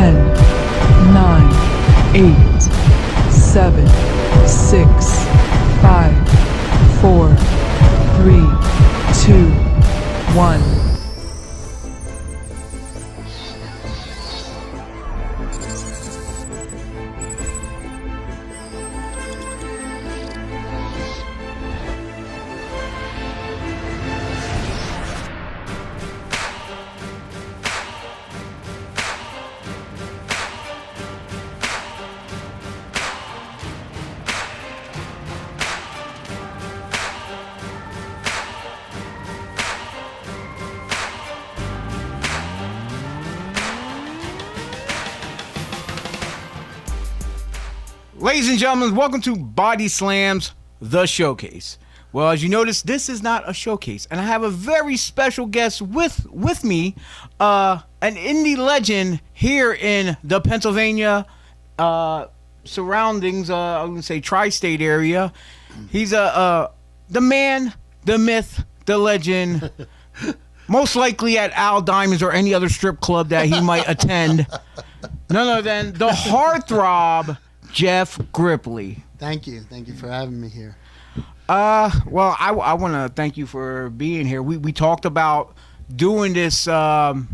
10, 9, 8, 7, 6, 5, 4, 3, 2, 1. Ladies and gentlemen, welcome to BodySlams, the showcase. Well, as you notice, this is not a showcase, and I have a very special guest with me, an indie legend here in the Pennsylvania surroundings. I'm gonna say tri-state area. He's the man, the myth, the legend. Most likely at Al Diamond's or any other strip club that he might attend. None other than the heartthrob, Jeff Grippley. Thank you for having me here. Well, I want to thank you for being here. We talked about doing this so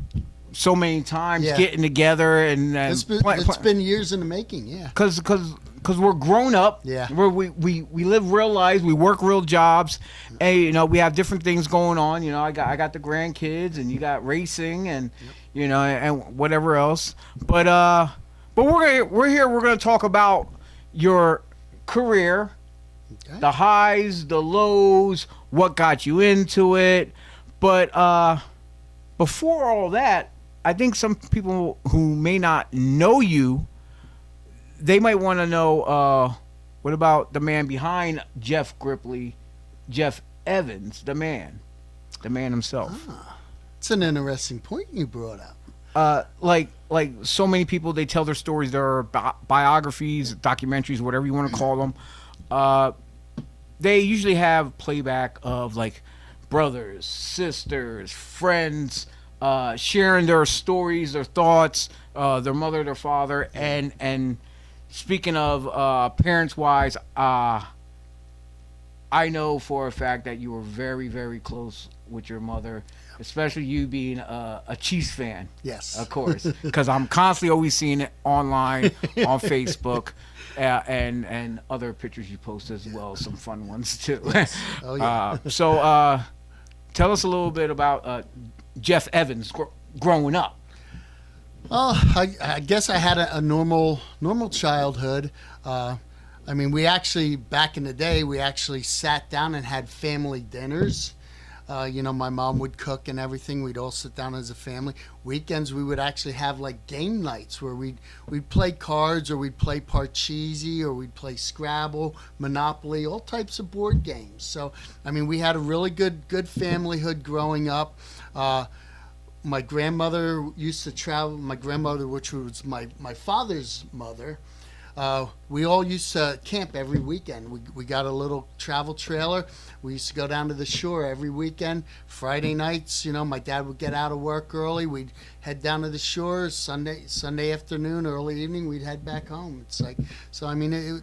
many times, getting together, and it's been years in the making. Yeah, because we're grown up. Yeah, we live real lives. We work real jobs, and we have different things going on. I got the grandkids, and you got racing, and and whatever else. But we're here. We're going to talk about your career, the highs, the lows, what got you into it. But before all that, I think some people who may not know you, they might want to know what about the man behind Jeff Grippley, Jeff Evans, the man himself. It's an interesting point you brought up. Like so many people, they tell their stories. There are biographies, documentaries, whatever you want to call them. They usually have playback of like brothers, sisters, friends, sharing their stories, their thoughts, their mother, their father, and speaking of parents wise, I know for a fact that you were very, very close with your mother, especially you being a Chiefs fan. Yes, of course, because I'm constantly always seeing it online on Facebook and other pictures you post as well, some fun ones too. Yes. Oh yeah. So tell us a little bit about Jeff Evans growing up. Oh, I guess I had a normal childhood. I mean, we actually, back in the day, we actually sat down and had family dinners. My mom would cook and everything. We'd all sit down as a family. Weekends, we would actually have like game nights where we'd play cards, or we'd play Parcheesi, or we'd play Scrabble, Monopoly, all types of board games. So, I mean, we had a really good familyhood growing up. My grandmother used to travel. My grandmother, which was my father's mother, we all used to camp every weekend. We got a little travel trailer. We used to go down to the shore every weekend. Friday nights, my dad would get out of work early. We'd head down to the shore. Sunday afternoon, early evening, we'd head back home. It's like, so I mean,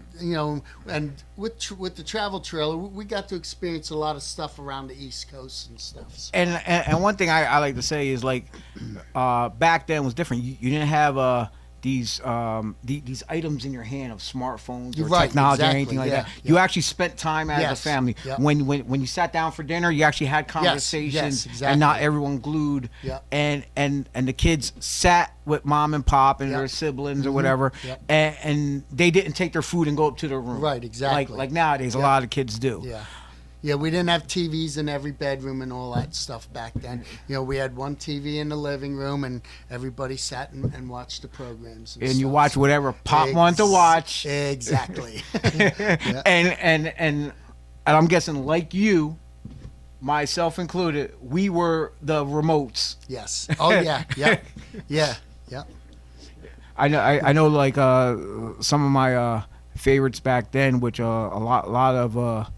and with the travel trailer, we got to experience a lot of stuff around the East Coast and stuff. So. And one thing I like to say is like back then was different. You didn't have these items in your hand of smartphones or technology or anything like that. Yeah. You actually spent time as a family. Yep. When you sat down for dinner, you actually had conversations, yes, exactly. And not everyone glued. Yep. And the kids sat with mom and pop and their siblings or whatever, and they didn't take their food and go up to their room. Right, exactly. Like nowadays, a lot of kids do. Yeah. Yeah, we didn't have TVs in every bedroom and all that stuff back then. We had one TV in the living room, and everybody sat and watched the programs. And you watch whatever Pop wanted to watch. Exactly. And I'm guessing, like you, myself included, we were the remotes. Yes. Oh yeah. Yeah. I know. Like some of my favorites back then, which a lot of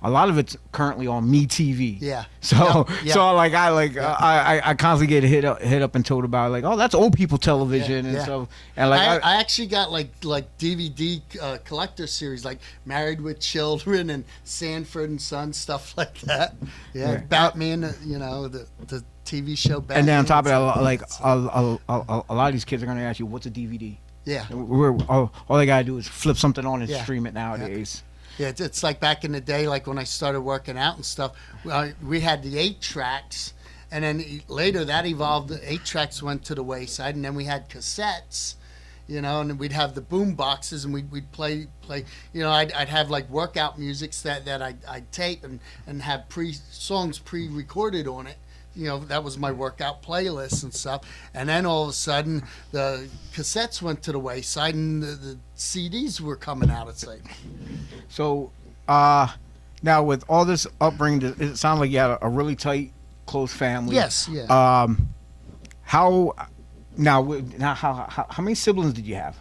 a lot of it's currently on MeTV. Yeah. So Yep. so like I constantly get hit up and told about like, oh, that's old people television and Yeah. stuff. And like I actually got like DVD collector series like Married with Children and Sanford and Son, stuff like that. Yeah, Yeah. Batman. You know, the TV show Batman. and then on top of that, like a lot of these kids are gonna ask you, what's a DVD? Yeah. All they gotta do is flip something on and Yeah. stream it nowadays. Yeah, it's like back in the day, like when I started working out and stuff, we had the 8-tracks, and then later that evolved. The 8-tracks went to the wayside, and then we had cassettes, you know, and we'd have the boom boxes, and we'd play. You know, I'd have like workout musics that I'd tape and have songs pre-recorded on it. You know, that was my workout playlist and stuff. And then all of a sudden, the cassettes went to the wayside, and the CDs were coming out. It's like, So, now with all this upbringing, it sounds like you had a really tight, close family. yes, yeah. How many siblings did you have?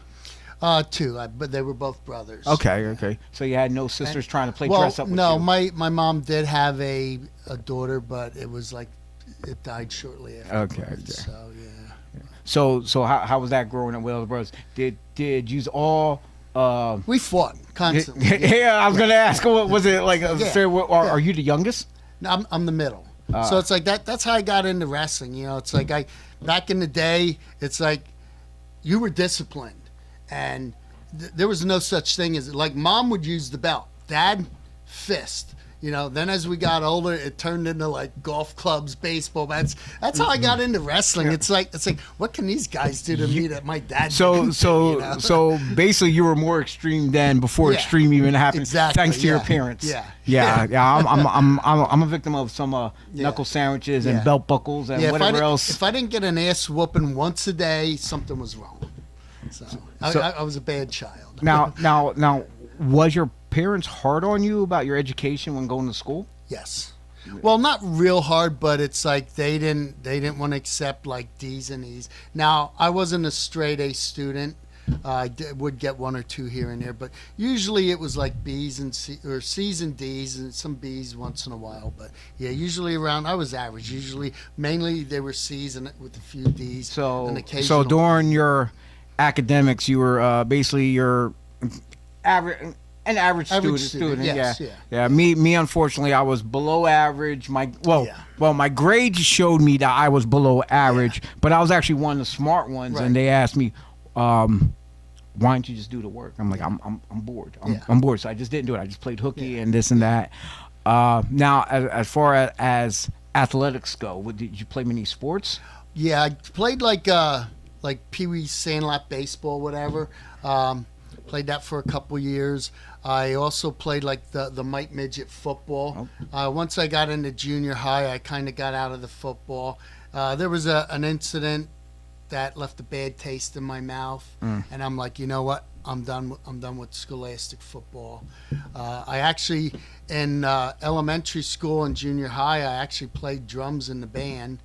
2, but they were both brothers. Okay. So you had no sisters trying to play Well, dress up with no, you? my mom did have a daughter, but it was like it died shortly after. Okay. So yeah. So how was that growing up with other brothers? Did you all? We fought constantly. Yeah, I was gonna ask. What was it like? Yeah. Are you the youngest? No, I'm the middle. So it's like that's how I got into wrestling. You know, it's like back in the day, it's like you were disciplined, and there was no such thing as like mom would use the belt, dad fist. You know, then as we got older, it turned into like golf clubs, baseball bats. That's how I got into wrestling. It's like what can these guys do to me that my dad didn't do, you know? So basically, you were more extreme then before Yeah. extreme even happened. Exactly, Thanks to your yeah. parents. Yeah. I'm a victim of some knuckle sandwiches and Yeah. belt buckles and Yeah, whatever else. if I didn't get an ass whooping once a day, something was wrong. So I was a bad child. Now, was your parents hard on you about your education when going to school? Yes. Well, not real hard, but it's like they didn't want to accept like D's and E's. Now, I wasn't a straight A student. I would get 1 or 2 here and there, but usually it was like B's and C's and D's and some B's once in a while. But yeah, usually I was average. Usually, mainly they were C's and with a few D's. So and occasional. during your academics, you were basically your average. An average student. Yes, Yeah. Me, unfortunately, I was below average. My grades showed me that I was below average, but I was actually one of the smart ones. Right. And they asked me, "Why don't you just do the work?" I'm like, "I'm bored. I'm bored." So I just didn't do it. I just played hooky and this and that. Now, as far as athletics go, did you play many sports? Yeah, I played like Pee Wee Sandlot baseball, whatever. Played that for a couple years. I also played like the Mite Midget football. Once I got into junior high, I kind of got out of the football. There was an incident that left a bad taste in my mouth, and I'm like, you know what? I'm done with scholastic football. I actually in elementary school and junior high, I actually played drums in the band.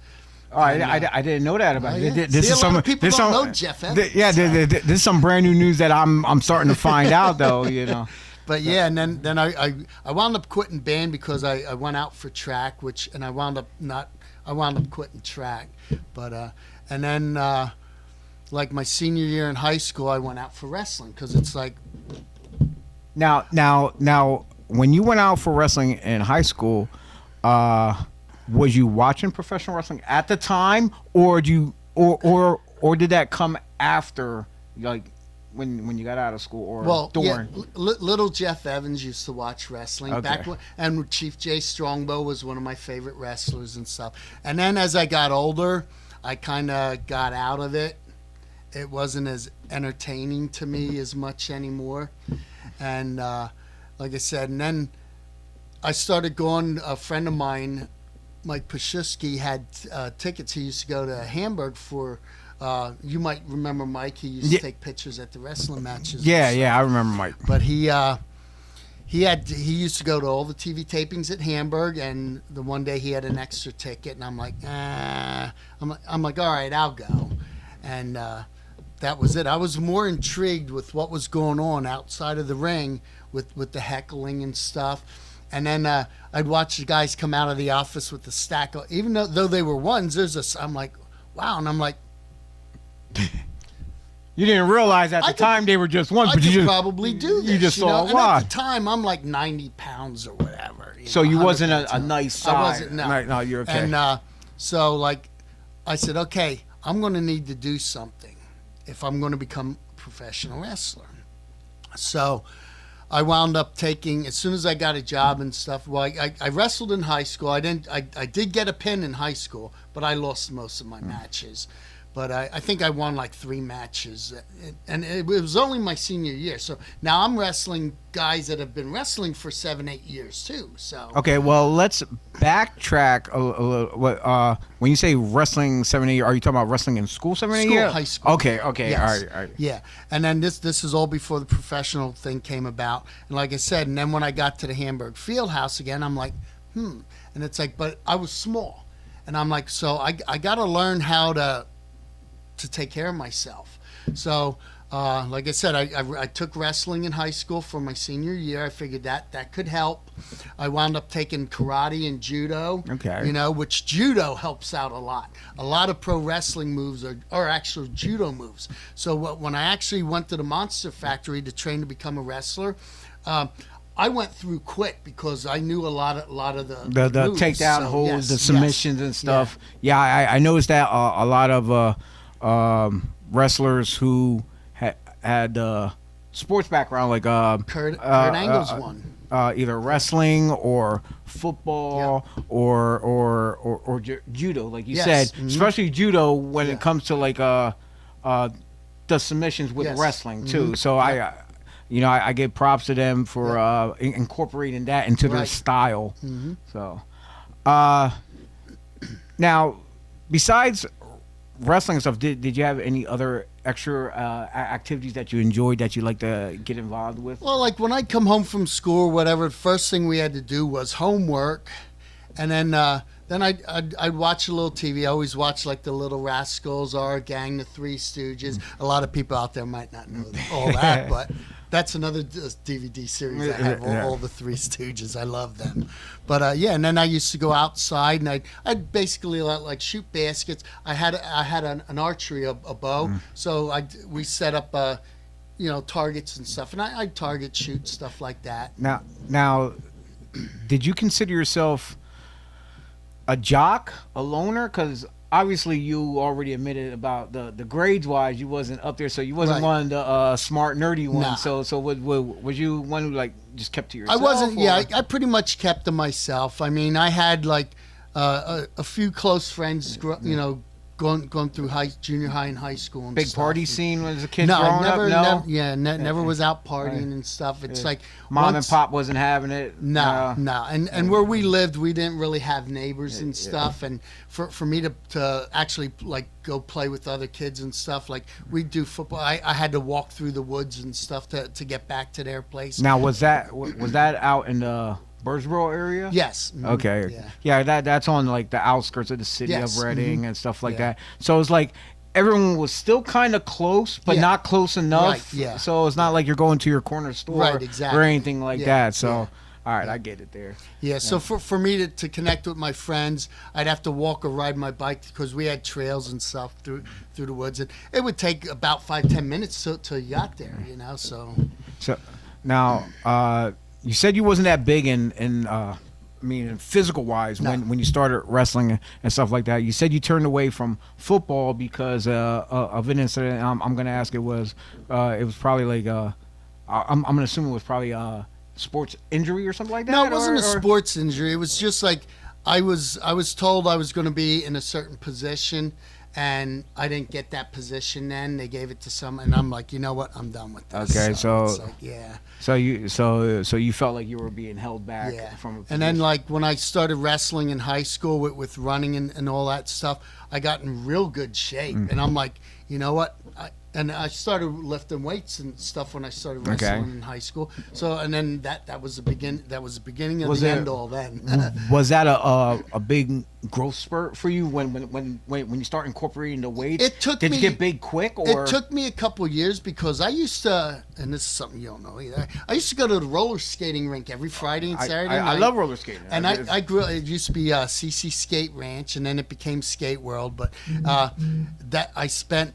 Oh, I didn't know that about it. Yeah. This See, is a lot some of people this don't some know Jeff Evans. this is some brand new news that I'm starting to find out though. You know. But yeah, and then I wound up quitting band because I went out for track, I wound up quitting track. But and then like my senior year in high school, I went out for wrestling because it's like now when you went out for wrestling in high school, was you watching professional wrestling at the time, or did that come after, like when you got out of school, or during? Yeah, little Jeff Evans used to watch wrestling back when, and Chief Jay Strongbow was one of my favorite wrestlers and stuff. And then as I got older, I kind of got out of it. It wasn't as entertaining to me as much anymore. And like I said, and then I started going. A friend of mine, Mike Pashusky, had tickets. He used to go to Hamburg for. You might remember Mike. He used to take pictures at the wrestling matches. Yeah, I remember Mike. But he used to go to all the TV tapings at Hamburg, and the one day he had an extra ticket, and I'm like, I'm like, all right, I'll go, and that was it. I was more intrigued with what was going on outside of the ring with the heckling and stuff. And then I'd watch the guys come out of the office with the stack. Even though they were ones, I'm like, wow. And I'm like, you didn't realize at the time they were just ones, I but you could just probably do this. You just saw And why. at the time, I'm like 90 pounds or whatever. So you wasn't a nice size. I wasn't. No, you're okay. And so like, I said, okay, I'm going to need to do something if I'm going to become a professional wrestler. So I wound up taking, as soon as I got a job and stuff. Well, I wrestled in high school. I did get a pin in high school, but I lost most of my matches. But I think I won like 3 matches, and it was only my senior year. So now I'm wrestling guys that have been wrestling for 7-8 years too. So okay, well, let's backtrack a little. When you say wrestling 7-8 years, are you talking about wrestling in school 7-8 years? High school. Okay, Yes. all right. Yeah, and then this is all before the professional thing came about. And like I said, and then when I got to the Hamburg Fieldhouse again, I'm like, and it's like, but I was small, and I'm like, so I got to learn how to take care of myself. So like I said, I took wrestling in high school for my senior year. I figured that could help. I wound up taking karate and judo. Okay. You know, which judo helps out a lot. A lot of pro wrestling moves are actual judo moves. So when I actually went to the Monster Factory to train to become a wrestler, I went through quick because I knew a lot of the moves. Takedown holds, the submissions and stuff. Yeah, I noticed that a lot of wrestlers who had sports background, like Kurt Angle's one. Either wrestling or football or judo, like you said, especially judo when it comes to like the submissions with wrestling too. So I give props to them for incorporating that into their style. So now, besides wrestling stuff, did you have any other extra activities that you enjoyed that you like to get involved with? Well, like when I'd come home from school or whatever, the first thing we had to do was homework, and then I'd watch a little TV. I always watch like the Little Rascals, Our Gang, the Three Stooges. A lot of people out there might not know all that, but that's another DVD series I have, all the Three Stooges. I love them. But and then I used to go outside and I'd basically like shoot baskets. I had an archery, a bow, so we set up targets and stuff, and I'd target shoot stuff like that. Now, did you consider yourself a jock, a loner? Because obviously you already admitted about the grades wise you wasn't up there, so you wasn't one of the smart nerdy ones. Nah. So was you one who like just kept to yourself? I wasn't. Or? Yeah, I pretty much kept to myself. I mean, I had like a few close friends, going through junior high and high school and big stuff. Party scene as a kid No, growing never, up? never was out partying and stuff. It's like Mom and Pop wasn't having it. No. And where we lived, we didn't really have neighbors and stuff. And for me to actually like go play with other kids and stuff, like we'd do football. I had to walk through the woods and stuff to get back to their place. Now was that out in the Birdsboro area? Yes. Okay. Yeah, that's on like the outskirts of the city of Reading and stuff like that. So it's like everyone was still kind of close, but not close enough. Right, yeah. So it's not like you're going to your corner store or anything like that. So all right, I get it there. Yeah. So for me to connect with my friends, I'd have to walk or ride my bike because we had trails and stuff through the woods, and it would take about 5-10 minutes till you got there. So now. You said you wasn't that big in physical wise when you started wrestling and stuff like that. You said you turned away from football because of an incident. I'm going to ask it was probably like I'm going to assume it was probably a sports injury or something like that. No, it wasn't a sports injury. It was just like I was told I was going to be in a certain position. And I didn't get that position then. They gave it to someone, and I'm like, you know what? I'm done with this. Okay, so it's like, So you felt like you were being held back from a position. And then like when I started wrestling in high school with running and all that stuff, I got in real good shape. And I'm like, you know what? I started lifting weights and stuff when I started wrestling in high school. So and then that was the beginning of the end all then. Was that a big growth spurt for you when you start incorporating the weights? It took Did me- you get big quick, or It took me a couple years because I used to, and this is something you don't know either. I used to go to the roller skating rink every Friday and Saturday I night. love roller skating. And I grew. It used to be CC Skate Ranch, and then it became Skate World. But that I spent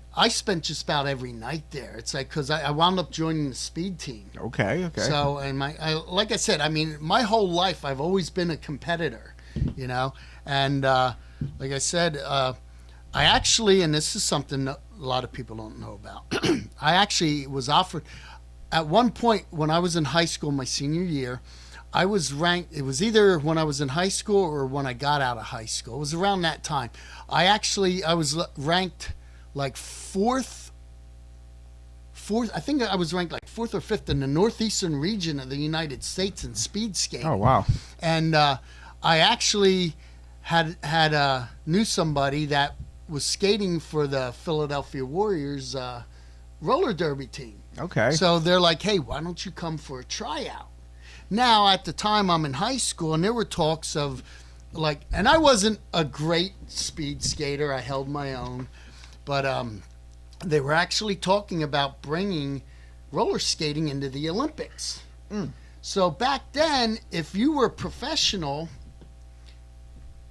just about every night there. It's like because I wound up joining the speed team. Okay. So and like I said, I mean, my whole life I've always been a competitor, you know. And like I said, I actually, and this is something that a lot of people don't know about. I actually was offered at one point when I was in high school, my senior year. I was ranked. It was either when I was in high school or when I got out of high school. It was around that time. I was ranked like fourth. I think I was ranked like fourth or fifth in the northeastern region of the United States in speed skating. Oh wow! And I actually knew somebody that was skating for the Philadelphia Warriors roller derby team. Okay. So they're like, hey, why don't you come for a tryout? Now, at the time, I'm in high school, and there were talks of, like, and I wasn't a great speed skater. I held my own. But they were actually talking about bringing roller skating into the Olympics. So back then, if you were professional,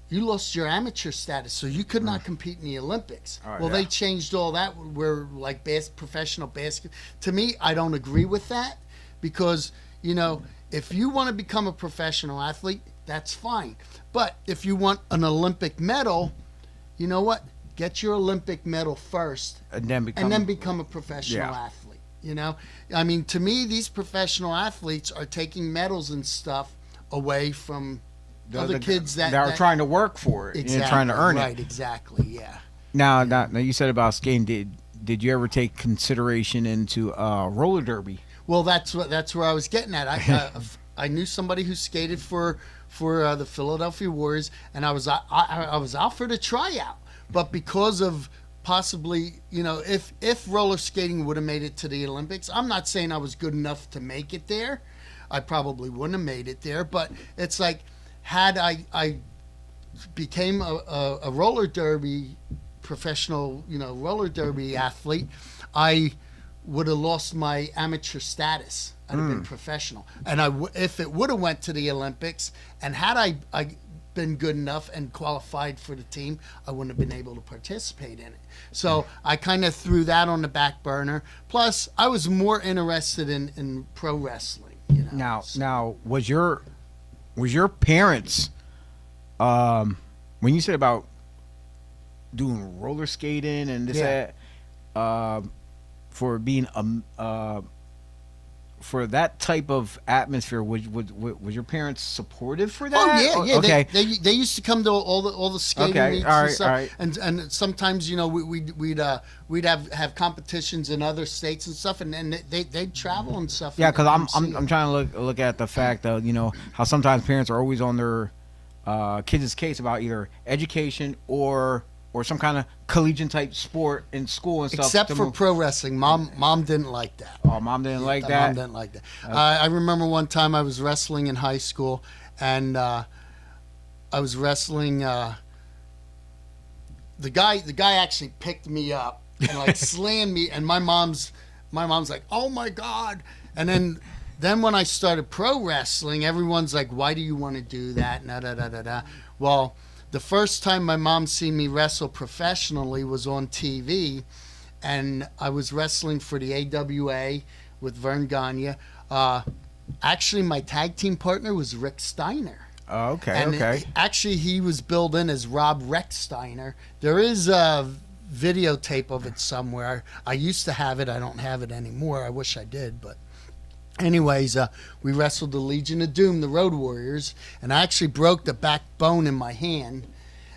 you lost your amateur status, so you could not compete in the Olympics. They changed all that where like professional basket. To me, I don't agree with that because, you know, if you want to become a professional athlete, that's fine. But if you want an Olympic medal, you know what? Get your Olympic medal first And then become a professional athlete. You know? I mean, to me, these professional athletes are taking medals and stuff away from other kids that are trying to work for it. Exactly, and trying to earn it. Right, exactly, yeah. Now, you said about skating. Did you ever take consideration into roller derby? Well, that's where I was getting at. I knew somebody who skated for the Philadelphia Warriors, and I was offered a tryout, but because of possibly, you know, if roller skating would have made it to the Olympics, I'm not saying I was good enough to make it there. I probably wouldn't have made it there, but it's like had I became a roller derby professional, you know, roller derby athlete, I would have lost my amateur status. I'd have been professional, and if it would have went to the Olympics, and had I been good enough and qualified for the team, I wouldn't have been able to participate in it. So I kind of threw that on the back burner. Plus, I was more interested in pro wrestling. You know? Now, was your parents, when you said about doing roller skating and this that, for being for that type of atmosphere, was your parents supportive for that? Oh yeah. Okay. They used to come to all the skating meets all and right, stuff. all right. And sometimes, you know, we'd have competitions in other states and stuff, and they'd travel and stuff. Yeah, because and I'm trying to look at the fact that, you know, how sometimes parents are always on their kids' case about either education or some kind of collegiate type sport in school and stuff. Except for pro wrestling. Mom didn't like that. Oh, mom didn't like that? Mom didn't like that. I remember one time I was wrestling in high school, and I was wrestling. The guy actually picked me up and like slammed me, and my mom's like, "Oh my God!" And then when I started pro wrestling, everyone's like, "Why do you want to do that?" Well, the first time my mom seen me wrestle professionally was on TV, and I was wrestling for the AWA with Vern Gagne. Actually, my tag team partner was Rick Steiner. Oh, okay, And actually, he was billed in as Rob Rex Steiner. There is a videotape of it somewhere. I used to have it. I don't have it anymore. I wish I did, but anyways, we wrestled the Legion of Doom, the Road Warriors, and I actually broke the backbone in my hand.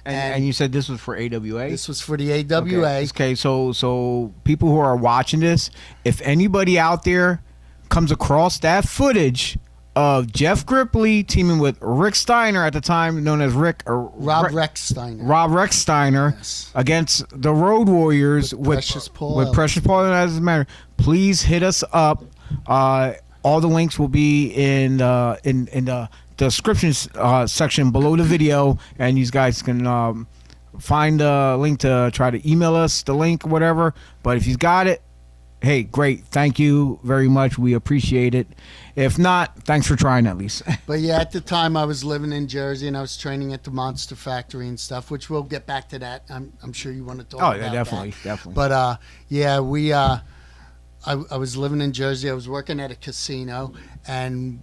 And you said this was for AWA? This was for the AWA. Okay, so people who are watching this, if anybody out there comes across that footage of Jeff Grippley teaming with Rick Steiner, at the time known as Rob Rex Steiner. Rob Rex Steiner, Yes. Against the Road Warriors with Precious Paul Precious Paul as a matter. Please hit us up. All the links will be in the description section below the video, and you guys can find a link to try to email us the link or whatever. But if you've got it, hey, great. Thank you very much. We appreciate it. If not, thanks for trying at least. But yeah, at the time I was living in Jersey and I was training at the Monster Factory and stuff, which we'll get back to that. I'm sure you want to talk about that. Oh, yeah, definitely. But yeah, I was living in Jersey. I was working at a casino, and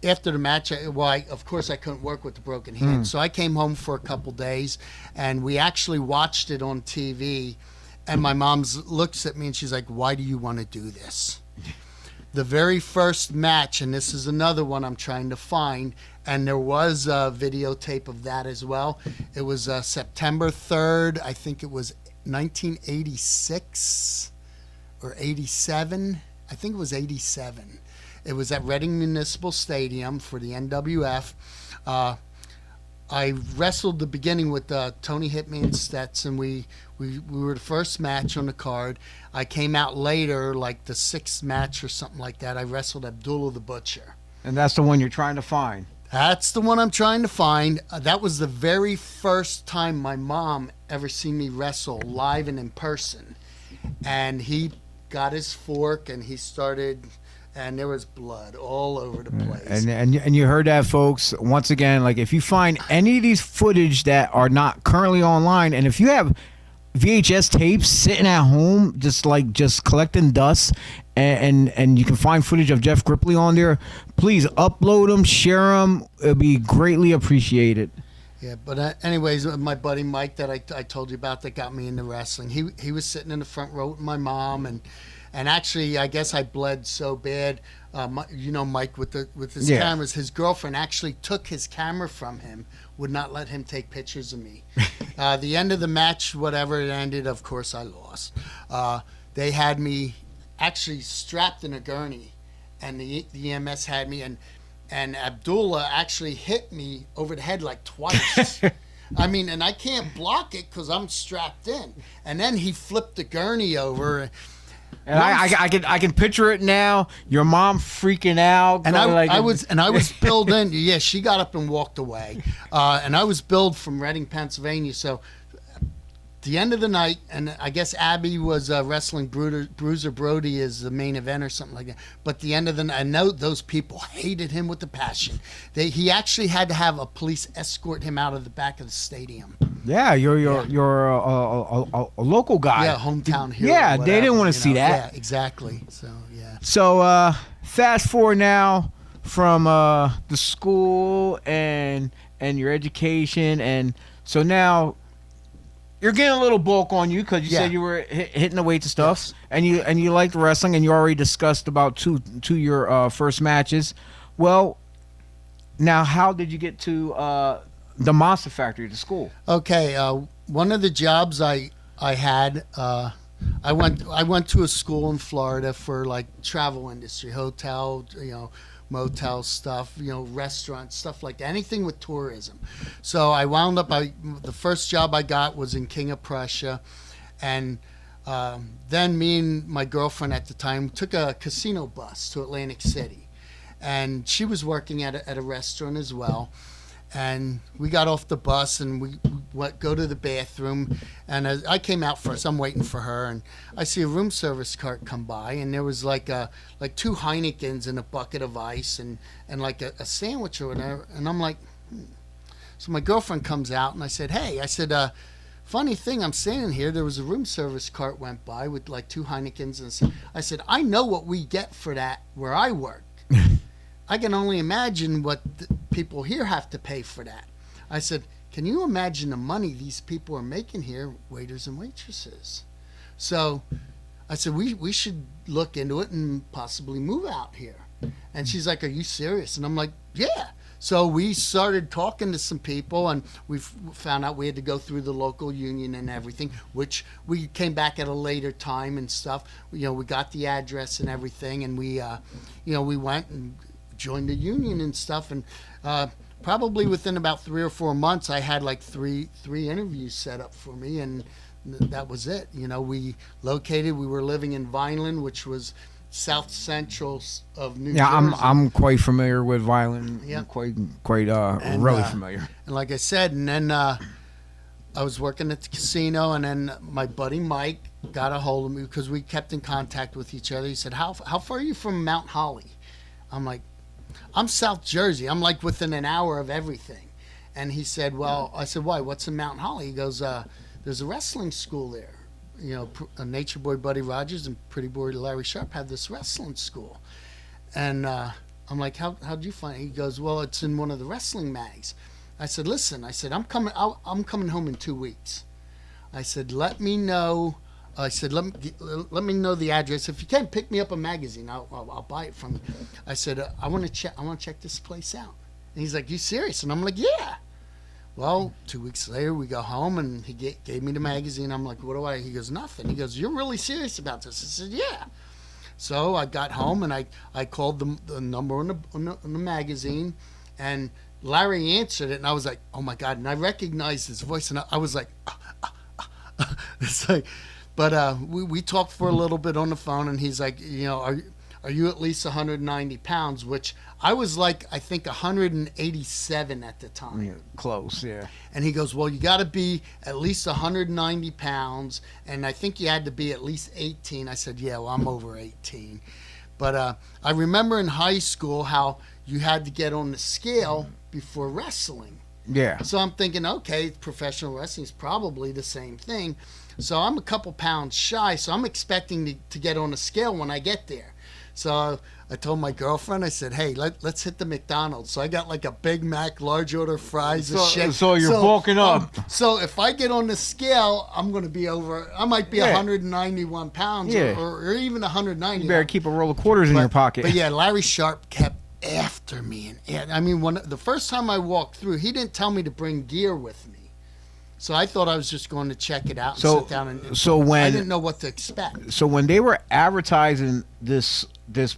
after the match, of course I couldn't work with the broken hand, so I came home for a couple days, and we actually watched it on TV. And my mom looks at me and she's like, "Why do you want to do this?" The very first match, and this is another one I'm trying to find, and there was a videotape of that as well. It was September 3rd, I think it was 1986 or 87. I think it was 87. It was at Reading Municipal Stadium for the NWF. I wrestled the beginning with Tony Hitman Stetson. We were the first match on the card. I came out later, like the 6th match or something like that. I wrestled Abdullah the Butcher. And that's the one you're trying to find. That's the one I'm trying to find. That was the very first time my mom ever seen me wrestle live and in person. And he got his fork and he started... and there was blood all over the place. And you heard that, folks. Once again, like, if you find any of these footage that are not currently online, and if you have VHS tapes sitting at home just collecting dust, and you can find footage of Jeff Grippley on there, please upload them, share them. It'd be greatly appreciated. Yeah, but anyways, my buddy Mike that I told you about that got me into wrestling, he was sitting in the front row with my mom, and actually, I guess I bled so bad. Mike with his cameras. His girlfriend actually took his camera from him, would not let him take pictures of me. The end of the match, whatever it ended, of course I lost. They had me actually strapped in a gurney, and the EMS had me, and Abdullah actually hit me over the head like twice. I mean, and I can't block it because I'm strapped in. And then he flipped the gurney over. And I can picture it now. Your mom freaking out. And I was billed in. Yeah, she got up and walked away. And I was billed from Reading, Pennsylvania. So the end of the night, and I guess Abby was wrestling Bruiser Brody as the main event or something like that. But the end of the night, I know those people hated him with a passion. He actually had to have a police escort him out of the back of the stadium. Yeah, you're a local guy. Yeah, hometown hero. Yeah, they didn't want to see that. Yeah, exactly. So yeah. So fast forward now from the school and your education, and so now you're getting a little bulk on you because you said you were hitting the weights and stuff, and you liked wrestling, and you already discussed about two your first matches. Well, now how did you get to the Monster Factory, the school? Okay, one of the jobs I had, I went to a school in Florida for like travel industry, hotel, motel stuff, restaurant stuff like that, anything with tourism. So I wound up. The first job I got was in King of Prussia, and then me and my girlfriend at the time took a casino bus to Atlantic City, and she was working at a restaurant as well. And we got off the bus and we go to the bathroom. And as I came out first, I'm waiting for her, and I see a room service cart come by, and there was like 2 Heinekens and a bucket of ice and like a sandwich or whatever. And I'm like, So my girlfriend comes out, and I said, "Hey," I said, funny thing, I'm standing here. There was a room service cart went by with like 2 Heinekens, and I said, "I know what we get for that where I work." I can only imagine what the people here have to pay for that. I said, "Can you imagine the money these people are making here, waiters and waitresses?" So I said, we should look into it and possibly move out here. And she's like, "Are you serious?" And I'm like, "Yeah." So we started talking to some people, and we found out we had to go through the local union and everything, which we came back at a later time and stuff. We got the address and everything, and we went and joined the union and stuff, and probably within about 3 or 4 months I had like three interviews set up for me, and that was it. We were living in Vineland, which was South Central of New Yeah, Jersey. I'm quite familiar with Violent. Yeah. I'm quite really familiar. And like I said, and then I was working at the casino, and then my buddy Mike got a hold of me because we kept in contact with each other. He said, how far are you from Mount Holly? I'm like, I'm South Jersey. I'm like within an hour of everything. And he said, well, I said, why? What's in Mount Holly? He goes, there's a wrestling school there. You know, Nature Boy Buddy Rogers and Pretty Boy Larry Sharp have this wrestling school. And I'm like, how'd you find it? He goes, well, it's in one of the wrestling mags. I said, listen, I said, I'm coming home in 2 weeks. I said, let me know. I said, let me know the address. If you can pick me up a magazine, I'll buy it from you. I said, I want to check this place out. And he's like, you serious? And I'm like, yeah. Well, 2 weeks later, we go home, and he gave me the magazine. I'm like, what do I? He goes, nothing. He goes, you're really serious about this? I said, yeah. So I got home, and I called the number on the magazine, and Larry answered it, and I was like, oh my God. And I recognized his voice, and I was like, it's like, but we talked for a little bit on the phone, and he's like, you know, are you at least 190 pounds? Which I was like, I think 187 at the time. Yeah, close, yeah. And he goes, well, you got to be at least 190 pounds, and I think you had to be at least 18. I said, yeah, well, I'm over 18. But I remember in high school how you had to get on the scale before wrestling. Yeah. So I'm thinking, okay, professional wrestling is probably the same thing. So I'm a couple pounds shy, so I'm expecting to get on the scale when I get there. So I told my girlfriend, I said, hey, let's hit the McDonald's. So I got like a Big Mac, large order fries and shit. So you're bulking up. So if I get on the scale, I'm going to be over, I might be 191 pounds or even 190. You better keep a roll of quarters in your pocket. But yeah, Larry Sharp kept after me. And I mean, the first time I walked through, he didn't tell me to bring gear with me. So I thought I was just going to check it out and sit down and I didn't know what to expect. So when they were advertising this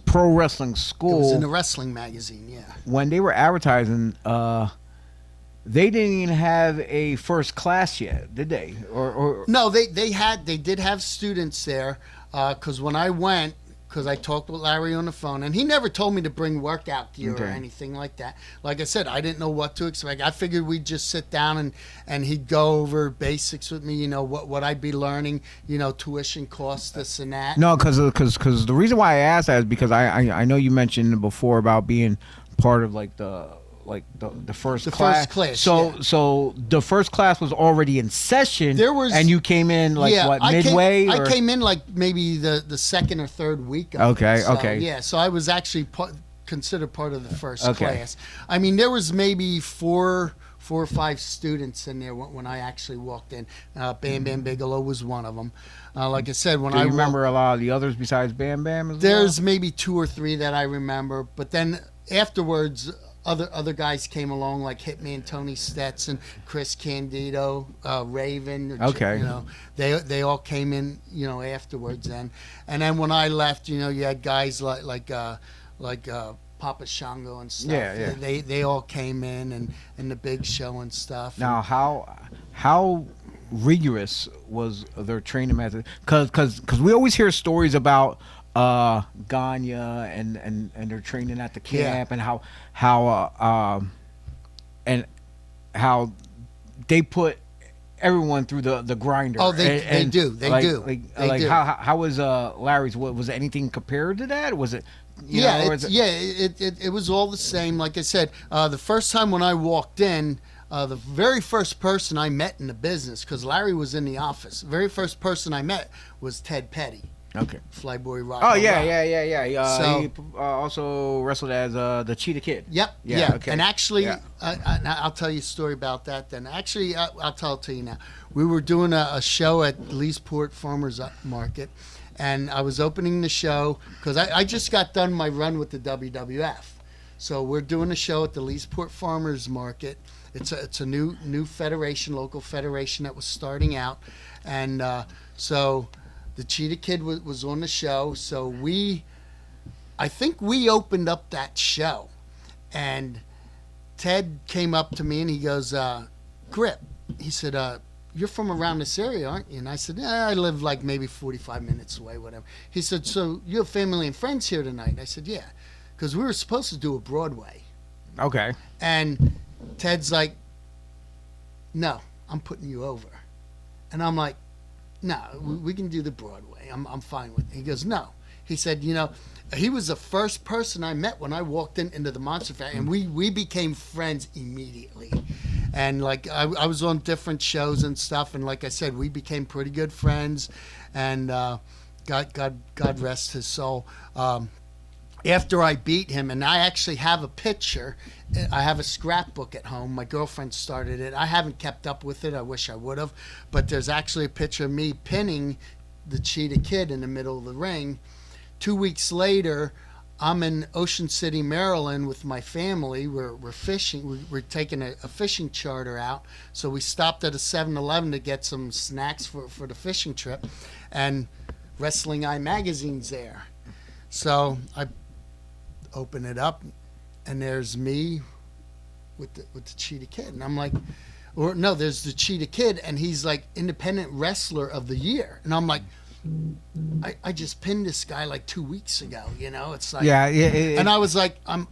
pro wrestling school, it was in a wrestling magazine, yeah. When they were advertising, they didn't even have a first class yet, did they? Or no, they did have students there because when I went, because I talked with Larry on the phone, and he never told me to bring workout gear or anything like that. Like I said, I didn't know what to expect. I figured we'd just sit down and he'd go over basics with me, you know, what I'd be learning, you know, tuition costs, this and that. No, because the reason why I asked that is because I know you mentioned before about being part of like the first class. First class. So the first class was already in session. And you came in midway. I came in like maybe the second or third week. Okay. Yeah. So I was actually considered part of the first class. I mean, there was maybe four or five students in there when I actually walked in. Bam Bam Bigelow was one of them. Like I said, when I remember a lot of the others besides Bam Bam as well? There's maybe 2 or 3 that I remember, but then afterwards. Other guys came along like Hitman Tony Stetson, Chris Candido, Raven. Okay. You know, they all came in, you know, afterwards. And then when I left, you know, you had guys like Papa Shango and stuff. Yeah. They all came in and the Big Show and stuff. Now how rigorous was their training method? Because we always hear stories about Gagne and they're training at the camp and how they put everyone through the grinder. Oh, they do. How was Larry's? Was anything compared to that? Was it? It was all the same. Like I said, the first time when I walked in, the very first person I met in the business, because Larry was in the office, the very first person I met was Ted Petty. Okay. Flyboy Rock. Oh yeah. He also wrestled as the Cheetah Kid. Yep. Yeah. Okay. And actually, I'll tell you a story about that. Then actually, I'll tell it to you now. We were doing a show at Leesport Farmers Market, and I was opening the show because I just got done my run with the WWF. So we're doing a show at the Leesport Farmers Market. It's a new federation, local federation that was starting out, and so. The Cheetah Kid was on the show, so I think we opened up that show, and Ted came up to me and he goes, Grip, he said, you're from around this area, aren't you? And I said, yeah, I live like maybe 45 minutes away, whatever. He said, so you have family and friends here tonight? And I said, yeah, because we were supposed to do a Broadway. Okay. And Ted's like, no, I'm putting you over. And I'm like, no, we can do the Broadway. I'm fine with it. He goes, no. He said, you know, he was the first person I met when I walked into the Monster Factory, and we became friends immediately. And like I was on different shows and stuff, and like I said, we became pretty good friends. And God rest his soul. After I beat him, and I actually have a picture. I have a scrapbook at home. My girlfriend started it. I haven't kept up with it. I wish I would have. But there's actually a picture of me pinning the Cheetah Kid in the middle of the ring. 2 weeks later, I'm in Ocean City, Maryland with my family. We're fishing. We're taking a fishing charter out. So we stopped at a 7-Eleven to get some snacks for the fishing trip. And Wrestling Eye magazine's there. So I open it up, and there's me with the Cheetah Kid. And I'm like, or no, there's the Cheetah Kid, and he's like Independent Wrestler of the Year. And I'm like, I just pinned this guy like 2 weeks ago, you know? It's like, Yeah. and I was like, oh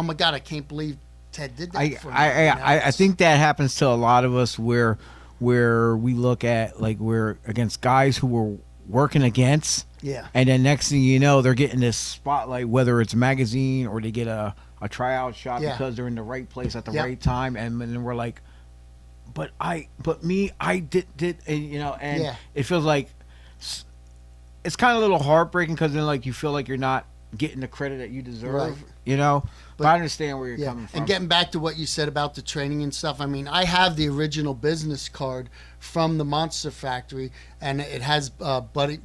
my God, I can't believe Ted did that for me. I think that happens to a lot of us where we look at, like, we're against guys who we're working against. Yeah. And then next thing you know, they're getting this spotlight, whether it's a magazine or they get a tryout shot because they're in the right place at the right time. And then we're like, but I did, and, you know, and it feels like it's kind of a little heartbreaking because then, like, you feel like you're not getting the credit that you deserve, you know. But I understand where you're coming from. And getting back to what you said about the training and stuff, I mean, I have the original business card from the Monster Factory, and it has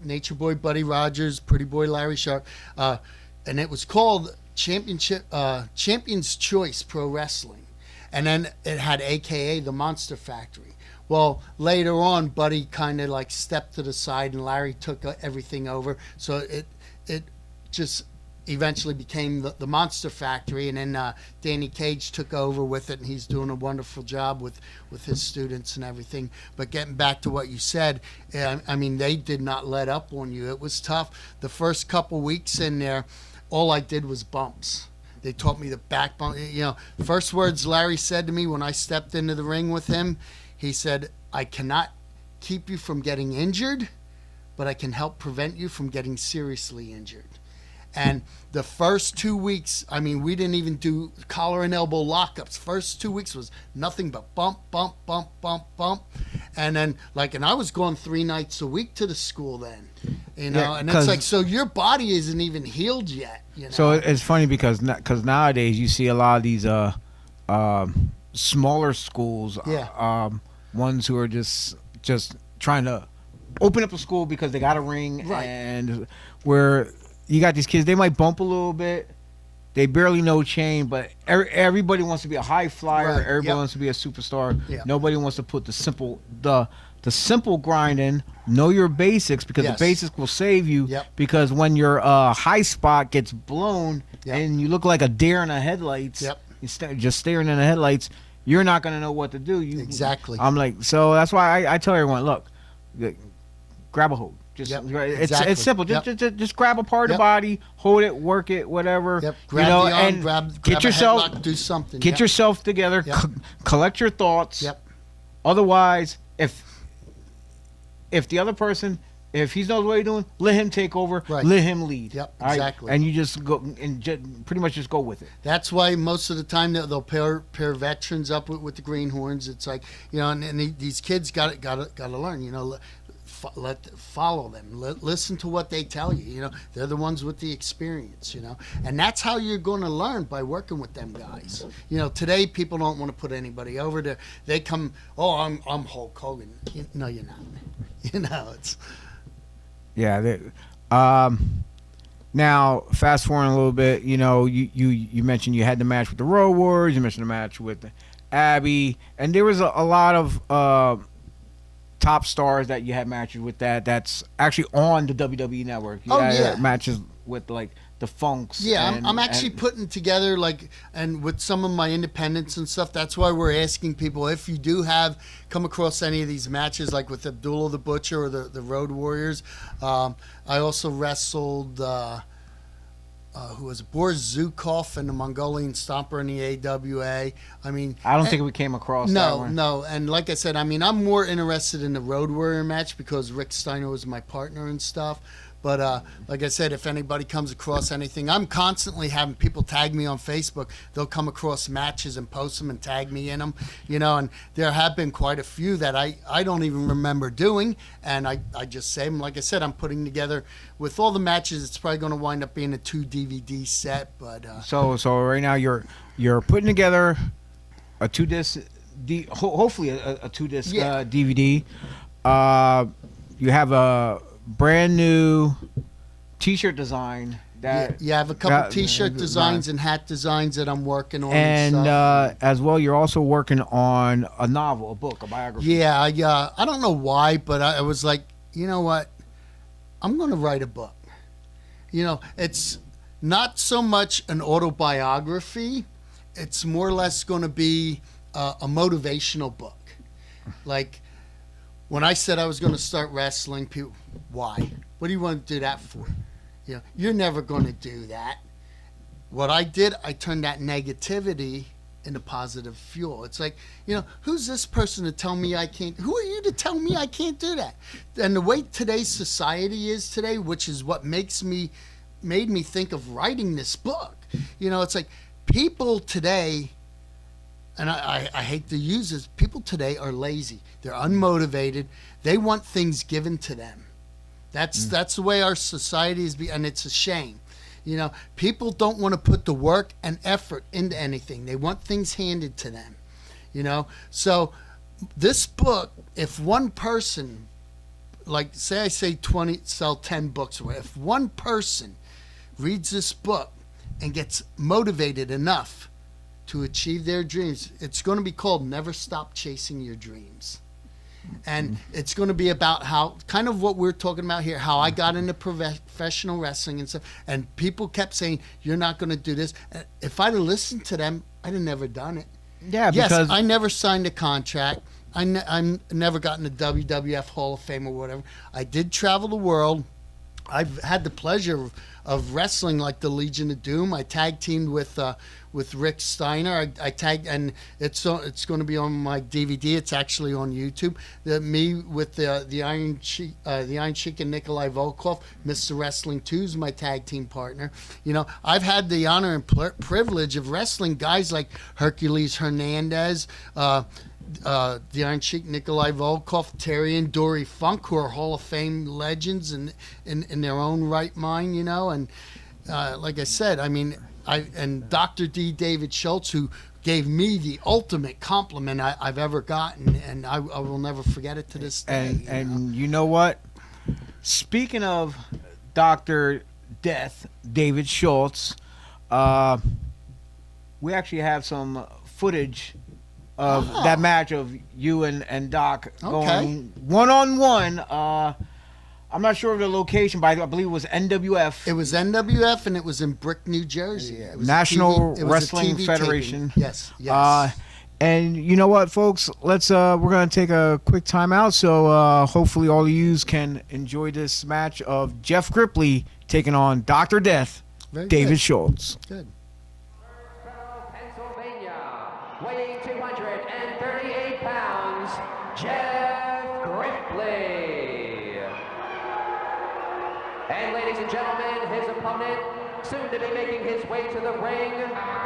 Nature Boy Buddy Rogers, Pretty Boy Larry Sharp, and it was called Champion's Choice Pro Wrestling, and then it had AKA the Monster Factory. Well, later on, Buddy kind of like stepped to the side, and Larry took everything over. So it just eventually became the Monster Factory, and then Danny Cage took over with it, and he's doing a wonderful job with his students and everything. But getting back to what you said, I mean, they did not let up on you. It was tough. The first couple weeks in there, all I did was bumps. They taught me the back bump. You know, first words Larry said to me when I stepped into the ring with him, he said, I cannot keep you from getting injured, but I can help prevent you from getting seriously injured. And the first 2 weeks, I mean, we didn't even do collar and elbow lockups. First 2 weeks was nothing but bump, bump, bump, bump, bump. And then, like, and I was going 3 nights a week to the school then, you know. And it's like, so your body isn't even healed yet, you know. So it's funny because nowadays you see a lot of these smaller schools, ones who are just trying to open up a school because they got a ring, and where you got these kids, they might bump a little bit, they barely know chain, but everybody wants to be a high flyer, everybody wants to be a superstar. Nobody wants to put the simple grind in. Know your basics, because the basics will save you. Because when your high spot gets blown and you look like a deer in the headlights, just staring in the headlights, you're not going to know what to do. Exactly. I'm like, so that's why I tell everyone, look, grab a hold. It's simple. Just grab a part of the body, hold it, work it, whatever. Grab the arm, and grab yourself, a headlock, do something. Get yourself together. Collect your thoughts. Otherwise, if the other person, if he knows what he's doing, let him take over. Let him lead. Exactly. And you just go and pretty much just go with it. That's why most of the time they'll pair veterans up with the greenhorns. It's like, you know, and these kids got to learn. You know, follow them. Listen to what they tell you. You know, they're the ones with the experience. You know, and that's how you're going to learn, by working with them guys. You know, today people don't want to put anybody over there. They come, oh, I'm Hulk Hogan. No, you're not. You know, it's. Yeah. Now, fast forward a little bit. You know, you mentioned you had the match with the Road Warriors. You mentioned the match with Abby, and there was a lot of top stars that you had matches with that's actually on the WWE network. You had matches with like the Funks. Yeah, I'm actually putting together and with some of my independents and stuff. That's why we're asking people if you do come across any of these matches, like with Abdullah the Butcher or the Road Warriors. I also wrestled who was Boris Zukov and the Mongolian Stomper in the AWA. I mean, I don't think we came across that one. No. And like I said, I mean, I'm more interested in the Road Warrior match because Rick Steiner was my partner and stuff. But like I said, if anybody comes across anything, I'm constantly having people tag me on Facebook. They'll come across matches and post them and tag me in them, and there have been quite a few that I don't even remember doing, and I just save them. Like I said, I'm putting together, with all the matches, it's probably going to wind up being a 2 DVD set. But so right now you're putting together a 2-disc, hopefully a 2-disc DVD. You have a brand new T-shirt design that I have a couple T-shirt designs and hat designs that I'm working on, and as well, you're also working on a novel, a book, a biography. Yeah, I don't know why, but I was like, you know what, I'm going to write a book. It's not so much an autobiography; it's more or less going to be a motivational book, like. When I said I was going to start wrestling, people, why? What do you want to do that for? You're never going to do that. What I did, I turned that negativity into positive fuel. It's like, who's this person to tell me I can't? Who are you to tell me I can't do that? And the way today's society is today, which is what made me think of writing this book. It's like people today. And I hate to use this, people today are lazy. They're unmotivated. They want things given to them. That's the way our society is, and it's a shame. People don't want to put the work and effort into anything. They want things handed to them. So this book, if one person, like say I say 20, sell 10 books away, if one person reads this book and gets motivated enough to achieve their dreams, it's going to be called Never Stop Chasing Your Dreams. And it's going to be about how, kind of what we're talking about here, how I got into professional wrestling and stuff. And people kept saying, you're not going to do this. If I'd have listened to them, I'd have never done it. Yeah, yes, because I never signed a contract. I never got in the WWF Hall of Fame or whatever. I did travel the world. I've had the pleasure of wrestling like the Legion of Doom. I tag teamed with Rick Steiner. I tagged, and it's going to be on my DVD. It's actually on YouTube. Me with the Iron Sheik and Nikolai Volkov. Mr. Wrestling 2 is my tag team partner. I've had the honor and privilege of wrestling guys like Hercules Hernandez, the Iron Sheik, Nikolai Volkov, Terry and Dory Funk, who are Hall of Fame legends in their own right mind, and like I said, I mean, and Dr. D. David Schultz, who gave me the ultimate compliment I've ever gotten, and I will never forget it to this day. And you know what? Speaking of Dr. Death, David Schultz, we actually have some footage of that match of you and Doc going one-on-one. I'm not sure of the location, but I believe it was NWF. It was NWF, and it was in Brick, New Jersey. It was National Wrestling Federation. Taping. Yes. And you know what, folks? Let's we're gonna take a quick time out, so hopefully all of you can enjoy this match of Jeff Grippley taking on Dr. Death, David Schultz. Good. Pennsylvania, weighing 238 pounds, Jeff Grippley. And ladies and gentlemen, his opponent, soon to be making his way to the ring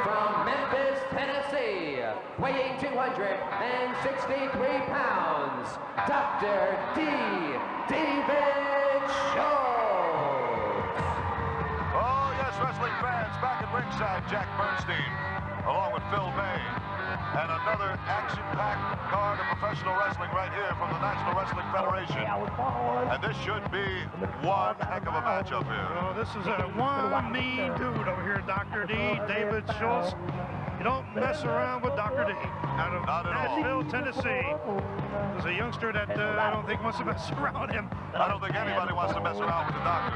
from Memphis, Tennessee, weighing 263 pounds, Dr. D. David Schultz. Oh, yes, wrestling fans, back at ringside, Jack Bernstein, along with Phil May. And another action-packed card of professional wrestling right here from the National Wrestling Federation. And this should be one heck of a matchup here. Well, this is one mean dude over here, Dr. D, David Schultz. You don't mess around with Dr. D out of Not at all. Nashville, Tennessee. There's a youngster that I don't think wants to mess around with him. I don't think anybody wants to mess around with the doctor.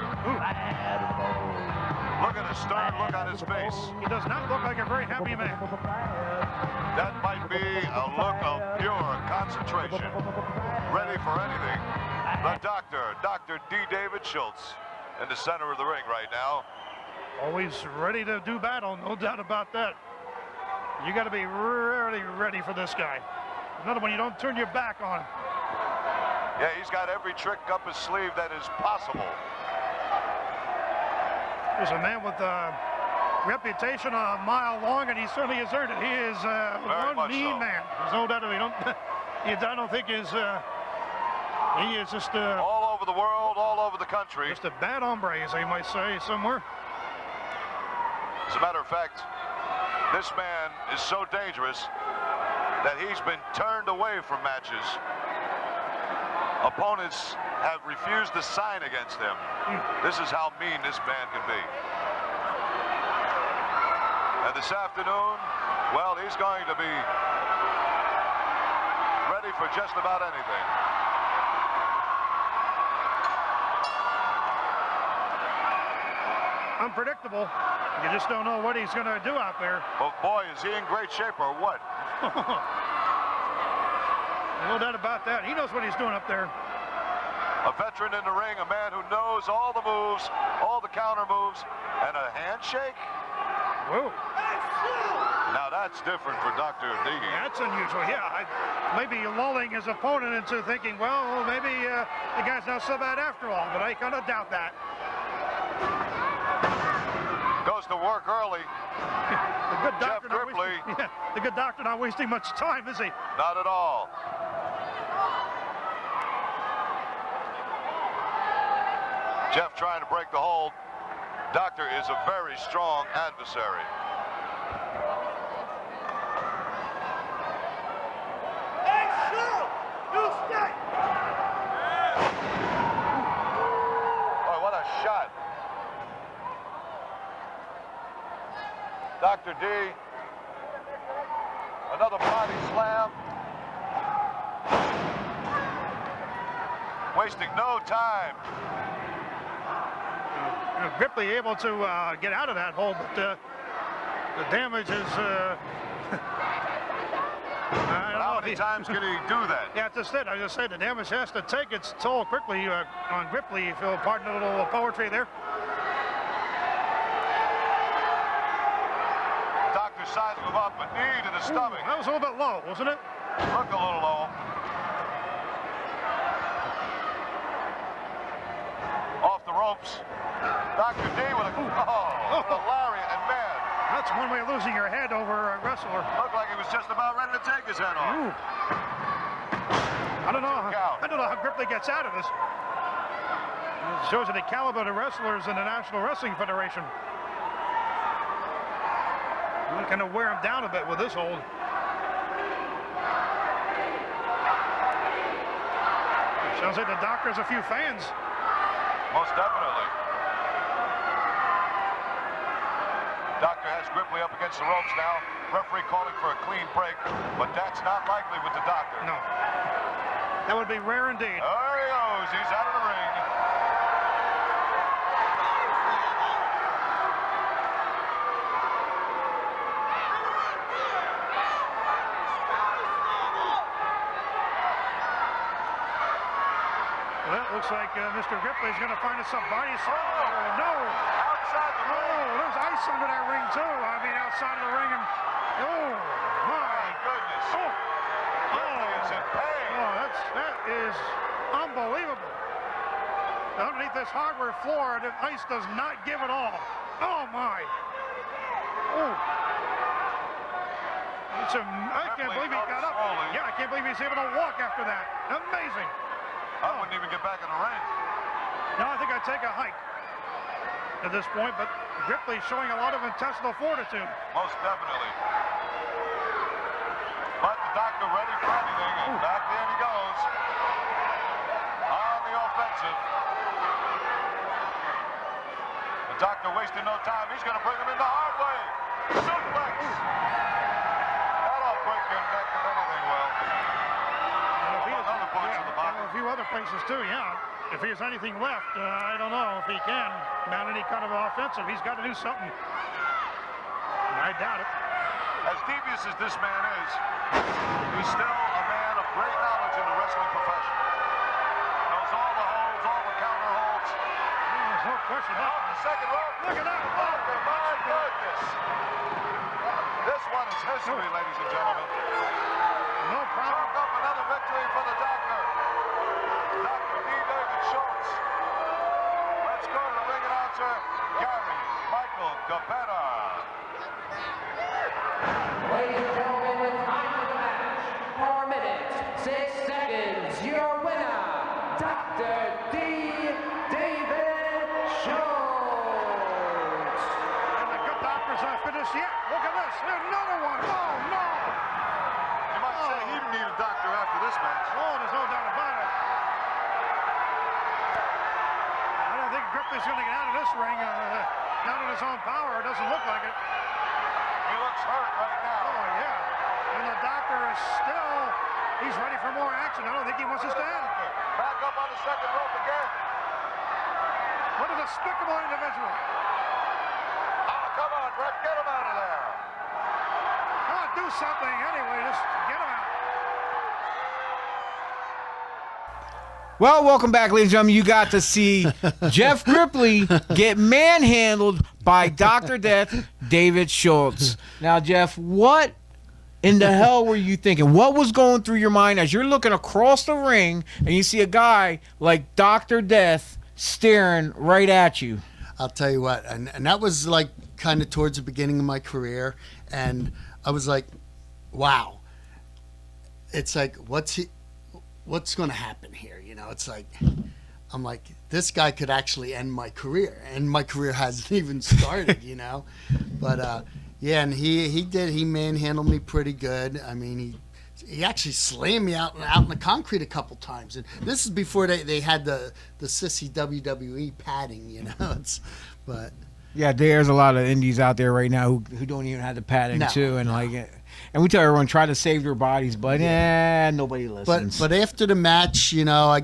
Look at the stern look on his face. He does not look like a very happy man. That might be a look of pure concentration. Ready for anything. The doctor, Dr. D. David Schultz, in the center of the ring right now. Always ready to do battle, no doubt about that. You got to be really ready for this guy. Another one, you don't turn your back on him. Yeah, he's got every trick up his sleeve that is possible. There's a man with a reputation a mile long, and he certainly has earned it. He is one mean man. There's no doubt of it. I don't think he is just all over the world, all over the country. Just a bad hombre, as they might say somewhere. As a matter of fact, this man is so dangerous that he's been turned away from matches. Opponents have refused to sign against him. This is how mean this man can be. And this afternoon, well, he's going to be ready for just about anything. Unpredictable. You just don't know what he's going to do out there. But boy, is he in great shape or what? No doubt about that. He knows what he's doing up there. A veteran in the ring, a man who knows all the moves, all the counter moves, and a handshake? Whoa. Now that's different for Dr. D. That's unusual, yeah. Maybe lulling his opponent into thinking, well, maybe the guy's not so bad after all, but I kind of doubt that. Goes to work early. The good doctor Jeff Grippley. The good doctor not wasting much time, is he? Not at all. Jeff trying to break the hold. Doctor is a very strong adversary. Boy, what a shot. Dr. D, another body slam. Wasting no time. Grippley able to get out of that hole, but the damage is... How many times can he do that? Yeah, that's it. I just said the damage has to take its toll quickly on Grippley, if you'll pardon a little poetry there. Doctor sizing him up, a knee to the stomach. That was a little bit low, wasn't it? Looked a little low. Off the ropes. Dr. D with a lariat, and man. That's one way of losing your head over a wrestler. Looked like he was just about ready to take his head off. Ooh. I don't know how Grippley gets out of this. It shows you the caliber of the wrestlers in the National Wrestling Federation. We kind of wear him down a bit with this hold. Sounds like the doctor has a few fans. Most definitely. Doctor has Grippley up against the ropes now. Referee calling for a clean break, but that's not likely with the doctor. No. That would be rare indeed. There he goes. He's out of the ring. Well, that looks like Mr. Grippley's going to find us some body. Oh, no. Outside the ring. Oh, there's ice under that ring, too. I mean, outside of the ring. And, oh, my Goodness. Oh. Grippley is in pain. Oh, that is unbelievable. Underneath this hardware floor, the ice does not give it all. Oh, my. Oh. I can't believe he got up. Slowly. Yeah, I can't believe he's able to walk after that. Amazing. I wouldn't even get back in the ring. No, I think I'd take a hike at this point, but Grippley showing a lot of intestinal fortitude. Most definitely. But the doctor ready for anything, and back in he goes. On the offensive. The Doctor wasting no time. He's going to bring him in the hard way. Suplex. That'll break your neck if anything will. Another punch in the body. A few other places too, yeah. If he has anything left, I don't know if he can mount any kind of offensive. He's got to do something. I doubt it. As devious as this man is, he's still a man of great knowledge in the wrestling profession. Knows all the holds, all the counter holds. There's no question. Off the second rope. Look at that. Oh, my goodness. This one is history, ladies and gentlemen. No problem. Chalk up another victory for the doctor. Dr. D. David Schultz. Let's go to the ring announcer, Gary Michael Capetta. Ladies and gentlemen, the time of the match, 4 minutes, 6 seconds, your winner, Dr. D. David Schultz. And the good doctor's not finished yet. Look at this. Another one. Oh, no. You might say he didn't need a doctor after this match. Oh, there's no doubt about it. I don't think Grippley's going to get out of this ring. Not on his own power. It doesn't look like it. He looks hurt right now. Oh, yeah. And the doctor is still, he's ready for more action. I don't think he wants to stand. Back up on the second rope again. What a despicable individual. Oh, come on, Brett, get him out of there. Come on, do something anyway. Just get him out. Well, welcome back, ladies and gentlemen. You got to see Jeff Grippley get manhandled by Dr. Death, David Schultz. Now, Jeff, what in the hell were you thinking? What was going through your mind as you're looking across the ring and you see a guy like Dr. Death staring right at you? I'll tell you what, and that was like kind of towards the beginning of my career, and I was like, wow. It's like, what's going to happen here? You know, it's like, I'm like, this guy could actually end my career, and my career hasn't even started, you know. But yeah, and he manhandled me pretty good. I mean, he actually slammed me out in the concrete a couple times, and this is before they had the sissy WWE padding, you know. But yeah, there's a lot of indies out there right now who don't even have the padding too, and like it. And we tell everyone try to save their bodies, but nobody listens. But after the match, you know,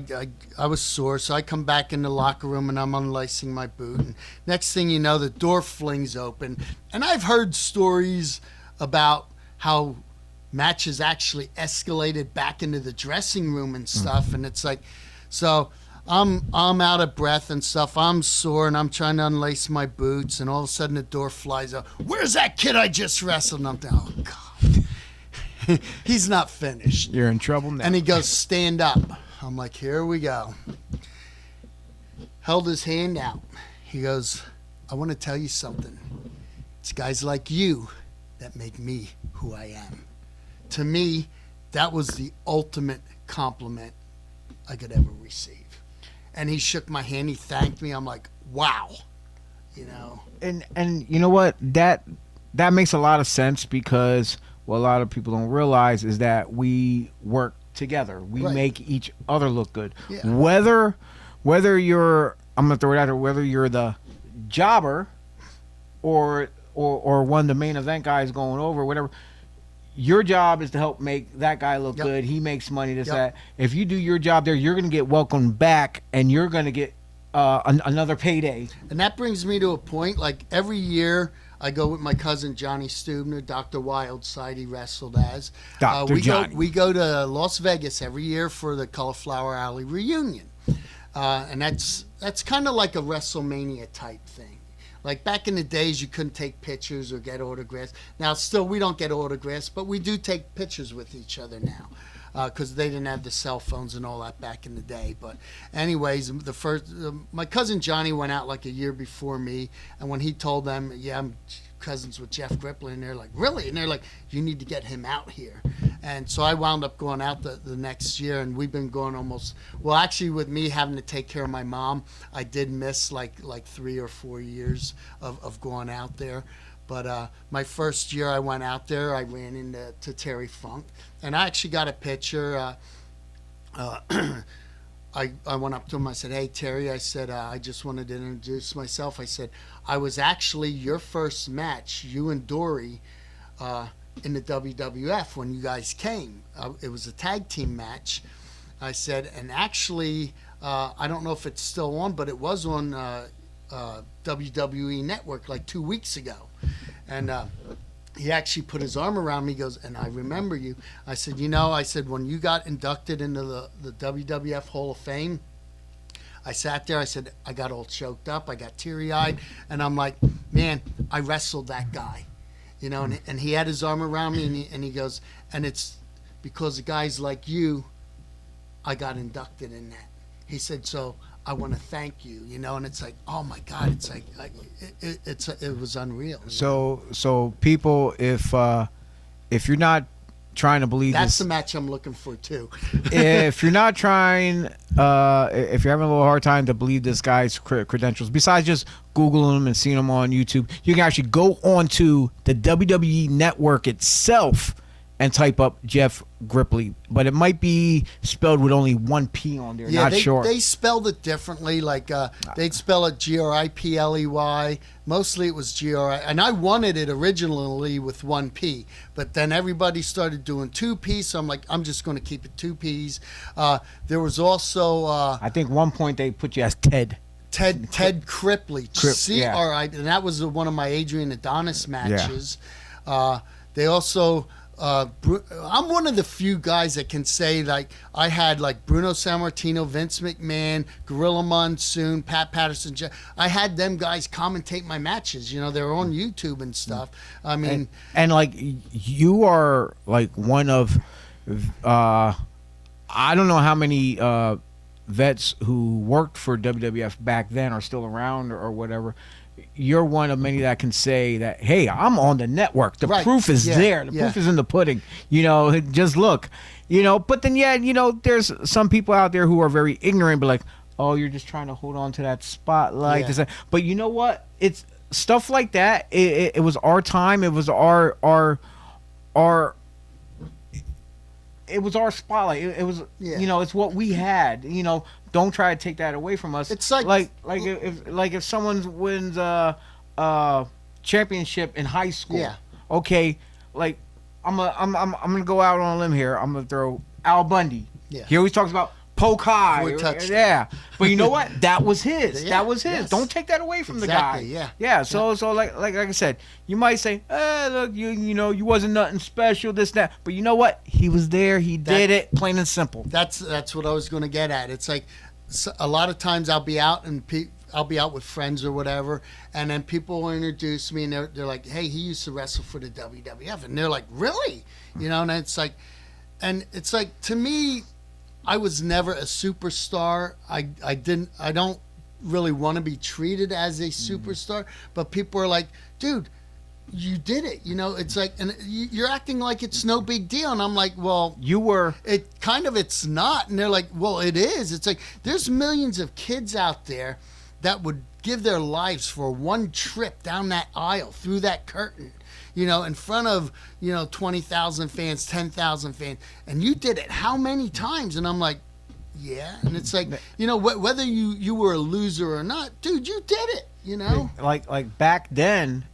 I was sore, so I come back in the locker room and I'm unlacing my boot. And next thing you know, the door flings open, and I've heard stories about how matches actually escalated back into the dressing room and stuff. And it's like, so I'm out of breath and stuff. I'm sore and I'm trying to unlace my boots, and all of a sudden the door flies up. Where's that kid I just wrestled? And I'm thinking, oh God. He's not finished. You're in trouble now. And he goes, stand up. I'm like, here we go. Held his hand out. He goes, I want to tell you something. It's guys like you that make me who I am. To me, that was the ultimate compliment I could ever receive. And he shook my hand. He thanked me. I'm like, wow. You know. And you know what? That makes a lot of sense, because what a lot of people don't realize is that we work together. We make each other look good. Yeah. Whether you're, I'm gonna throw it out there, whether you're the jobber or one of the main event guys going over, whatever. Your job is to help make that guy look good. He makes money. That. If you do your job there, you're gonna get welcomed back, and you're gonna get another payday. And that brings me to a point. Like every year, I go with my cousin Johnny Stubner, Dr. Wildside he wrestled as. Dr. Johnny. We go to Las Vegas every year for the Cauliflower Alley reunion. And that's kind of like a WrestleMania type thing. Like back in the days, you couldn't take pictures or get autographs. Now, still, we don't get autographs, but we do take pictures with each other now, because they didn't have the cell phones and all that back in the day. But anyways, my cousin Johnny went out like a year before me, and when he told them, yeah, I'm cousins with Jeff Grippley, and they're like, really? And they're like, you need to get him out here. And so I wound up going out the next year, and we've been going actually with me having to take care of my mom, I did miss like 3 or 4 years of going out there. But my first year I went out there, I ran into Terry Funk, and I actually got a picture I went up to him. I said, "Hey, Terry," I said, "I just wanted to introduce myself." I said, "I was actually your first match, you and Dory, in the WWF when you guys came. It was a tag team match." I said, "And actually, I don't know if it's still on, but it was on WWE Network like 2 weeks ago." And he actually put his arm around me. He goes, "And I remember you." I said, I said, when you got inducted into the WWF Hall of Fame, I sat there. I said, I got all choked up. I got teary-eyed. And I'm like, man, I wrestled that guy. And he had his arm around me, and he goes, "And it's because of guys like you, I got inducted in that." He said, "So I want to thank you," and it's like, oh my God, it's like it was unreal. So people, if you're not trying to believe that's this, the match I'm looking for too. if you're not trying, if you're having a little hard time to believe this guy's credentials, besides just Googling him and seeing him on YouTube, you can actually go onto the WWE Network itself and type up Jeff Grippley, but it might be spelled with only one P on there. Yeah, not sure. They spelled it differently. Like they'd spell it Grippley. Mostly it was Gri, and I wanted it originally with one P, but then everybody started doing two P's. So I'm like, I'm just going to keep it two P's. There was also I think one point they put you as Ted Grippley, C-R-I, and that was one of my Adrian Adonis matches. They also. I'm one of the few guys that can say, like, I had like Bruno Sammartino, Vince McMahon, Gorilla Monsoon, Pat Patterson. I had them guys commentate my matches. They're on YouTube and stuff. I mean, and like you are like one of, I don't know how many vets who worked for WWF back then are still around or whatever. You're one of many that can say that, hey, I'm on the network. The proof is there. The proof is in the pudding. Just look. But then, there's some people out there who are very ignorant, but like, oh, you're just trying to hold on to that spotlight. Yeah. But you know what? It's stuff like that. It was our time. It was our it was our spotlight. It was, it's what we had. Don't try to take that away from us. It's like if someone wins a championship in high school. Yeah. Okay, like I'm gonna go out on a limb here. I'm gonna throw Al Bundy. Yeah. He always talks about poke high. Yeah. But you know what? That was his. That was his. Yes. Don't take that away from the guy. Yeah. So like I said, you might say, look, you wasn't nothing special, this, that. But you know what? He was there. He did it. Plain and simple. That's what I was going to get at. It's like a lot of times I'll be out and I'll be out with friends or whatever, and then people will introduce me and they're like, hey, he used to wrestle for the WWF, and they're like, really? And it's like to me, I was never a superstar. I don't really want to be treated as a superstar, but people are like, dude, you did it. It's like, and you're acting like it's no big deal. And I'm like, well, you were. It's not. And they're like, well, it is. It's like, there's millions of kids out there that would give their lives for one trip down that aisle, through that curtain, in front of, 20,000 fans, 10,000 fans. And you did it how many times? And I'm like, yeah. And it's like, whether you were a loser or not, dude, you did it, Like back then,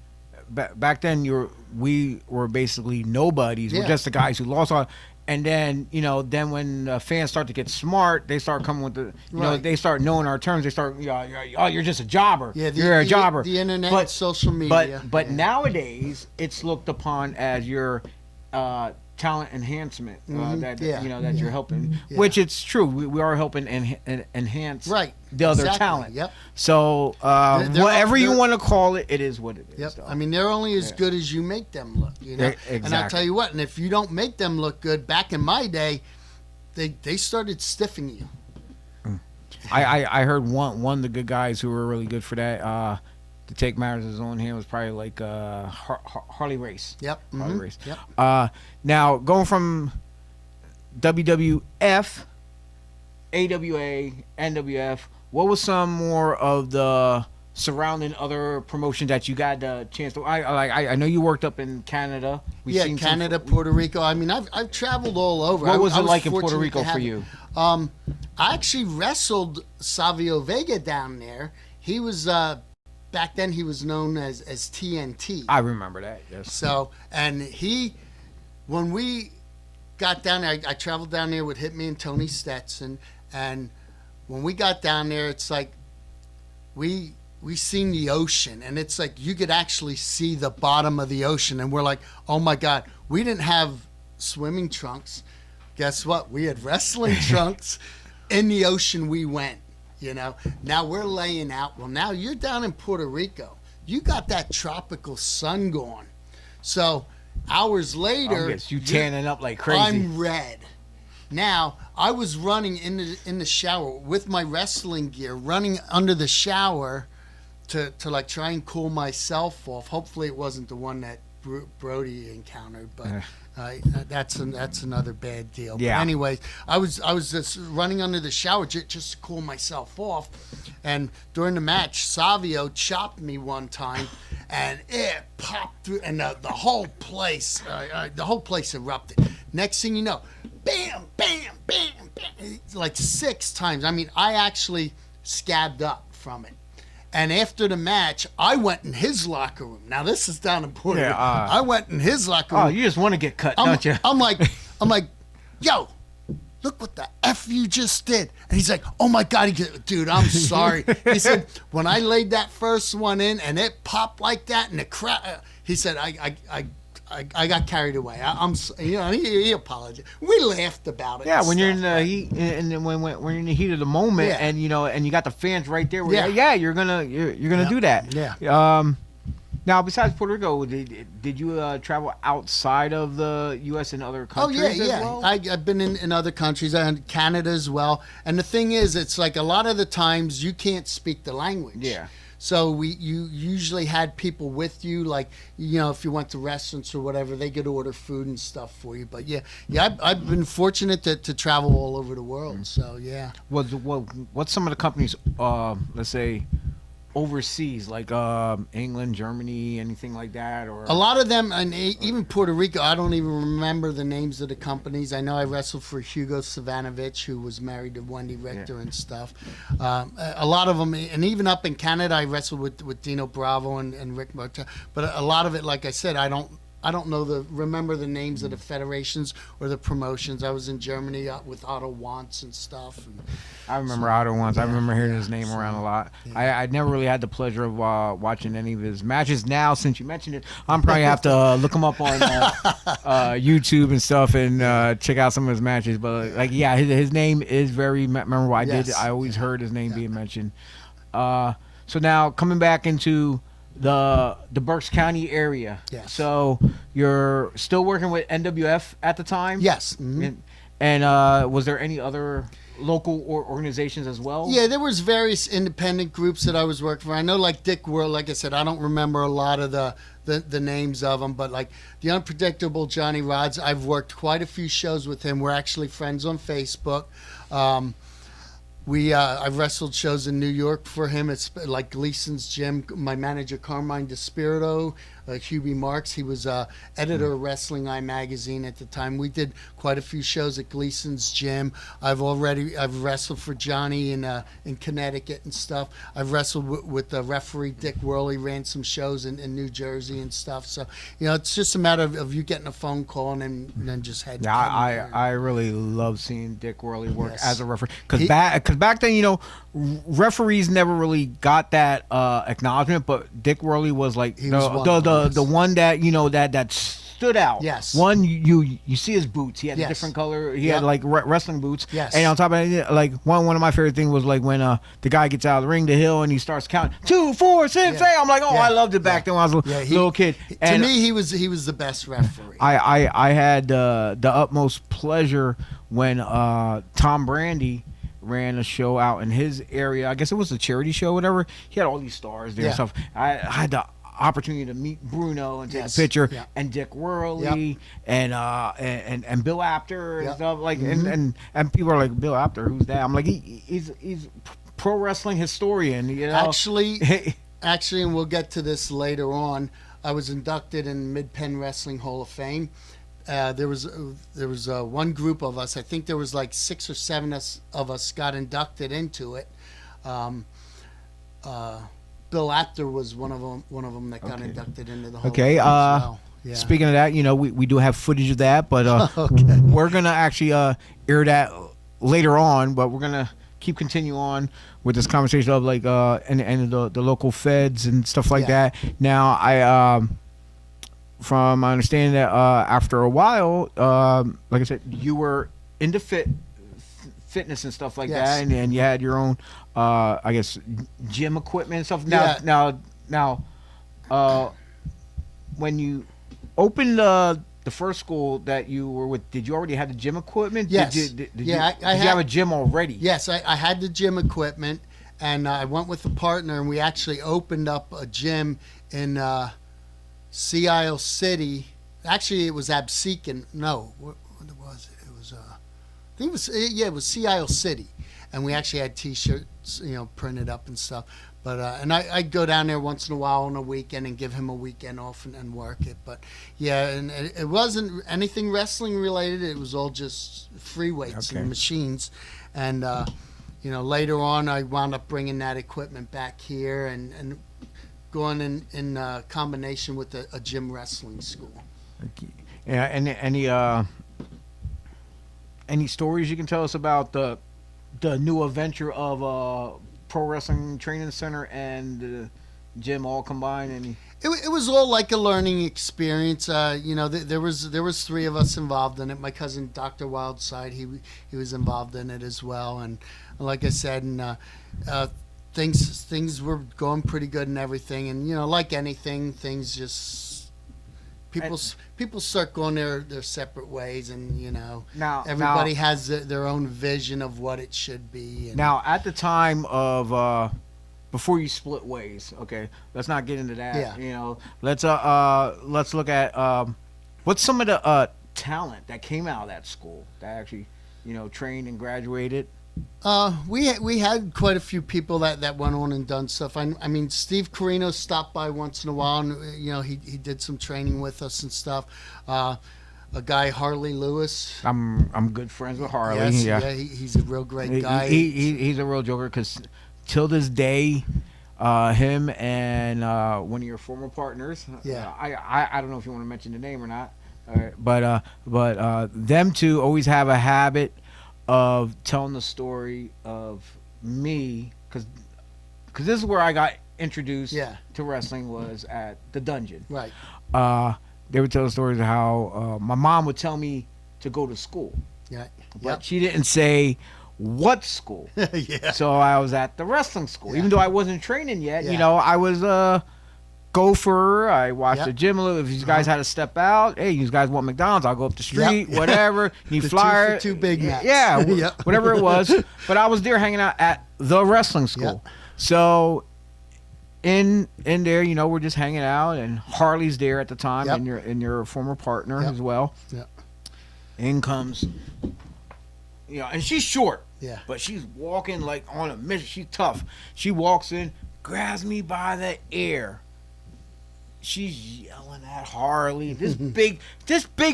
we were basically nobodies. We're just the guys who lost all. And then, then when fans start to get smart, they start coming with the, they start knowing our terms. They start, you're just a jobber. Yeah, you're a jobber. The internet and social media. But nowadays, it's looked upon as your talent enhancement that you're helping, which it's true. We are helping enhance the other talent. Yep. So whatever you want to call it, it is what it is. Yep. So. I mean, they're only as good as you make them look. Exactly. And I'll tell you what. And if you don't make them look good, back in my day, they started stiffing you. I heard one of the good guys who were really good for that. To take matters in his own hand was probably like Harley Race. Yep. Harley Race. Yep. Now going from WWF, AWA, NWF, what was some more of the surrounding other promotions that you got the chance to? I know you worked up in Canada. We've seen Canada, Puerto Rico. I mean, I've traveled all over. What was I it like in Puerto fortunate Rico to have for it. you? I actually wrestled Savio Vega down there. He was back then he was known as TNT. I remember that. Yes. So, and when we got down there, I traveled down there with Hitman and Tony Stetson, and when we got down there, it's like we seen the ocean, and it's like you could actually see the bottom of the ocean, and we're like, oh my God, we didn't have swimming trunks. Guess what? We had wrestling trunks. In the ocean we went, you know. Now we're laying out. Well, now you're down in Puerto Rico. You got that tropical sun going. So hours later, you tanning up like crazy. I'm red. Now, I was running in the shower with my wrestling gear, running under the shower to like try and cool myself off. Hopefully it wasn't the one that Brody encountered, but that's another bad deal. Yeah. But anyways, I was just running under the shower just to cool myself off, and during the match, Savio chopped me one time, and it popped through, and the whole place erupted. Next thing you know, bam, bam, bam, bam, like 6 times. I mean, I actually scabbed up from it. And after the match, I went in his locker room. Now this is down in Puerto Rico. I went in his locker room. Oh, you just want to get cut, don't you? I'm like, yo, look what the F you just did. And he's like, oh my God, dude, I'm sorry. He said, when I laid that first one in and it popped like that and the crowd, he said, I got carried away. He apologized. We laughed about it. Yeah, when you're in stuff, the heat, and when you're in the heat of the moment, Yeah. and you got the fans right there. Yeah. You're gonna do that. Yeah. Now, besides Puerto Rico, did you travel outside of the U.S. and other Oh countries? yeah. As well? I've been in other countries and Canada as well. And the thing is, it's like a lot of the times you can't speak the language. Yeah. So you usually had people with you, like, you know, if you went to restaurants or whatever, they could order food and stuff for you. But I've been fortunate to travel all over the world. So yeah. What's some of the companies, let's say, overseas, like England, Germany, anything like that? Or A lot of them, and even Puerto Rico, I don't even remember the names of the companies. I know I wrestled for Hugo Savanovich, who was married to Wendy Richter and stuff. A lot of them, and even up in Canada, I wrestled with Dino Bravo and Rick Martel. But a lot of it, like I said, I don't remember the names of the federations or the promotions. I was in Germany with Otto Wantz and stuff. And I remember Otto once. I remember hearing his name around a lot. I never really had the pleasure of watching any of his matches. Now, since you mentioned it, I'm probably have to look him up on YouTube and stuff and check out some of his matches. But his name is very memorable. I always heard his name being mentioned. So now coming back into the Berks County area. Yes. So you're still working with NWF at the time? Yes. Mm-hmm. And was there any other local organizations as well? Yeah, there was various independent groups that I was working for. I know, like Dick World, like I said, I don't remember a lot of the names of them, but like the Unpredictable Johnny Rods, I've worked quite a few shows with him. We're actually friends on Facebook. I've wrestled shows in New York for him. It's like Gleason's Gym. My manager, Carmine DeSpirito, Hubie Marks, he was editor of Wrestling Eye magazine at the time. We did quite a few shows at Gleason's Gym. I've wrestled for Johnny in Connecticut and stuff. I've wrestled with the referee Dick Worley, ran some shows in New Jersey and stuff. So, it's just a matter of you getting a phone call and then just heading. Yeah, I really love seeing Dick Worley work as a referee because back then, referees never really got that acknowledgement, but Dick Worley was like the one that that stood out. Yes. One, you see his boots. He had a different color. He had like wrestling boots. Yes. And on top of it, like one of my favorite things was like when the guy gets out of the ring, the hill, and he starts counting 2, 4, 6, 8. I'm like, I loved it back then when I was a little kid. To me, he was the best referee. I had the utmost pleasure when Tom Brandy ran a show out in his area. I guess it was a charity show, whatever. He had all these stars there and stuff. I had the opportunity to meet Bruno and take a picture, and Dick Worley and Bill Apter and stuff like, and people are like, Bill Apter, who's that? I'm like, he's pro wrestling historian. Actually, actually, and we'll get to this later on, I was inducted in Mid-Penn Wrestling Hall of Fame. There was one group of us. I think there was like 6 or 7 of us got inducted into it. Bill Apter was one of them that got inducted into the Hall of Fame as well. Yeah. Speaking of that, we do have footage of that, but we're gonna actually air that later on. But we're gonna keep continue on with this conversation of like and the local feds and stuff like that. Now, from my understanding that after a while, like I said, you were into fitness and stuff like that, and you had your own, I guess, gym equipment and stuff. Now, when you opened the first school that you were with, did you already have the gym equipment? Yes. Did you have a gym already? Yes, I had the gym equipment, and I went with a partner, and we actually opened up a gym in Sea Isle City. Actually, it was Absecon. No, what was it? It was I think it was Sea Isle City, and we actually had T-shirts, printed up and stuff. But and I'd go down there once in a while on a weekend and give him a weekend off and work it. But yeah, and it wasn't anything wrestling related. It was all just free weights and machines. And later on, I wound up bringing that equipment back here and going in combination with a gym wrestling school. Yeah, and any stories you can tell us about the new adventure of Pro Wrestling Training Center and the gym all combined? It was all like a learning experience. There was 3 of us involved in it. My cousin Dr. Wildside, he was involved in it as well. And like I said, things were going pretty good and everything. And like anything, things just people start going their separate ways, and everybody has their own vision of what it should be. And now, at the time of before you split ways, okay, let's not get into that. Yeah. Let's look at what's some of the talent that came out of that school that actually trained and graduated. We had quite a few people that went on and done stuff. I mean, Steve Carino stopped by once in a while, and he did some training with us and stuff. A guy, Harley Lewis. I'm good friends with Harley. Yes, he's a real great guy. He's a real joker, because till this day, him and one of your former partners. I don't know if you want to mention the name or not, but them two always have a habit of telling the story of me, because this is where I got introduced to wrestling, was at the dungeon. Right. They would tell stories of how my mom would tell me to go to school. Yeah. But she didn't say what school. Yeah. So I was at the wrestling school. Even though I wasn't training yet, I was a gopher. I watched the gym a little. If you guys had to step out, hey, you guys want McDonald's, I'll go up the street, whatever. You the flyer. 2 for 2 Big Macs. Yeah, whatever it was. But I was there hanging out at the wrestling school. So in there, we're just hanging out, and Harley's there at the time, and your former partner as well. Yeah. In comes, and she's short. Yeah. But she's walking like on a mission. She's tough. She walks in, grabs me by the ear. She's yelling at Harley, this big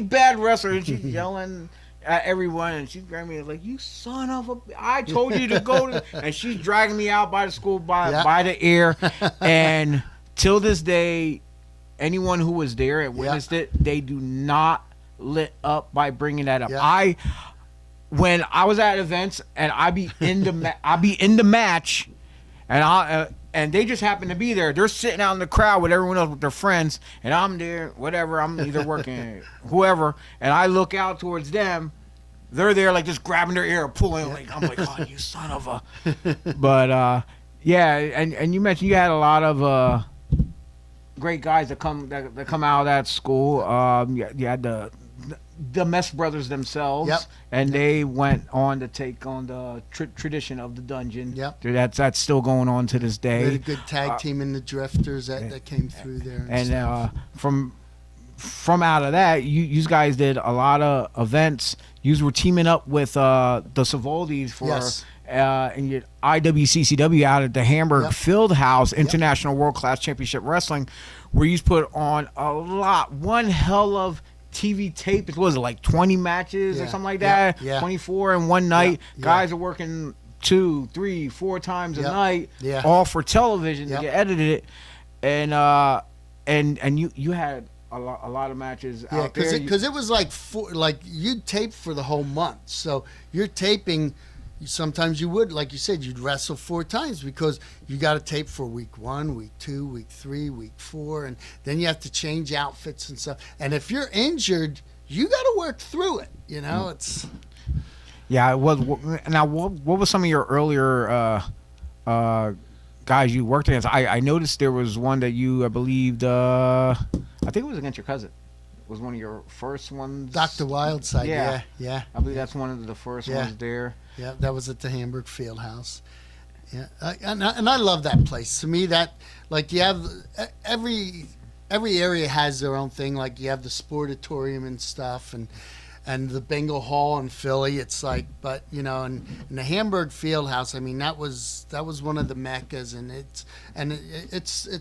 bad wrestler, and she's yelling at everyone, and she's grabbing me like, "You son of a! I told you to go to," and she's dragging me out by the school by the ear, and till this day, anyone who was there and witnessed it, they do not let up by bringing that up. Yeah. When I was at events and I be in the match, and they just happen to be there. They're sitting out in the crowd with everyone else, with their friends, and I'm there, whatever. I'm either working, whoever, and I look out towards them. They're there, like, just grabbing their ear, pulling. Like, I'm like, "Oh, you son of a!" But and you mentioned you had a lot of great guys that come out of that school. You had the Mess brothers themselves, and they went on to take on the tradition of the dungeon. That's still going on to this day. We had a good tag team in the Drifters that came through there. And from out of that, you guys did a lot of events. You were teaming up with the Savaldis for and your IWCCW out at the Hamburg Yep. Fieldhouse International World Class Championship Wrestling, where you put on one hell of TV tape. It was like 20 matches or Yeah. something like Yeah. that. Yeah. 24 in one night. Yeah. Guys are working 2, 3, 4 times a Yep. night, Yeah. all for television Yep. to get edited. And you had a lot of matches Yeah, out there. because it was like you'd tape for the whole month. So you're taping. Sometimes you would, like you said, you'd wrestle 4 times because you got to tape for week 1, week 2, week 3, week 4, and then you have to change outfits and stuff. And if you're injured, you got to work through it. You know, it's. Yeah, now what was some of your earlier guys you worked against? I noticed there was one that you, I believed, I think it was against your cousin. It was one of your first ones. Dr. Wildside, yeah. I believe that's one of the first ones there. Yeah, that was at the Hamburg Fieldhouse. Yeah, and I love that place. To me, that like you have every area has their own thing. Like you have the Sportatorium and stuff, and the Bengal Hall in Philly. It's like, but you know, and the Hamburg Fieldhouse. I mean, that was one of the meccas, and it's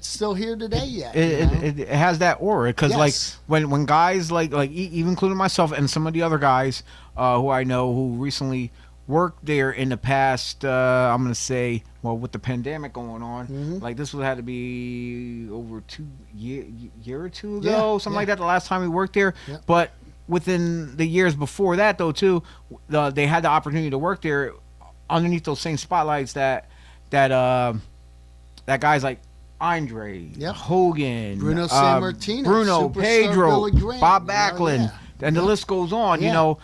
still here today yet. It has that aura because Yes. like when guys like even including myself and some of the other guys who I know who recently worked there in the past, I'm gonna say, well, with the pandemic going on, like this had to be over 2 year or 2 ago, something like that. The last time we worked there, Yeah. but within the years before that, though, too, they had the opportunity to work there underneath those same spotlights that guys like Andre, Yep. Hogan, Bruno Sammartino, Bruno, Superstar Pedro, Billy Graham, Bob you know, Backlund, and the list goes on. Yeah. You know,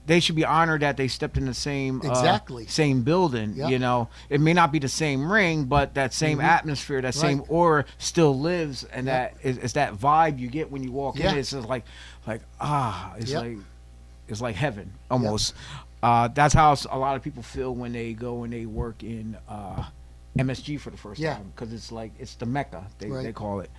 they should be honored that they stepped in the same same building. Yep. You know, it may not be the same ring, but that same atmosphere, that same aura still lives, and that is that vibe you get when you walk in. It's just like it's like heaven almost. That's how a lot of people feel when they go and they work in MSG for the first time, because it's the Mecca they call it.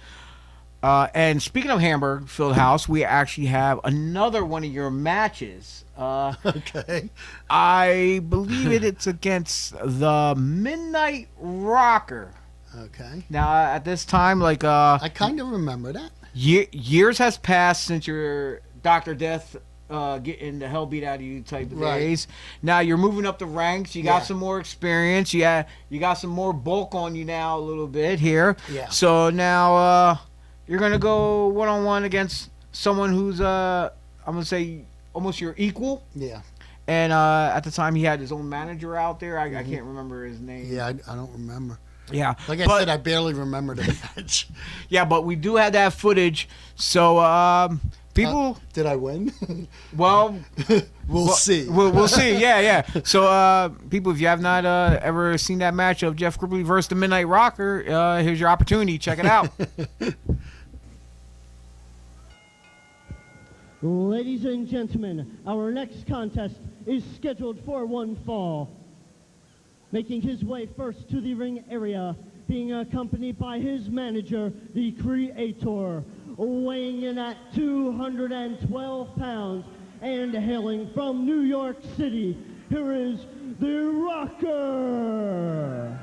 And speaking of Hamburg Fieldhouse, we actually have another one of your matches. Okay. I believe it's against the Midnight Rocker. Okay. Now at this time, like I kind of remember that. years has passed since your Dr. Death getting the hell beat out of you type of days. Now you're moving up the ranks. You got some more experience. You got some more bulk on you now a little bit here. Yeah. So now you're gonna go one-on-one against someone who's I'm gonna say almost your equal. Yeah. And at the time he had his own manager out there. I can't remember his name. Yeah, I don't remember. Yeah. Like I said, I barely remember the match. Yeah, but we do have that footage. So people. Did I win? Well, we'll see. We'll see. Yeah. So, people, if you have not ever seen that match of Jeff Grippley versus the Midnight Rocker, here's your opportunity. Check it out. Ladies and gentlemen, our next contest is scheduled for one fall. Making his way first to the ring area, being accompanied by his manager, the Creator, weighing in at 212 pounds and hailing from New York City, here is the Rocker.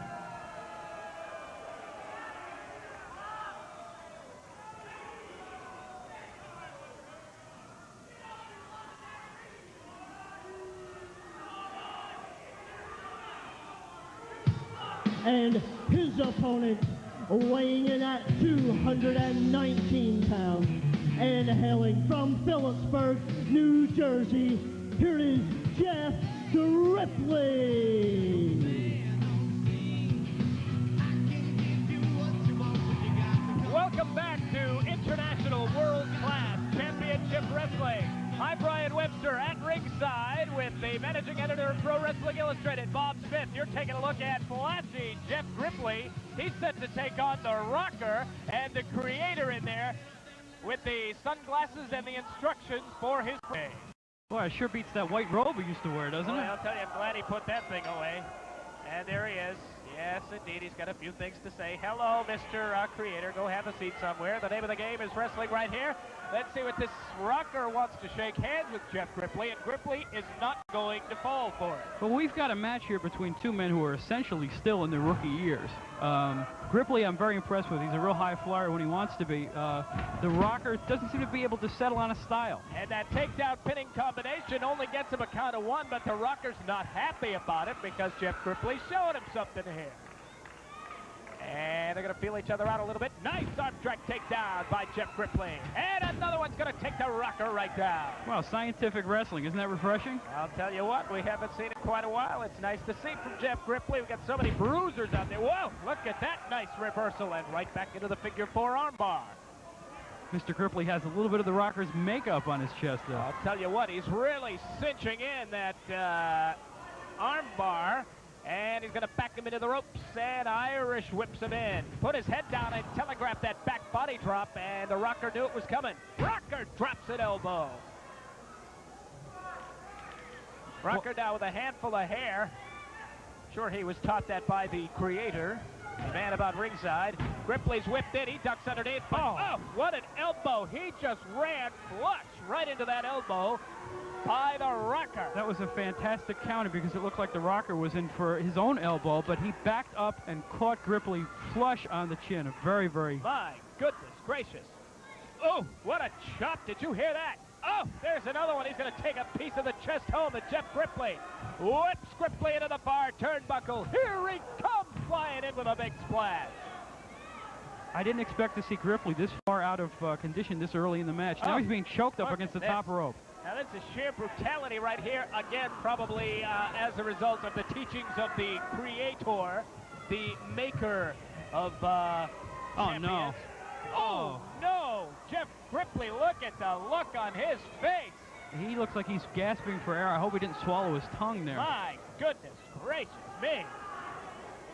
And his opponent, weighing in at 219 pounds and hailing from Phillipsburg, New Jersey, here is Jeff Grippley. Welcome back to International World Class Championship Wrestling. I'm Brian Webster at ringside with the managing editor of Pro Wrestling Illustrated, Bob Smith. You're taking a look at flashy Jeff Grippley. He's set to take on the Rocker and the Creator in there with the sunglasses and the instructions for his play. Boy, it sure beats that white robe he used to wear, doesn't Boy, it? I'll tell you, I'm glad he put that thing away. And there he is. Yes, indeed. He's got a few things to say. Hello, Mr. Creator. Go have a seat somewhere. The name of the game is wrestling right here. Let's see what this rocker wants to shake hands with Jeff Grippley, and Grippley is not going to fall for it. Well, we've got a match here between two men who are essentially still in their rookie years. Grippley, I'm very impressed with. He's a real high flyer when he wants to be. The rocker doesn't seem to be able to settle on a style. And that takedown pinning combination only gets him a count of one, but the rocker's not happy about it because Jeff Grippley's showing him something here. And they're going to feel each other out a little bit. Nice arm drag takedown by Jeff Grippley. And another one's going to take the rocker right down. Well, scientific wrestling. Isn't that refreshing? I'll tell you what, we haven't seen it in quite a while. It's nice to see from Jeff Grippley. We've got so many bruisers out there. Whoa, look at that nice reversal. And right back into the figure 4 arm bar. Mr. Grippley has a little bit of the rocker's makeup on his chest, though. I'll tell you what, he's really cinching in that arm bar. And he's going to back him into the ropes, and Irish whips him in. Put his head down and telegraphed that back body drop, and the rocker knew it was coming. Rocker drops an elbow. Rocker now with a handful of hair. Sure, he was taught that by the creator, the man about ringside. Grippley's whipped in, he ducks underneath. Oh, what an elbow. He just ran flush right into that elbow by the rocker. That was a fantastic counter because it looked like the rocker was in for his own elbow, but he backed up and caught Grippley flush on the chin. Very, very... My goodness gracious. Oh, what a chop. Did you hear that? Oh, there's another one. He's going to take a piece of the chest home to Jeff Grippley. Whips Grippley into the bar turnbuckle. Here he comes flying in with a big splash. I didn't expect to see Grippley this far out of condition this early in the match. Now he's being choked up against the top rope. Now, this is sheer brutality right here. Again, probably as a result of the teachings of the creator, the maker of Oh, no. Oh, no. Jeff Grippley, look at the look on his face. He looks like he's gasping for air. I hope he didn't swallow his tongue there. My goodness gracious me.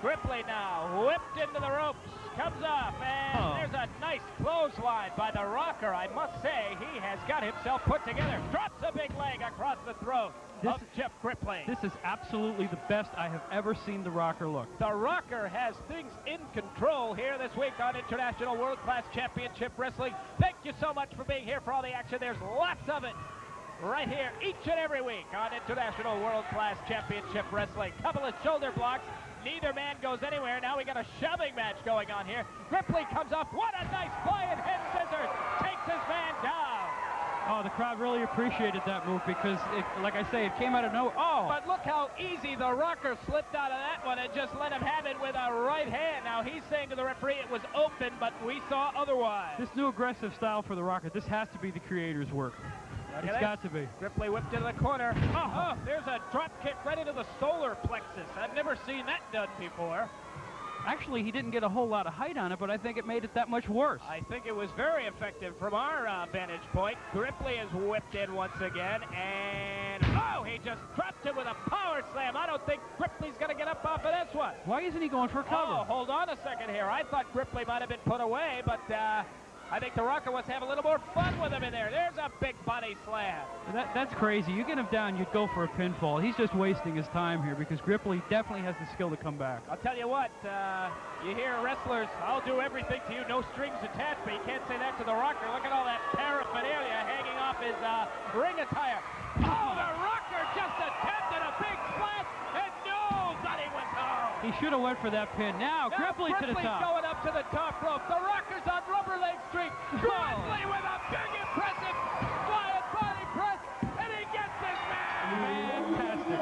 Grippley now whipped into the ropes, comes up, and there's a nice clothesline by the rocker. I must say, he has got himself put together. Drops a big leg across the throat of Jeff Grippley. This is absolutely the best I have ever seen the rocker look. The rocker has things in control here this week on International World Class Championship Wrestling. Thank you so much for being here for all the action. There's lots of it right here each and every week on International World Class Championship Wrestling. Couple of shoulder blocks. Neither man goes anywhere. Now we got a shoving match going on here. Grippley comes up. What a nice flying head scissors. Takes his man down. Oh, the crowd really appreciated that move because, like I say, it came out of nowhere. Oh! But look how easy the rocker slipped out of that one and just let him have it with a right hand. Now he's saying to the referee it was open, but we saw otherwise. This new aggressive style for the rocker, this has to be the creator's work. It's got to be. Grippley whipped into the corner. Oh, there's a drop kick right into the solar plexus. I've never seen that done before. Actually, he didn't get a whole lot of height on it, but I think it made it that much worse. I think it was very effective from our vantage point. Grippley is whipped in once again, and he just dropped him with a power slam. I don't think Grippley's going to get up off of this one. Why isn't he going for a cover? Oh, hold on a second here. I thought Grippley might have been put away, but I think the rocker wants to have a little more fun with him in there. There's a big body slam. That's crazy. You get him down, you'd go for a pinfall. He's just wasting his time here because Grippley definitely has the skill to come back. I'll tell you what, you hear wrestlers, I'll do everything to you, no strings attached, but you can't say that to the rocker. Look at all that paraphernalia hanging off his ring attire. Oh, the rocker just attempted a big splash, and nobody went home. He should have went for that pin. Now Grippley to the top. Grippley's going up to the top rope. The rocker's on rubber leg streak. Grippley with a big, impressive flying body press, and he gets his man. Fantastic.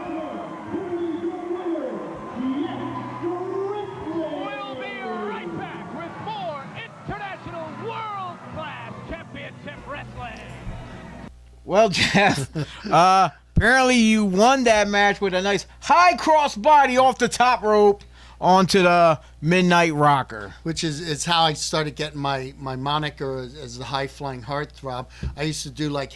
We'll be right back with more International World Class Championship Wrestling. Well, Jeff, apparently you won that match with a nice high cross body off the top rope onto the Midnight Rocker. Which is how I started getting my moniker as the high flying heartthrob. I used to do like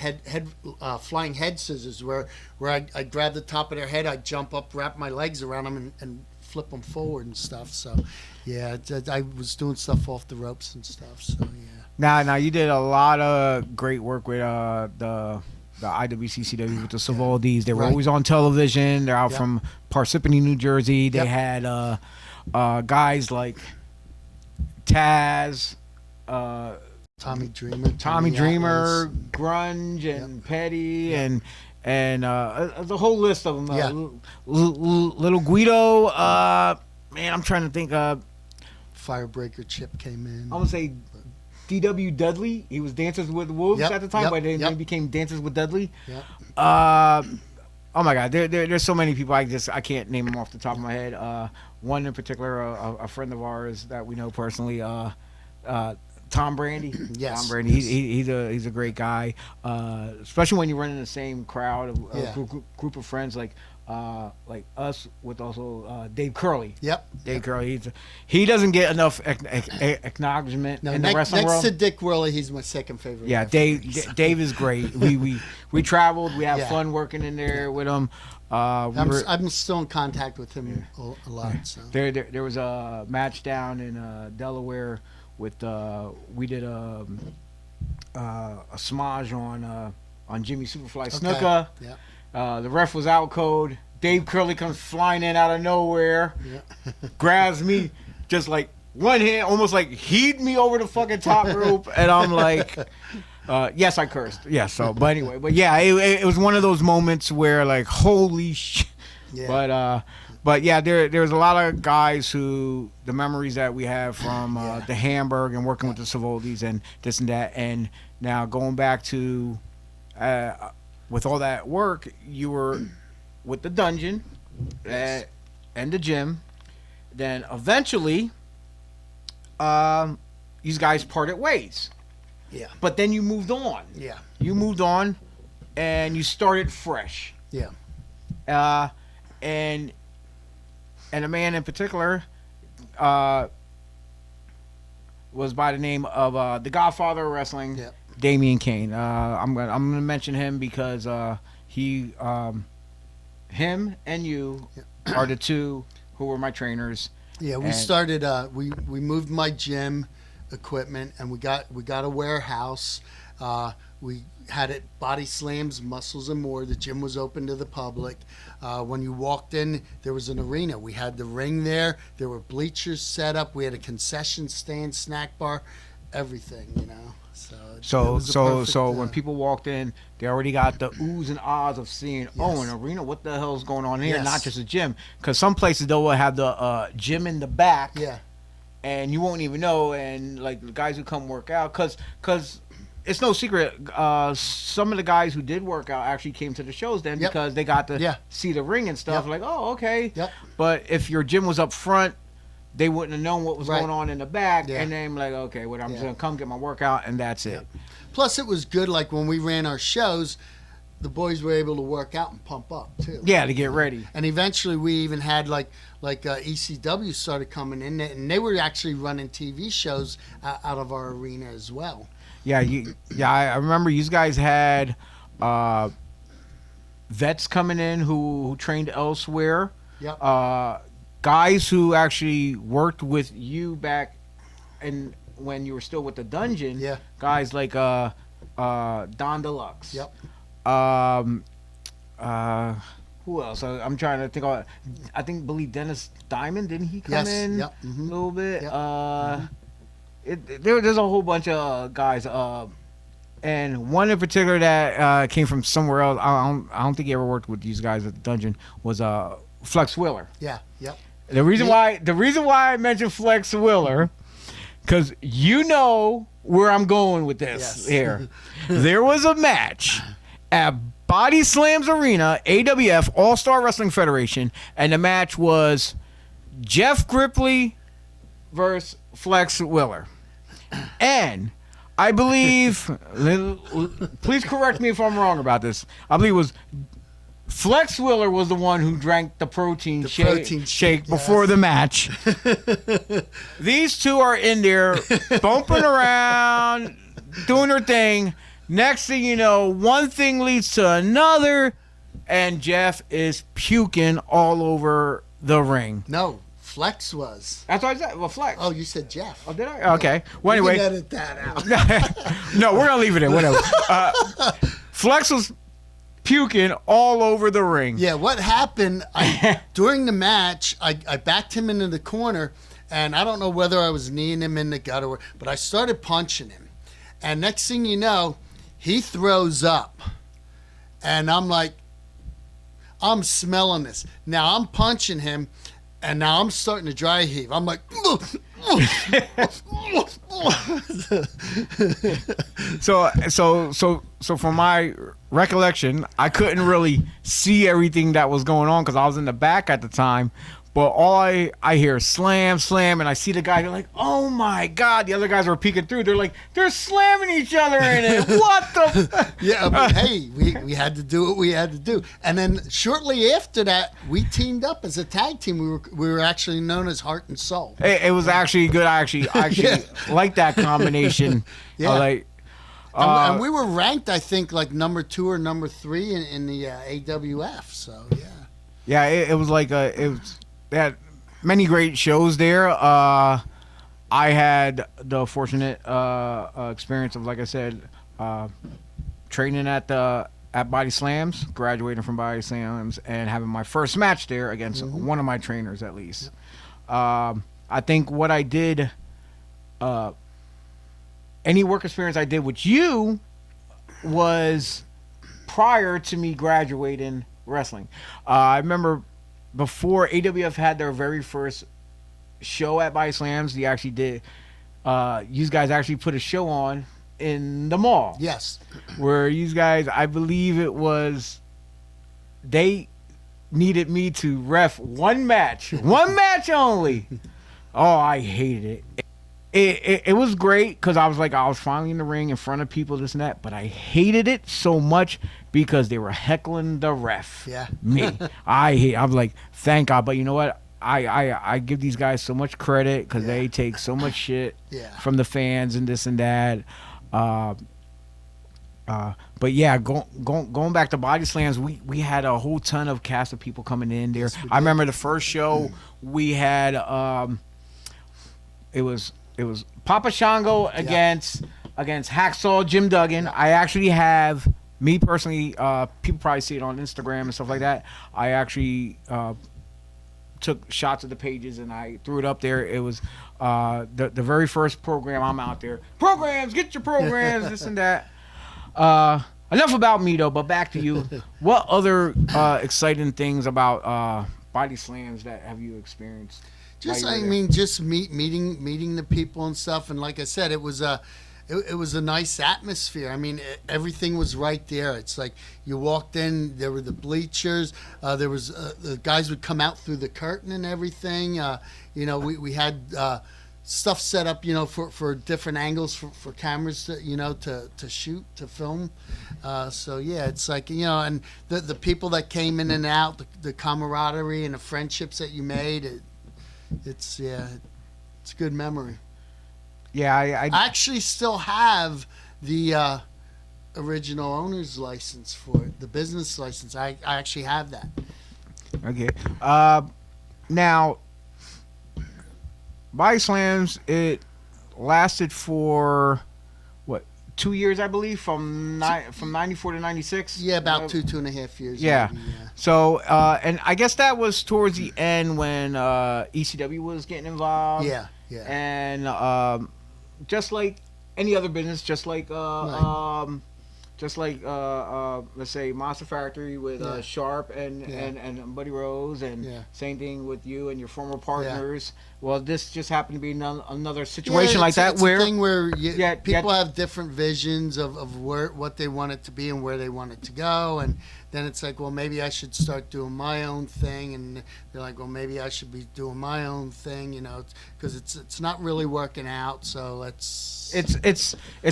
flying head scissors where I'd grab the top of their head, I'd jump up, wrap my legs around them, and flip them forward and stuff. So, yeah, I was doing stuff off the ropes and stuff. So, yeah. Now you did a lot of great work with the IWCCW with the Savaldis. They were always on television. They're out from Parsippany, New Jersey. They had guys like Taz, Tommy Dreamer, Tommy Dreamer, Atlas. Grunge, and Petty, and the whole list of them. Yeah. Little Guido. Man, I'm trying to think. Firebreaker Chip came in. I'm gonna say D.W. Dudley. He was Dances with Wolves Yep, at the time, yep, but then yep. he became Dances with Dudley. Yep. Oh my God, there's so many people I can't name them off the top of my head. One in particular, a friend of ours that we know personally, Tom Brandy. Yes, Tom Brandy. yes. He's a great guy, especially when you run in the same crowd of Yeah. group of friends like us with also Dave Curley. Yep. Dave Curley. He doesn't get enough acknowledgement No, in the wrestling next world. to Dick Worley, he's my second favorite. Yeah, wrestler. Dave is great. We traveled. We had Yeah. fun working in there with him. I'm still in contact with him a lot. So. There was a match down in Delaware with we did a smudge on Jimmy Superfly Snuka. Yeah. The ref was out cold. Dave Curley comes flying in out of nowhere, Yeah. grabs me, just like one hand, almost like heaved me over the fucking top rope, and I'm like, yes, I cursed. Yes, so, but anyway, but yeah, it was one of those moments where like, holy shit. Yeah. But yeah, there's a lot of guys who the memories that we have from the Hamburg and working with the Savoldis and this and that, and now going back to with all that work, you were with the dungeon and the gym. Then eventually, these guys parted ways. Yeah. But then you moved on. Yeah. You moved on, and you started fresh. Yeah. And a man in particular was by the name of the Godfather of Wrestling, Yep. Damian Kane. I'm gonna mention him because him and you are the two who were my trainers. Yeah, we And- started. We moved my gym equipment, and we got a warehouse. We had it BodySlams, Muscles and More. The gym was open to the public. When you walked in, there was an arena. We had the ring there. There were bleachers set up. We had a concession stand, snack bar, everything. You know. So it was a perfect, when people walked in, they already got the oohs and ahs of seeing, oh, an arena, what the hell's going on here? Yes. Not just a gym, because some places they'll have the gym in the back, Yeah. and you won't even know. And like the guys who come work out, because it's no secret, some of the guys who did work out actually came to the shows then Yep. because they got to Yeah. see the ring and stuff. Yep. Like, oh, okay. Yep. But if your gym was up front, they wouldn't have known what was Right. going on in the back, Yeah. and then like, okay, well, I'm just Yeah. gonna come get my workout, and that's it. Plus, it was good. Like when we ran our shows, the boys were able to work out and pump up too. Yeah, to get ready. And eventually, we even had like ECW started coming in, and they were actually running TV shows out of our arena as well. Yeah, I remember you guys had vets coming in who trained elsewhere. Yep. Guys who actually worked with you back and when you were still with the dungeon. Yeah. Guys like Don Deluxe. Yep. Who else? I'm trying to think. I believe Dennis Diamond, didn't he come Yes, in yep, a mhm. little bit? Yep. There's a whole bunch of guys. And one in particular that came from somewhere else. I don't think he ever worked with these guys at the dungeon. Was Flex Wheeler. Yeah. Yep. The reason why I mentioned Flex Wheeler, because you know where I'm going with this Yes. here. There was a match at BodySlams Arena, AWF, All-Star Wrestling Federation, and the match was Jeff Grippley versus Flex Wheeler. And I believe, please correct me if I'm wrong about this, I believe it was Flex Wheeler was the one who drank the protein shake before yes. the match. These two are in there bumping around, doing their thing. Next thing you know, one thing leads to another, and Jeff is puking all over the ring. No, Flex was. That's what I said. Well, Flex. Oh, you said Jeff. Oh, did I? Okay. Well, You anyway. can edit that out. No, we're gonna leave it in. Whatever. Flex was. puking all over the ring. Yeah, what happened, during the match, I backed him into the corner, and I don't know whether I was kneeing him in the gut but I started punching him. And next thing you know, he throws up. And I'm like, I'm smelling this. Now I'm punching him, and now I'm starting to dry heave. I'm like, so from my recollection, I couldn't really see everything that was going on because I was in the back at the time. But all I hear is slam, slam, and I see the guy. They're like, "Oh my God!" The other guys are peeking through. They're like, "They're slamming each other in it." What the? Yeah, but hey, we had to do what we had to do. And then shortly after that, we teamed up as a tag team. We were actually known as Heart and Soul. It was actually good. I actually like that combination. Yeah. And we were ranked, I think, like number 2 or number 3 in the AWF. So yeah. Yeah, it was like they had many great shows there. I had the fortunate experience of, like I said, training at BodySlams, graduating from BodySlams, and having my first match there against one of my trainers, at least. I think what I did, any work experience I did with you was prior to me graduating wrestling. I remember before AWF had their very first show at BodySlams, they actually did. You guys actually put a show on in the mall. Yes. Where you guys, I believe it was, they needed me to ref one match only. Oh, I hated it. It was great because I was finally in the ring in front of people, this and that, but I hated it so much because they were heckling the ref. Yeah. Me. I'm like, thank God. But you know what? I give these guys so much credit because they take so much shit from the fans and this and that. But yeah, going back to BodySlams, we had a whole ton of cast of people coming in there. Yes, I remember the first show we had, it was Papa Shango against Hacksaw Jim Duggan. I actually have, me personally, people probably see it on Instagram and stuff like that. I actually took shots of the pages and I threw it up there. It was the very first program. I'm out there. Programs, get your programs, this and that. Enough about me though, but back to you. What other exciting things about BodySlams that have you experienced? Just meeting the people and stuff, and like I said, it was a nice atmosphere. I mean, everything was right there. It's like you walked in, there were the bleachers, there was the guys would come out through the curtain and everything. We had stuff set up, for different angles for cameras to shoot, to film. So yeah, it's like, and the people that came in and out, the camaraderie and the friendships that you made. It's a good memory. Yeah, I actually still have the original owner's license for it, the business license. I actually have that. Okay. Now, BodySlams, it lasted for 2 years, I believe, from 94 to 96. Yeah, about 2.5 years. Yeah. Maybe, yeah. So, and I guess that was towards the end when ECW was getting involved. Yeah. And just like any other business, just like let's say Monster Factory with Sharp and Buddy Rose, and same thing with you and your former partners. Yeah. Well, this just happened to be another situation like that, it's where a thing where people have different visions of what they want it to be and where they want it to go, and then it's like, well, maybe I should start doing my own thing, and they're like, well, maybe I should be doing my own thing, because it's not really working out. So it's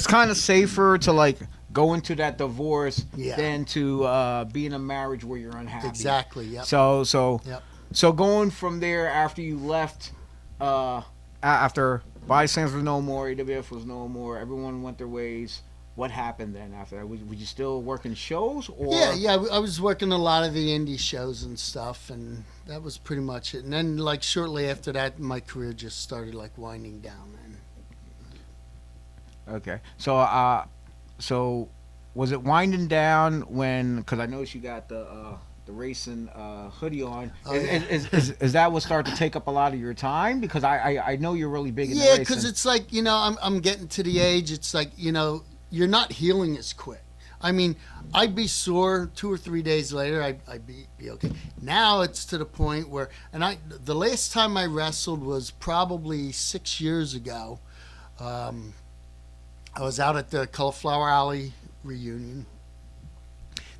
kind of safer to like go into that divorce than to be in a marriage where you're unhappy. Exactly. Yep. So going from there, after you left, after BodySlams was no more, AWF was no more, everyone went their ways. What happened then after that? Were you still working shows? Or? Yeah. I was working a lot of the indie shows and stuff, and that was pretty much it. And then, like, shortly after that, my career just started like winding down. Okay. So was it winding down when? Because I noticed you got the racing hoodie on. Oh, Is that what started to take up a lot of your time? Because I know you're really big in Yeah, racing. because it's like, I'm getting to the age, it's like, you're not healing as quick. I mean, I'd be sore 2 or 3 days later, I'd be okay. Now it's to the point where, the last time I wrestled was probably 6 years ago. I was out at the Cauliflower Alley reunion.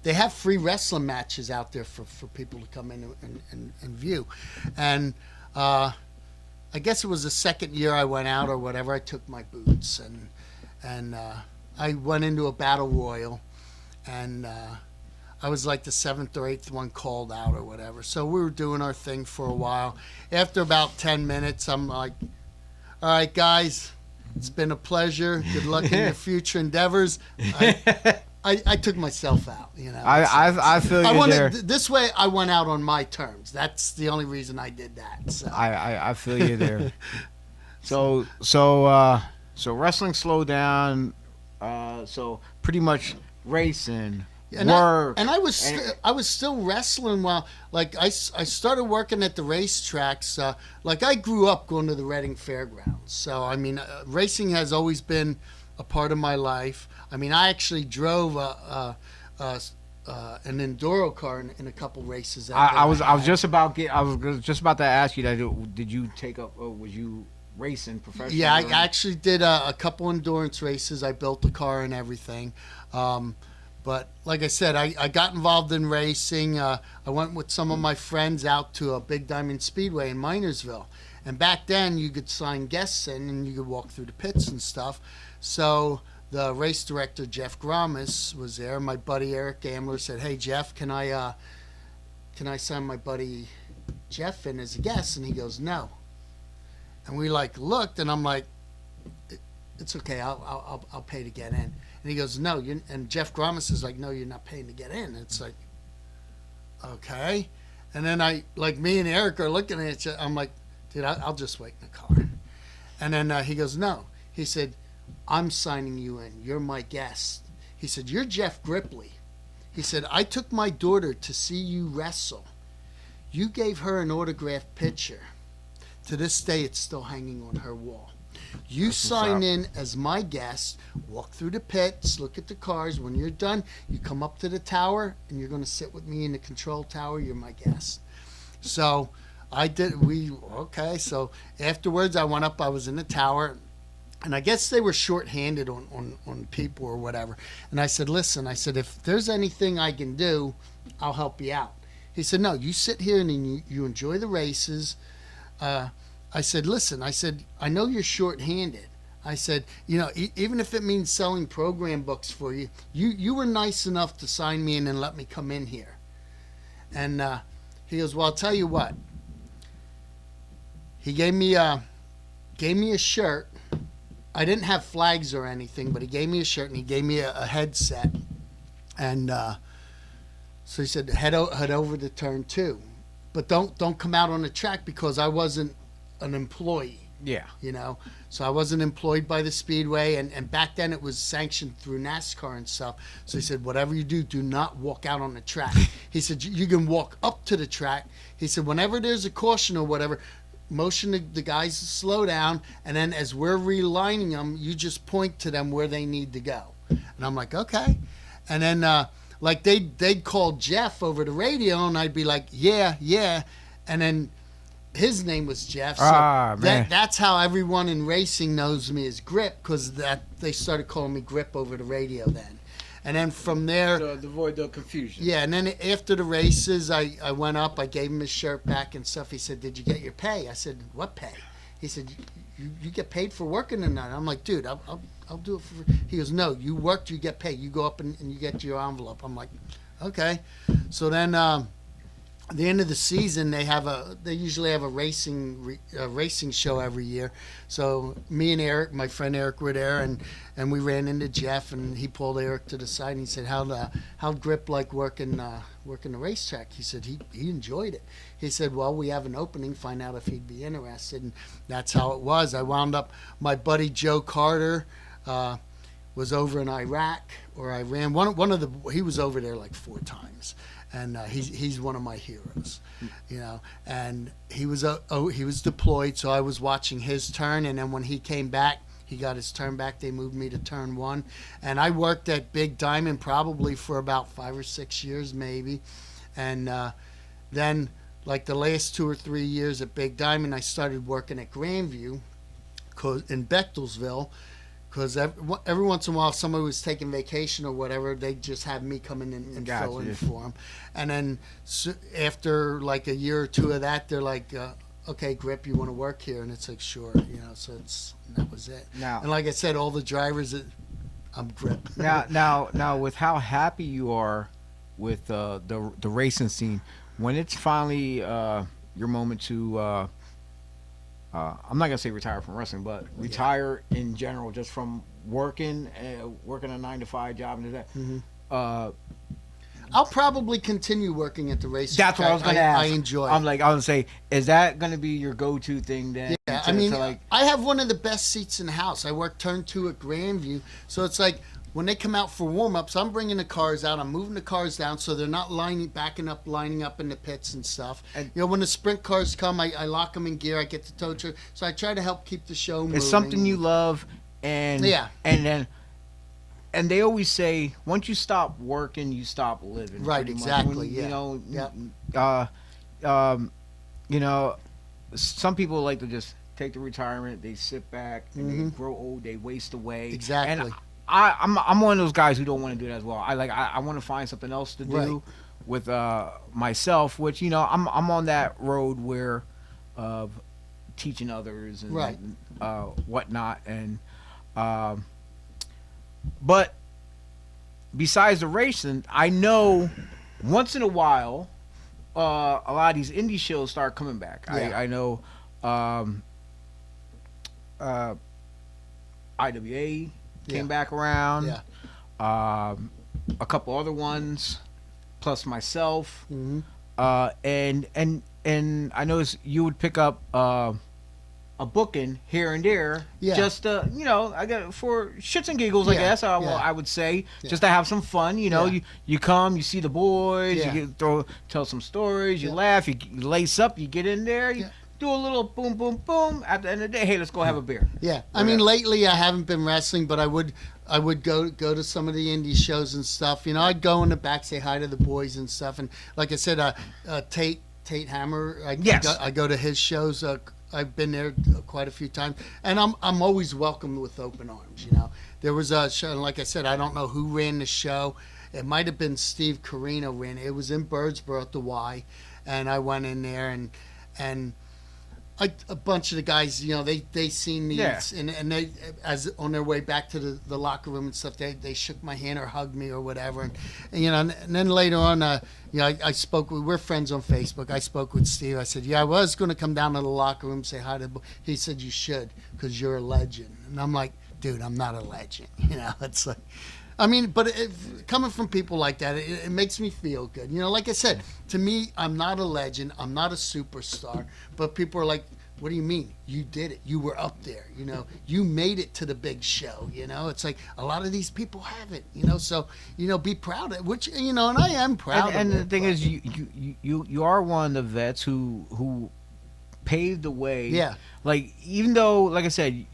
They have free wrestling matches out there for people to come in and view. And I guess it was the second year I went out or whatever. I took my boots and I went into a battle royal, and I was like the 7th or 8th one called out or whatever. So we were doing our thing for a while. After about 10 minutes, I'm like, all right, guys, it's been a pleasure. Good luck in your future endeavors. I took myself out, I feel you there. This way, I went out on my terms. That's the only reason I did that. So. I feel you there. So wrestling slowed down. So pretty much racing, work, I was still wrestling while, like, I started working at the racetracks. Like, I grew up going to the Reading Fairgrounds, so I mean, racing has always been a part of my life. I mean, I actually drove an enduro car in a couple races. I was just about to ask you that. Did you take up? Was you racing professionally? Yeah, I actually did a couple endurance races. I built the car and everything. But like I said, I got involved in racing. I went with some of my friends out to a Big Diamond Speedway in Minersville. And back then, you could sign guests in and you could walk through the pits and stuff. So the race director, Jeff Gromis, was there. My buddy Eric Gambler said, "Hey, Jeff, can I sign my buddy Jeff in as a guest?" And he goes, "No." And we looked, and I'm like, "It's okay. I'll pay to get in." And he goes, "No." And Jeff Gromis is like, "No, you're not paying to get in." It's like, okay. And then me and Eric are looking at each other. I'm like, "Dude, I'll just wait in the car." And then he goes, "No." He said, "I'm signing you in. You're my guest." He said, "You're Jeff Grippley." He said, "I took my daughter to see you wrestle. You gave her an autographed picture. To this day, it's still hanging on her wall. You sign in as my guest, walk through the pits, look at the cars. When you're done, you come up to the tower, and you're going to sit with me in the control tower. You're my guest." So I did. Okay. So afterwards, I went up. I was in the tower. And I guess they were short-handed on people or whatever. And I said, "Listen," I said, "if there's anything I can do, I'll help you out." He said, "No, you sit here and you enjoy the races." I said, "Listen," I said, "I know you're short-handed." I said, even if it means selling program books for you, you were nice enough to sign me in and let me come in here. And he goes, "Well, I'll tell you what." He gave me a shirt. I didn't have flags or anything, but he gave me a shirt and he gave me a headset. And so he said, head over to turn 2. But don't come out on the track, because I wasn't an employee. Yeah. So I wasn't employed by the Speedway. And back then it was sanctioned through NASCAR and stuff. So he said, whatever you do not walk out on the track. He said, you can walk up to the track. He said, whenever there's a caution or whatever, motion the guys to slow down, and then as we're relining them, you just point to them where they need to go. And I'm like, okay. And then they'd call Jeff over the radio, and I'd be like, yeah. And then his name was Jeff. So man. That's how everyone in racing knows me as Grip, because they started calling me Grip over the radio then. And then from there, to avoid the confusion. Yeah, and then after the races, I went up. I gave him his shirt back and stuff. He said, "Did you get your pay?" I said, "What pay?" He said, "You get paid for working tonight." I'm like, "Dude, I'll do it for." He goes, "No, you worked, you get paid. You go up and you get your envelope." I'm like, "Okay." So then, at the end of the season, they usually have a racing show every year. So me and Eric, my friend Eric, were there, and we ran into Jeff, and he pulled Eric to the side and he said, "How'd Grip like working the racetrack?" He said he enjoyed it. He said, "Well, we have an opening. Find out if he'd be interested." And that's how it was. I wound up. My buddy Joe Carter was over in Iraq or Iran. He was over there like 4 times, and he's one of my heroes, you know. And he was deployed, so I was watching his turn, and then when he came back, he got his turn back. They moved me to turn 1, and I worked at Big Diamond probably for about 5 or 6 years maybe, and then like the last 2 or 3 years at Big Diamond, I started working at Grandview in Bechtelsville. Because every once in a while, if somebody was taking vacation or whatever, they'd just have me come in and fill in for them. And then after like a year or 2 of that, they're like, okay, Grip, you want to work here? And it's like, sure, you know. So that was it. And like I said, all the drivers, I'm Grip. now, with how happy you are with the racing scene, when it's finally your moment to I'm not gonna say retire from wrestling, but retire in general, just from working a 9-to-5 job and that. I'll probably continue working at the races. That's what I was gonna ask. I enjoy it. I was gonna say, is that gonna be your go-to thing then? Yeah, I have one of the best seats in the house. I work turn 2 at Grandview, so it's like when they come out for warm-ups, I'm bringing the cars out. I'm moving the cars down so they're not lining up in the pits and stuff. And you know, when the sprint cars come, I lock them in gear. I get the tow truck. So I try to help keep the show moving. It's something you love, and they always say once you stop working, you stop living. Right, exactly. You know, some people like to just take the retirement. They sit back and they grow old. They waste away. Exactly. And I'm one of those guys who don't want to do that as well. I want to find something else to do with myself, which, you know, I'm on that road where of teaching others and whatnot, and but besides the racing, I know once in a while a lot of these indie shows start coming back. I know IWA came back around. A couple other ones, plus myself. And I noticed you would pick up a booking here and there, just you know, I got for shits and giggles, I guess. I would say just to have some fun. You know, you come, you see the boys, you tell some stories, you laugh, you lace up, you get in there. You do a little boom, boom, boom. At the end of the day, hey, let's go have a beer. I mean, lately I haven't been wrestling, but I would go to some of the indie shows and stuff. You know, I'd go in the back, say hi to the boys and stuff. And like I said, Tate Hammer, I go to his shows. I've been there quite a few times, and I'm always welcomed with open arms. You know, there was a show, and like I said, I don't know who ran the show. It might have been Steve Carino ran it. It was in Birdsboro at the Y, and I went in there and a bunch of the guys, you know, they seen me and they, as on their way back to the locker room and stuff, they shook my hand or hugged me or whatever, and you know, and then later on, you know, I spoke with, we're friends on Facebook. I spoke with Steve. I said, I was going to come down to the locker room, say hi to. He said, you should, because you're a legend. And I'm like, dude, I'm not a legend. You know, it's like, I mean, but coming from people like that, it makes me feel good. You know, like I said, to me, I'm not a legend. I'm not a superstar. But people are like, what do you mean? You did it. You were up there. You know, you made it to the big show. You know, it's like a lot of these people haven't. You know, so, you know, be proud of it, which, you know, and I am proud of it. And the thing is, you are one of the vets who paved the way. Yeah. Like, even though, like I said,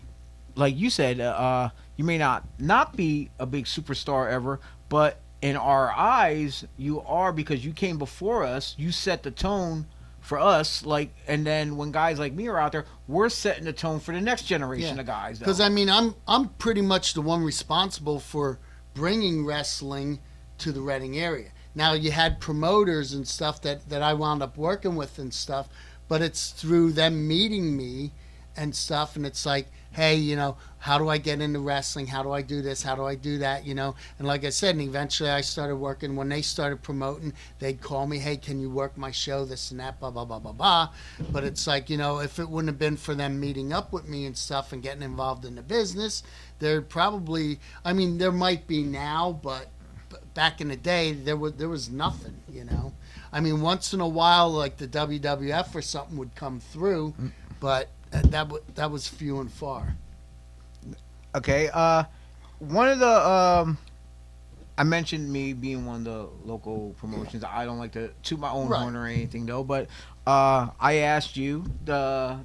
like you said, you may not be a big superstar ever, but in our eyes, you are, because you came before us. You set the tone for us, like, and then when guys like me are out there, we're setting the tone for the next generation of guys. Because I mean, I'm pretty much the one responsible for bringing wrestling to the Reading area. Now, you had promoters and stuff that I wound up working with and stuff, but it's through them meeting me and stuff, and it's like, hey, you know, how do I get into wrestling? How do I do this? How do I do that? You know, and like I said, and eventually I started working. When they started promoting, they'd call me, hey, can you work my show, this and that, blah, blah, blah, blah, blah. But it's like, you know, if it wouldn't have been for them meeting up with me and stuff and getting involved in the business, there'd probably, I mean, there might be now, but back in the day, there was nothing, you know. I mean, once in a while, like the WWF or something would come through, but that was few and far. Okay. one of the I mentioned me being one of the local promotions. I don't like to toot my own horn or anything though, but I asked you to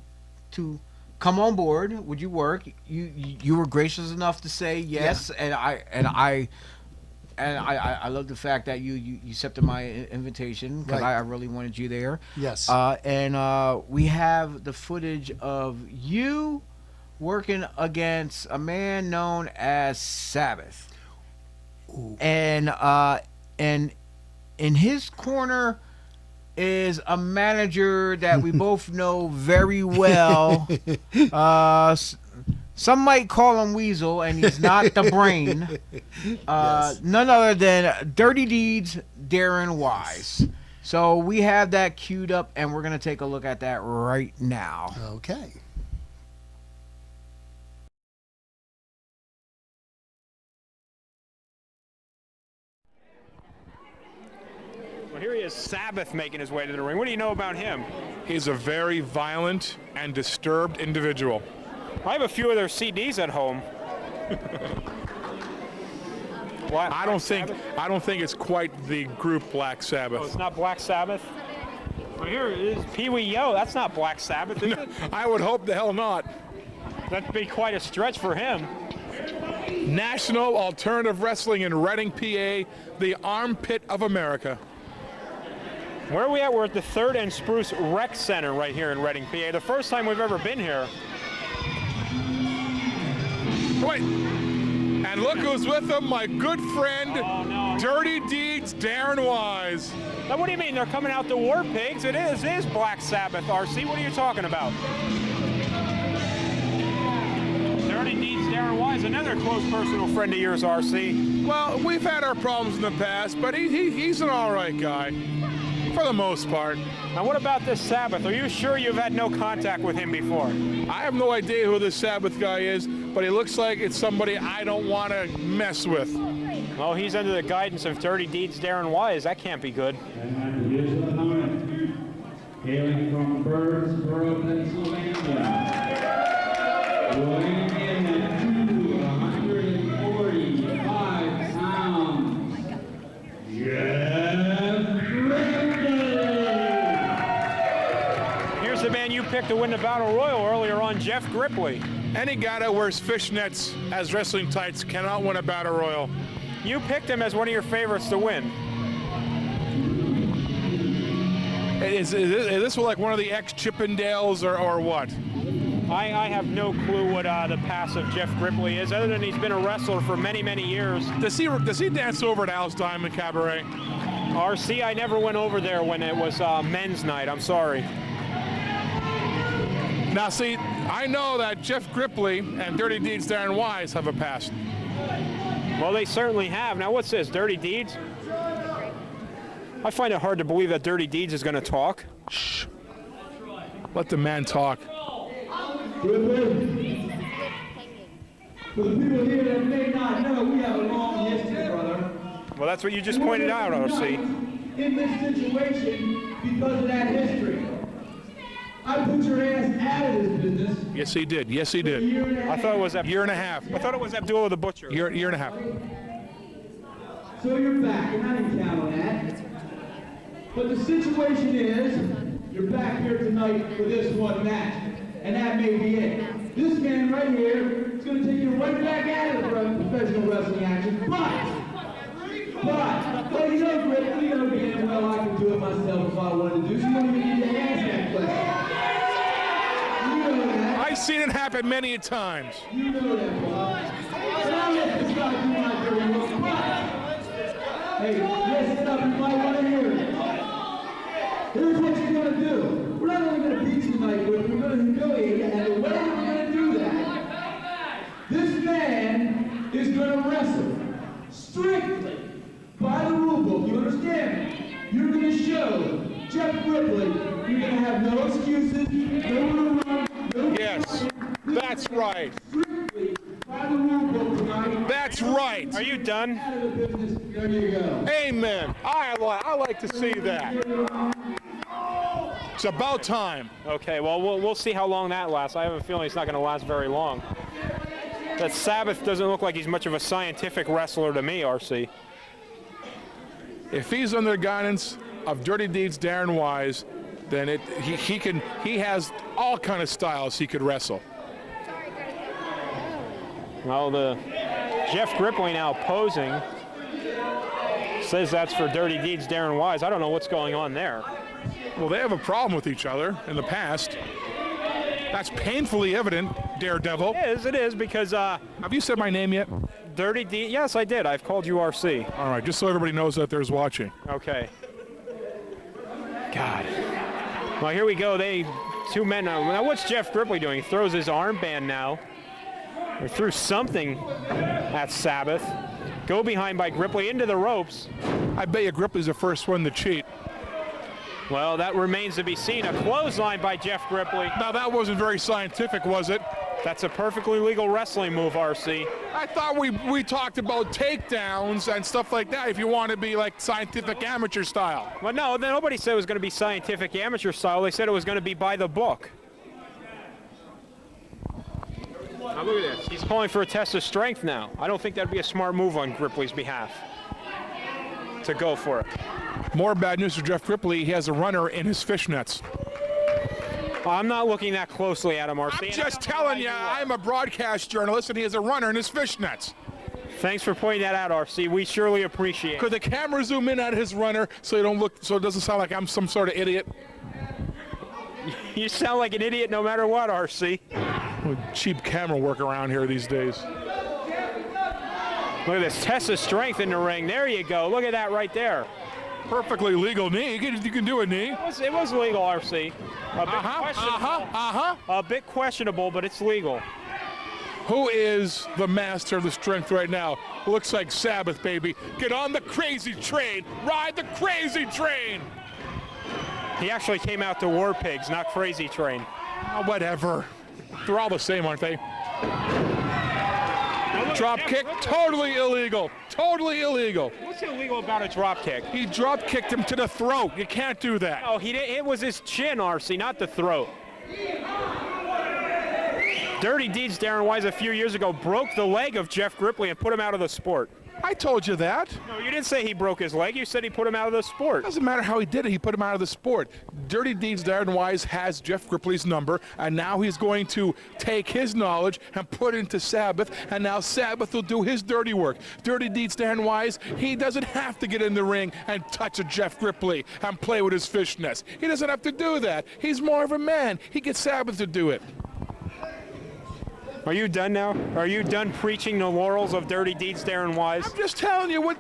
come on board. Would you work? You were gracious enough to say yes, and I love the fact that you accepted my invitation because I really wanted you there. Yes. And we have the footage of you working against a man known as Sabbath. Ooh. And in his corner is a manager that we both know very well. Some might call him Weasel, and he's not the brain. None other than Dirty Deeds Darren Wise. So we have that queued up, and we're going to take a look at that right now. Okay. Well, here he is, Sabbath, making his way to the ring. What do you know about him? He's a very violent and disturbed individual. I have a few of their CDs at home. I don't think it's quite the group Black Sabbath. Oh, it's not Black Sabbath? Well, here is Pee Wee Yo. That's not Black Sabbath, is it? I would hope the hell not. That'd be quite a stretch for him. National Alternative Wrestling in Reading, PA, the armpit of America. Where are we at? We're at the 3rd and Spruce Rec Center right here in Reading, PA. The first time we've ever been here. Wait, and look who's with them, my good friend, Dirty Deeds Darren Wise. Now, what do you mean? They're coming out to War Pigs. It is Black Sabbath, RC. What are you talking about? Dirty Deeds Darren Wise, another close personal friend of yours, RC. Well, we've had our problems in the past, but he's an all right guy, for the most part. Now, what about this Sabbath? Are you sure you've had no contact with him before? I have no idea who this Sabbath guy is, but he looks like it's somebody I don't want to mess with. Oh, he's under the guidance of Dirty Deeds Darren Wise. That can't be good. And here's the opponent, hailing from Birdsboro, Pennsylvania, weighing in at 245 pounds, Here's the man you picked to win the Battle Royal earlier on, Jeff Grippley. Any guy that wears fishnets as wrestling tights cannot win a Battle Royal. You picked him as one of your favorites to win. Is this like one of the ex-Chippendales or what? I have no clue what the past of Jeff Grippley is, other than he's been a wrestler for many, many years. Does he dance over at Al's Diamond Cabaret? RC, I never went over there when it was men's night. I'm sorry. Now, see, I know that Jeff Grippley and Dirty Deeds Darren Wise have a past. Well, they certainly have. Now, what's this, Dirty Deeds? I find it hard to believe that Dirty Deeds is going to talk. Shh. Let the man talk. For the people here that may not know, we have a long history, brother. Well, that's what you just pointed out, RC. In this situation, because of that history, I put your ass out of this business. Yes, he did. Yes, he did. I thought it was year and a half. I thought it was Abdullah the Butcher. Year and a half. So you're back, and I didn't count on that. But the situation is, you're back here tonight for this one match, and that may be it. This man right here is going to take you right back out of the professional wrestling action, but, well, you know, Greg, you know damn well I can do it myself if I wanted to do, so you don't even need to ask that question. You know that. I've seen it happen many times. You know that, boy. And I'll let this guy do my dirty work, but, hey, listen up, you might want to hear it. Here's what you're going to do. We're not only going to beat you tonight, but we're going to humiliate you, and the way we're going to do that, this man is going to wrestle strictly by the rule book. You understand me? You're going to show Jeff Grippley you're going to have no excuses, no room run, no... Yes, that's right. Strictly by the rule book tonight. That's right. Are you done? Out of the business. There you go. Amen. I like to see that. It's about time. Okay, well, we'll see how long that lasts. I have a feeling it's not going to last very long. that Sabbath doesn't look like he's much of a scientific wrestler to me, RC. If he's under the guidance of Dirty Deeds Darren Wise, then he has all kind of styles he could wrestle. Well, the Jeff Grippley now posing says that's for Dirty Deeds Darren Wise. I don't know what's going on there. Well, they have a problem with each other in the past. That's painfully evident, Daredevil. It is, because... have you said my name yet? Dirty D. Yes, I did. I've called you RC. All right, just so everybody knows that there's watching. Okay. God. Well, here we go. Two men. Now, what's Jeff Grippley doing? He throws his armband now. Or threw something at Sabbath. Go behind by Grippley into the ropes. I bet you Grippley's the first one to cheat. Well, that remains to be seen. A clothesline by Jeff Grippley. Now, that wasn't very scientific, was it? That's a perfectly legal wrestling move, RC. I thought we talked about takedowns and stuff like that if you want to be like scientific amateur style. Well, no, nobody said it was going to be scientific amateur style. They said it was going to be by the book. Now look at this. He's calling for a test of strength now. I don't think that'd be a smart move on Grippley's behalf to go for it. More bad news for Jeff Grippley. He has a runner in his fishnets. I'm not looking that closely at him, RC. I'm just telling you, I'm a broadcast journalist, and he has a runner in his fishnets. Thanks for pointing that out, RC. We surely appreciate it. Could the camera zoom in at his runner so it doesn't sound like I'm some sort of idiot? You sound like an idiot no matter what, RC. Cheap camera work around here these days. Look at this test of strength in the ring. There you go. Look at that right there. Perfectly legal knee. You can do a knee. It was legal, RC. A bit questionable, but it's legal. Who is the master of the strength right now? Looks like Sabbath, baby. Get on the crazy train. Ride the crazy train. He actually came out to War Pigs, not Crazy Train. Oh, whatever. They're all the same, aren't they? Drop kick, totally illegal. Totally illegal. What's illegal about a drop kick? He drop kicked him to the throat. You can't do that. Oh, it was his chin, RC, not the throat. Dirty Deeds Darren Wise a few years ago broke the leg of Jeff Grippley and put him out of the sport. I told you that. No, you didn't say he broke his leg. You said he put him out of the sport. Doesn't matter how he did it. He put him out of the sport. Dirty Deeds Darren Wise has Jeff Grippley's number, and now he's going to take his knowledge and put it into Sabbath, and now Sabbath will do his dirty work. Dirty Deeds Darren Wise, he doesn't have to get in the ring and touch a Jeff Grippley and play with his fishnets. He doesn't have to do that. He's more of a man. He gets Sabbath to do it. Are you done now? Are you done preaching the laurels of Dirty Deeds Darren Wise? I'm just telling you what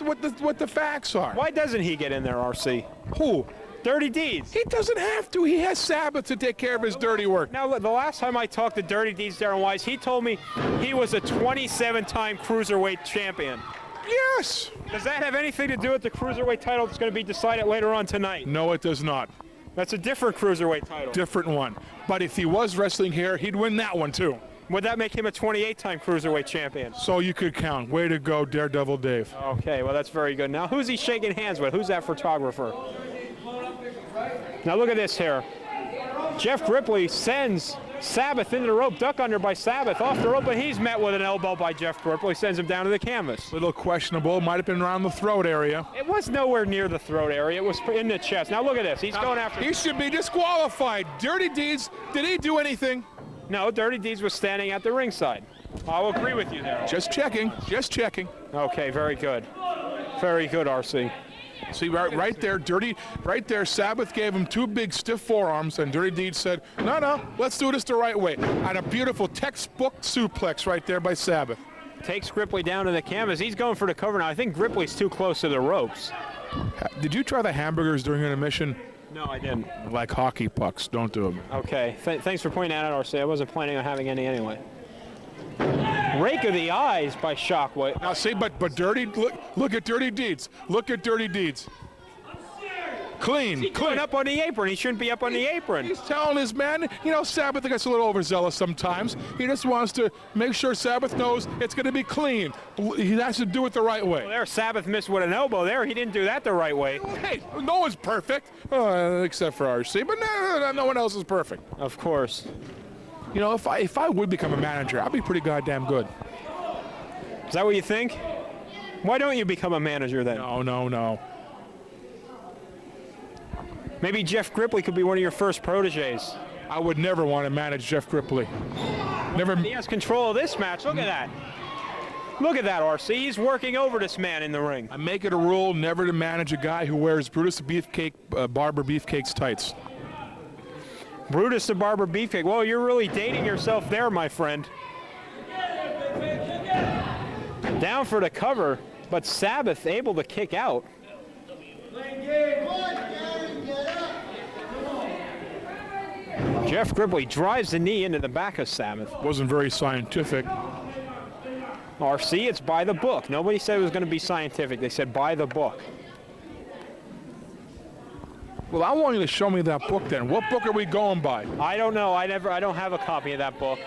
the facts are. Why doesn't he get in there, RC? Who? Dirty Deeds. He doesn't have to. He has Sabbath to take care of his dirty work. Now, the last time I talked to Dirty Deeds Darren Wise, he told me he was a 27-time Cruiserweight champion. Yes. Does that have anything to do with the Cruiserweight title that's going to be decided later on tonight? No, it does not. That's a different Cruiserweight title. Different one. But if he was wrestling here, he'd win that one, too. Would that make him a 28-time Cruiserweight champion? So you could count. Way to go, Daredevil Dave. Okay, well, that's very good. Now, who's he shaking hands with? Who's that photographer? Now, look at this here. Jeff Grippley sends Sabbath into the rope, duck under by Sabbath, off the rope, but he's met with an elbow by Jeff Grippley, sends him down to the canvas. Little questionable. Might have been around the throat area. It was nowhere near the throat area. It was in the chest. Now, look at this. He's going after... He should be disqualified. Dirty Deeds, did he do anything? No, Dirty Deeds was standing at the ringside. I'll agree with you there. Just checking. Just checking. Okay, very good. Very good, RC. See, right there, Sabbath gave him two big stiff forearms, and Dirty Deeds said, no, let's do this the right way. And a beautiful textbook suplex right there by Sabbath. Takes Grippley down to the canvas. He's going for the cover now. I think Grippley's too close to the ropes. Did you try the hamburgers during intermission? No, I didn't. Like hockey pucks, don't do them. Okay, thanks for pointing that out, RC. I wasn't planning on having any anyway. Rake of the eyes by Shockwave. Now see, but Dirty, look at Dirty Deeds. Look at Dirty Deeds. Clean. Up on the apron. He shouldn't be up on the apron. He's telling his man, Sabbath gets a little overzealous sometimes. He just wants to make sure Sabbath knows it's going to be clean. He has to do it the right way. Well, there, Sabbath missed with an elbow there. He didn't do that the right way. Hey, no one's perfect, except for RC, but no one else is perfect. Of course. If I would become a manager, I'd be pretty goddamn good. Is that what you think? Why don't you become a manager then? No. Maybe Jeff Grippley could be one of your first proteges. I would never want to manage Jeff Grippley. Never. He has control of this match. Look at that. Look at that, RC. He's working over this man in the ring. I make it a rule never to manage a guy who wears Brutus the Barber Beefcake's tights. Brutus the Barber Beefcake. Well, you're really dating yourself there, my friend. Down for the cover, but Sabbath able to kick out. Jeff Grippley drives the knee into the back of Sabbath. Wasn't very scientific. RC, it's by the book. Nobody said it was going to be scientific. They said by the book. Well, I want you to show me that book then. What book are we going by? I don't know. I don't have a copy of that book.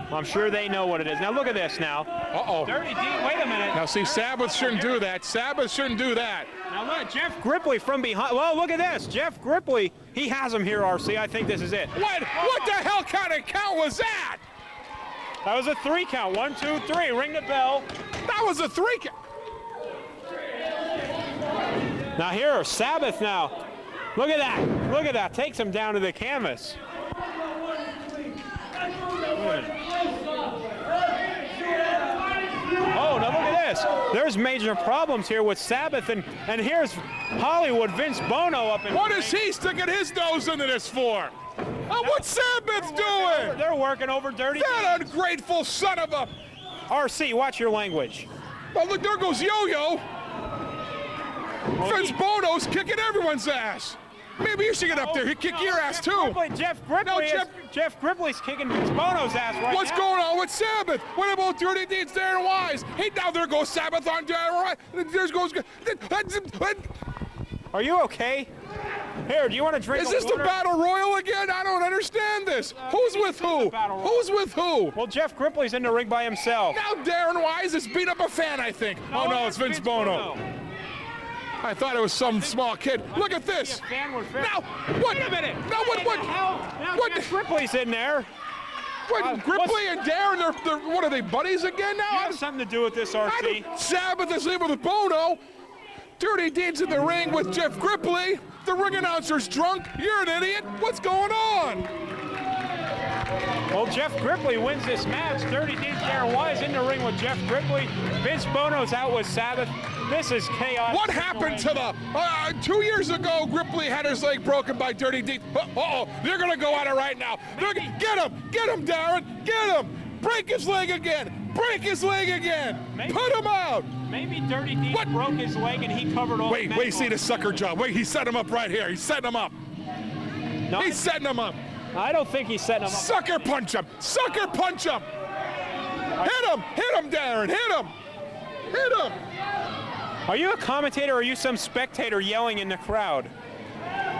I'm sure they know what it is. Now look at this now. Uh-oh. Dirty D, wait a minute. Now see, Sabbath shouldn't do that. Sabbath shouldn't do that. Now look, Jeff Grippley from behind. Well, look at this. Jeff Grippley, he has him here, RC. I think this is it. What the hell kind of count was that? That was a 3 count. 1, 2, 3. Ring the bell. That was a 3 count. Now here, Sabbath now. Look at that. Look at that. Takes him down to the canvas. Oh, now look at this. There's major problems here with Sabbath, and here's Hollywood Vince Bono up in. What is he sticking his nose into this for? What's Sabbath doing? They're working over Dirty. That ungrateful son of a. RC, watch your language. Oh, look, there goes Yo-Yo. Vince Bono's kicking everyone's ass. Maybe you should get up there. He'd kick your ass too. Jeff Grippley's kicking Vince Bono's ass right now. What's going on with Sabbath? What about Dirty Deeds, Darren Wise? Hey, now there goes Sabbath on Darren Wise. There goes. Are you okay? Here, do you want to drink? Is this the Battle Royal again? I don't understand this. Who's with who? Who's with who? Well, Jeff Grippley's in the ring by himself. Now Darren Wise has beat up a fan, I think. No, it's Vince Bono. I thought it was some small kid. Look at this. Now, what? Wait a minute. Now, what? Now Jeff Grippley's in there. What? Grippley and Darren, they're what are they, buddies again now? You have something to do with this, RC. Sabbath is in with Bono. Dirty Deeds in the ring with Jeff Grippley. The ring announcer's drunk. You're an idiot. What's going on? Well, Jeff Grippley wins this match. Dirty Deeds Darren Wise in the ring with Jeff Grippley. Vince Bono's out with Sabbath. This is chaos. What happened to the 2 years ago? Grippley had his leg broken by Dirty Deeds. They're gonna go at it right now. Get him, Darren, get him. Break his leg again. Break his leg again. Put him out. Maybe Dirty Deeds broke his leg and he covered all. Wait, see the sucker job. Wait, he set him up right here. He's setting him up. No, he's setting him up. I don't think he's setting him up. Sucker punch him. Sucker punch him. Hit him, Darren. Hit him. Are you a commentator or are you some spectator yelling in the crowd?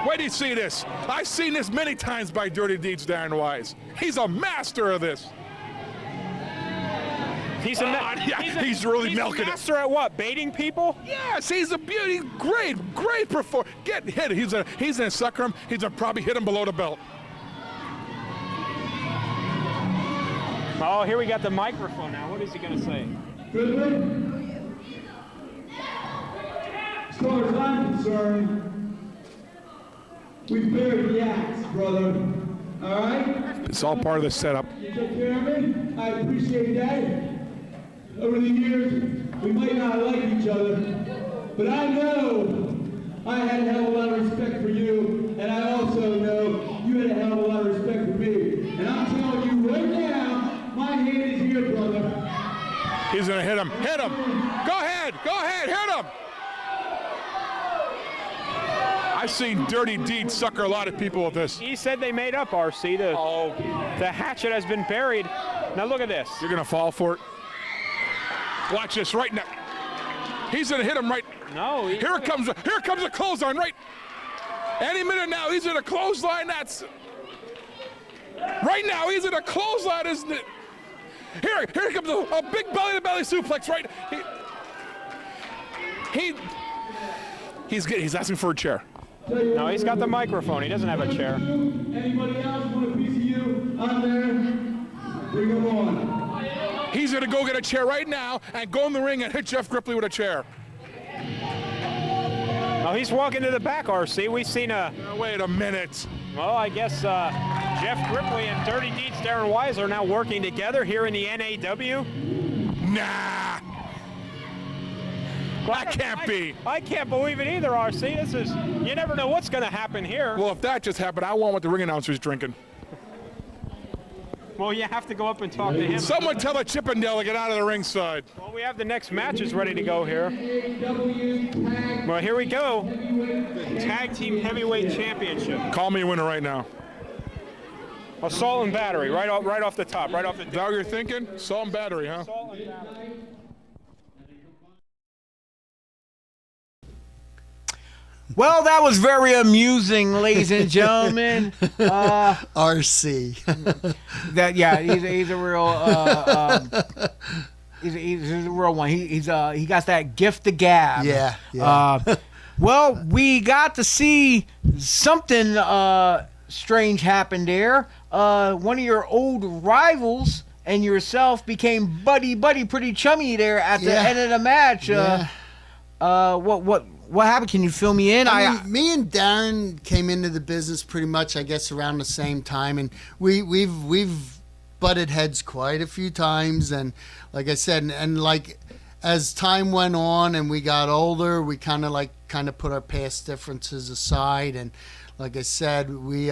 Wait till you see this. I've seen this many times by Dirty Deeds Darren Wise. He's a master of this. He's really milking it. Master at what? Baiting people? Yes, he's a beauty. Great performer. Get hit. He's gonna sucker him. He's gonna probably hit him below the belt. Oh, here we got the microphone now. What is he gonna say? As far as I'm concerned, we buried the axe, brother. All right? It's all part of the setup. You took care of me. I appreciate that. Over the years, we might not like each other, but I know I had a hell of a lot of respect for you, and I also know you had a hell of a lot of respect for me. And I'm telling you right now, my hand is here, brother. He's gonna hit him. Hit him. Go ahead. Hit him. I've seen Dirty Deeds sucker a lot of people with this. He said they made up, RC. The hatchet has been buried. Now look at this. You're gonna fall for it. Watch this right now. He's gonna hit him right. No. Here comes a clothesline right. Any minute now, he's in a clothesline. Right now, he's in a clothesline, isn't it? Here comes a big belly-to-belly suplex, right? He's asking for a chair. No, he's got the microphone. He doesn't have a chair. Anybody else want a piece of you? I'm there. Bring them on. He's going to go get a chair right now and go in the ring and hit Jeff Grippley with a chair. Oh, he's walking to the back, RC. We've seen a... Wait a minute. Well, I guess Jeff Grippley and Dirty Deeds Darren Wise are now working together here in the NAW. Nah. Well, that can't be. I can't believe it either, RC. This is... You never know what's going to happen here. Well, if that just happened, I want what the ring announcer's drinking. Well, you have to go up and talk to him. Someone tell the Chippendale to get out of the ringside. Well, we have the next matches ready to go here. Well, here we go. The Tag Team Heavyweight Championship. Call me a winner right now. Assault and battery, right off the top, right off the... Is that what you're thinking? Assault and battery, huh? Assault and battery. Well, that was very amusing, ladies and gentlemen. RC. He's a real he's a real one. He got that gift of gab. Yeah. Well, we got to see something strange happen there. One of your old rivals and yourself became buddy pretty chummy there at the end of the match. What happened? Can you fill me in? I mean, me and Darren came into the business pretty much, I guess, around the same time, and we've butted heads quite a few times. And like I said, and like as time went on and we got older, we kind of put our past differences aside. And like I said, we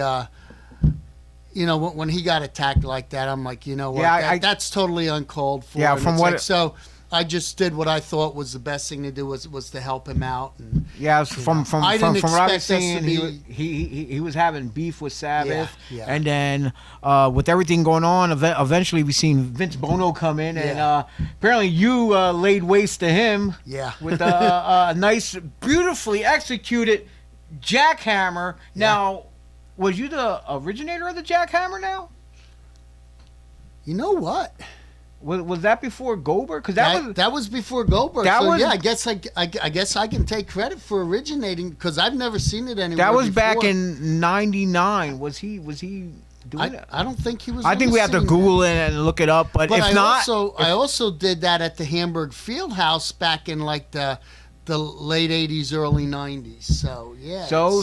when he got attacked like that, I'm like, you know what, that's totally uncalled for. Yeah, and from it's what like, so. I just did what I thought was the best thing to do was to help him out. And, from what I've seen, he was having beef with Sabbath, and then with everything going on, eventually we seen Vince Bono come in, and apparently you laid waste to him, with a nice, beautifully executed jackhammer. Now, was you the originator of the jackhammer? Now, you know what. Was that before Goldberg? Because that was before Goldberg. I guess I can take credit for originating because I've never seen it anywhere. That was before. back in '99. Was he doing it? I don't think he was. I think we have to Google it and look it up. But if I also did that at the Hamburg Fieldhouse back in like the late '80s, early '90s. So yeah. So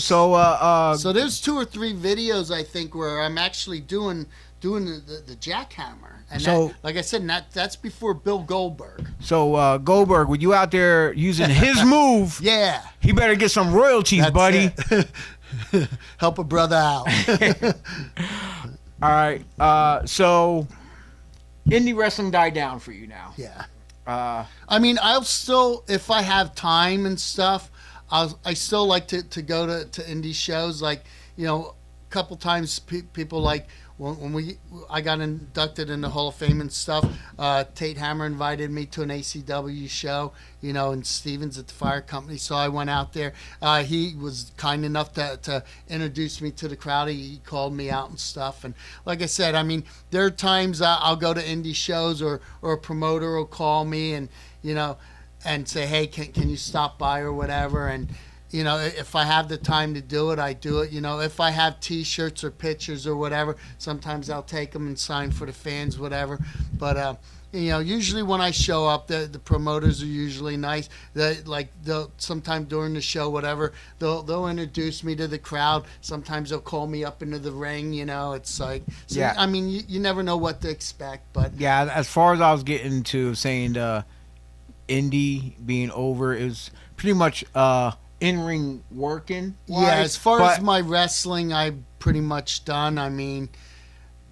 there's 2 or 3 videos I think where I'm actually doing the jackhammer. And so, like I said, that's before Bill Goldberg. So, Goldberg, with you out there using his move, he better get some royalties, buddy. Help a brother out. All right. So, indie wrestling died down for you now. Yeah. I mean, I'll still, if I have time and stuff, I still like to go to indie shows. Like, a couple times people like, when I got inducted in the Hall of Fame and stuff, Tate Hammer invited me to an ACW show, in Stevens at the Fire Company. So I went out there. He was kind enough to introduce me to the crowd. He called me out and stuff. And like I said, I mean, there are times I'll go to indie shows or a promoter will call me and, and say, hey, can you stop by or whatever. And, if I have the time to do it, I do it. If I have T-shirts or pictures or whatever, sometimes I'll take them and sign for the fans, whatever. But, usually when I show up, the promoters are usually nice. They'll sometime during the show, whatever, they'll introduce me to the crowd. Sometimes they'll call me up into the ring. It's like, I mean, you never know what to expect. But yeah, as far as I was getting to saying indie being over is pretty much in-ring working. As far as my wrestling, I'm pretty much done. I mean,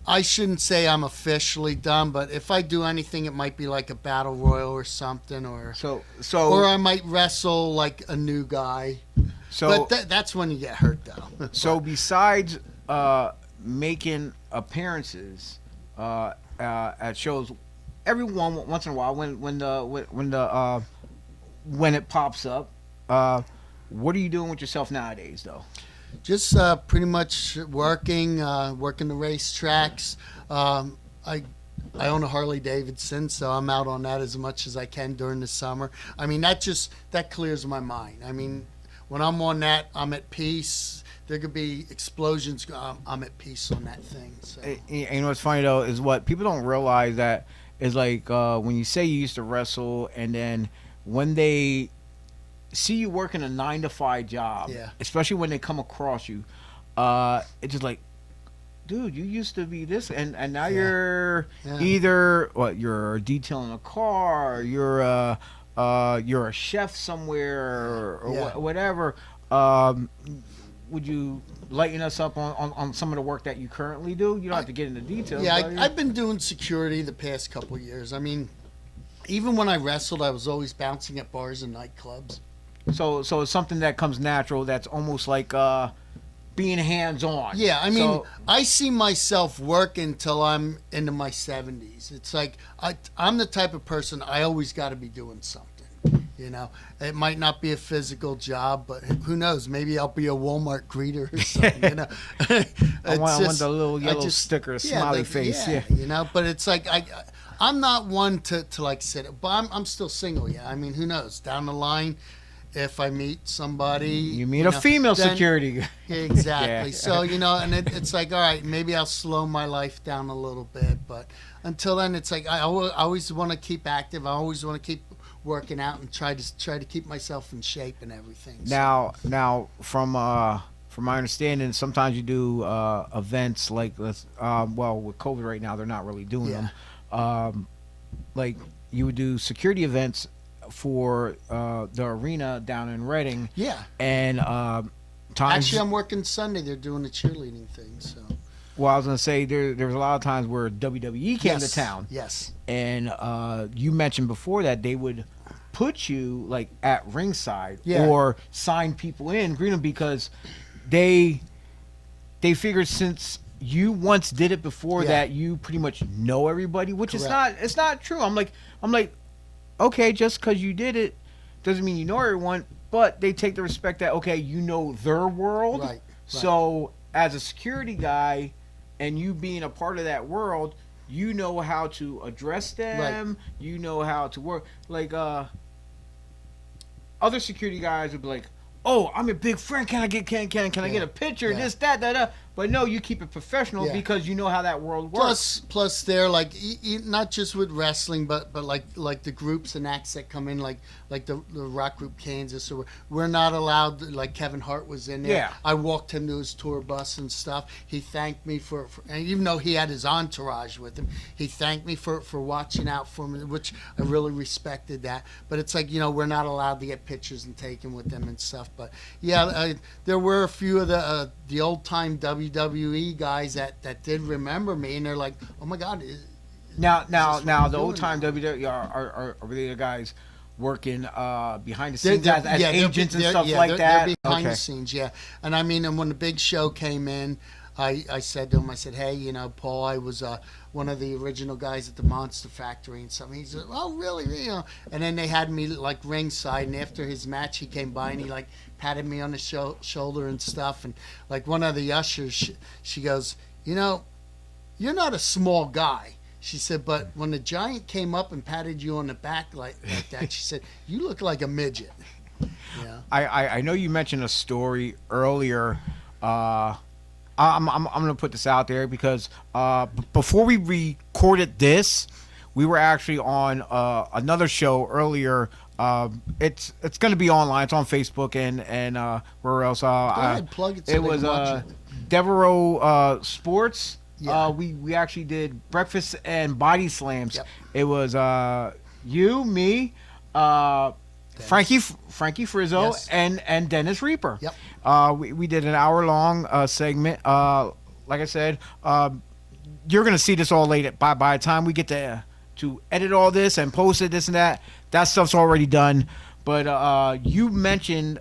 I shouldn't say I'm officially done, but if I do anything, it might be like a battle royal or something, or I might wrestle like a new guy. But that's when you get hurt, though. So besides making appearances at shows, once in a while, when it pops up. What are you doing with yourself nowadays, though? Just pretty much working the racetracks. I own a Harley Davidson, so I'm out on that as much as I can during the summer. I mean, that clears my mind. I mean, when I'm on that, I'm at peace. There could be explosions. I'm at peace on that thing. So. You know what's funny though is what people don't realize that is like when you say you used to wrestle, and then when they see you working a 9 to 5 job, Yeah. especially when they come across you, it's just like, dude, you used to be this, and now you're either you're detailing a car, you're a chef somewhere, or whatever. Would you lighten us up on some of the work that you currently do? You don't have to get into details. Yeah, I've been doing security the past couple of years. I mean, even when I wrestled, I was always bouncing at bars and nightclubs. So it's something that comes natural. That's almost like being hands-on. Yeah, I mean, I see myself working till I'm into my 70s. It's like I'm the type of person, I always got to be doing something. You know, it might not be a physical job, but who knows? Maybe I'll be a Walmart greeter or something. You know, I want the little yellow sticker, smiley face. Yeah, you know. But it's like I'm not one to like sit. But I'm still single. Yeah, I mean, who knows? Down the line, if I meet somebody, you meet a female security. Exactly. Yeah. So and it's like, all right, maybe I'll slow my life down a little bit, but until then, it's like I always want to keep active. I always want to keep working out and try to keep myself in shape and everything. Now, from my understanding, sometimes you do events like with COVID right now, they're not really doing them. Like you would do security events for the arena down in Reading. Yeah. And actually, I'm working Sunday. They're doing a cheerleading thing. So. Well, I was gonna say there's a lot of times where WWE came to town. Yes. And you mentioned before that they would put you like at ringside or sign people in, greet them, because they figured since you once did it before that you pretty much know everybody, which is it's not true. I'm like, okay, just because you did it doesn't mean you know everyone, but they take the respect that you know their world. Right. So as a security guy, and you being a part of that world, you know how to address them. Right. You know how to work. Like other security guys would be like, "Oh, I'm your big friend. Can I get I get a picture? This, that." But no, you keep it professional because you know how that world works. Plus, they're like not just with wrestling, but like the groups and acts that come in, like the rock group Kansas, or we're not allowed. Like Kevin Hart was in there. Yeah. I walked him to his tour bus and stuff. He thanked me for and even though he had his entourage with him, he thanked me for watching out for me, which I really respected that. But it's like we're not allowed to get pictures and taken with them and stuff. But there were a few of the old time WWE guys that did remember me, and they're like, "Oh my God!" Now the old time WWE are really the guys working behind the scenes as agents and stuff like that. They're behind the scenes, And I mean, and when the big show came in, I said to him, I said, "Hey, Paul, I was one of the original guys at the Monster Factory and something." He said, "Oh, really?" And then they had me like ringside, and after his match, he came by and he like patted me on the shoulder and stuff, and like one of the ushers, she goes, "You're not a small guy." She said, "But when the giant came up and patted you on the back like that," she said, "you look like a midget." Yeah. I know you mentioned a story earlier. I'm gonna put this out there because before we recorded this, we were actually on another show earlier. It's gonna be online. It's on Facebook and where else? Go ahead, plug it. So it was Devereaux Sports. Yeah. We actually did breakfast and body slams. Yep. It was you, me, Frankie Frizzo, and Dennis Reaper. Yep. We did an hour-long segment. Like I said, you're gonna see this all later. By the time we get to edit all this and post it, this and that stuff's already done. But you mentioned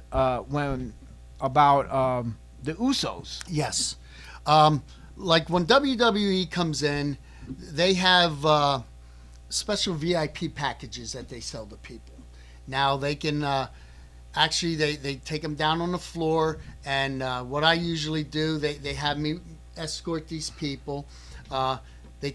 when about the Usos. Yes. Like when WWE comes in, they have special VIP packages that they sell to people. Now they can actually they take them down on the floor, and what I usually do, they have me escort these people. They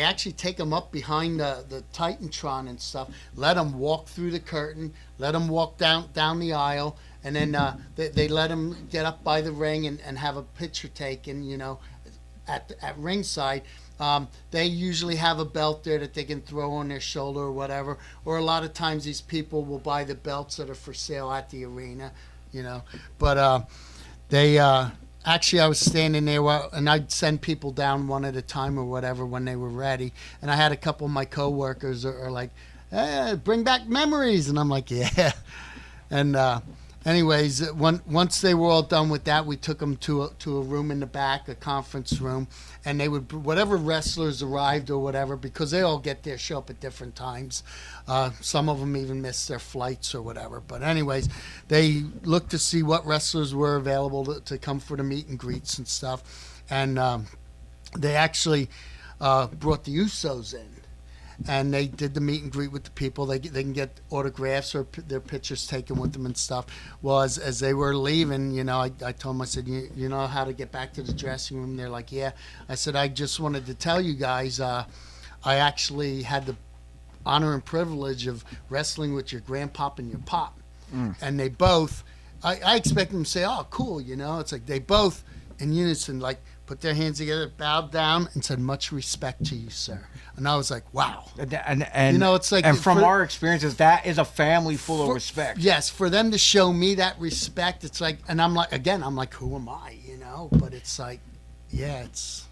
actually take them up behind the Titantron and stuff. Let them walk through the curtain. Let them walk down the aisle, and then they let them get up by the ring and have a picture taken. At ringside, They usually have a belt there that they can throw on their shoulder or whatever. Or a lot of times these people will buy the belts that are for sale at the arena, you know. But they actually, I was standing there and I'd send people down one at a time or whatever when they were ready. And I had a couple of my coworkers are like, hey, bring back memories. And I'm like, yeah. And anyways, once they were all done with that, we took them to a room in the back, a conference room, and they would, whatever wrestlers arrived or whatever, because they all get there, show up at different times. Some of them even miss their flights or whatever. But anyways, they looked to see what wrestlers were available to come for the meet and greets and stuff. And they actually brought the Usos in. And they did the meet and greet with the people. They can get autographs or their pictures taken with them and stuff. Well, as they were leaving, you know, I told them, I said, you know how to get back to the dressing room? They're like, yeah. I said, I just wanted to tell you guys, I actually had the honor and privilege of wrestling with your grandpop and your pop. And they both, I expect them to say, oh, cool, you know. It's like they both, in unison, like, put their hands together, bowed down, and said, much respect to you, sir. And I was like, wow. And you know, it's like, and from our experiences, that is a family full of respect. Yes, for them to show me that respect, it's like, and I'm like, again, I'm like, who am I, you know? But it's like, yeah, it's.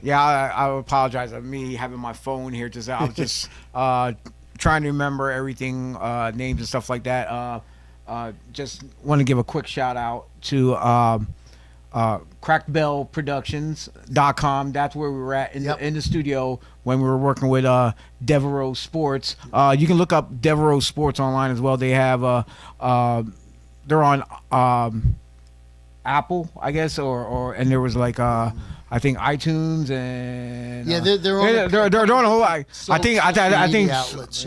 Yeah, I apologize for me having my phone here. I was just trying to remember everything, names and stuff like that. Just want to give a quick shout out to crackbellproductions.com. That's where we were at in the studio when we were working with Devereaux Sports. You can look up Devereaux Sports online as well. They have they're on Apple, I guess, or and there was like I think iTunes and they're on a whole lot. I think outlets,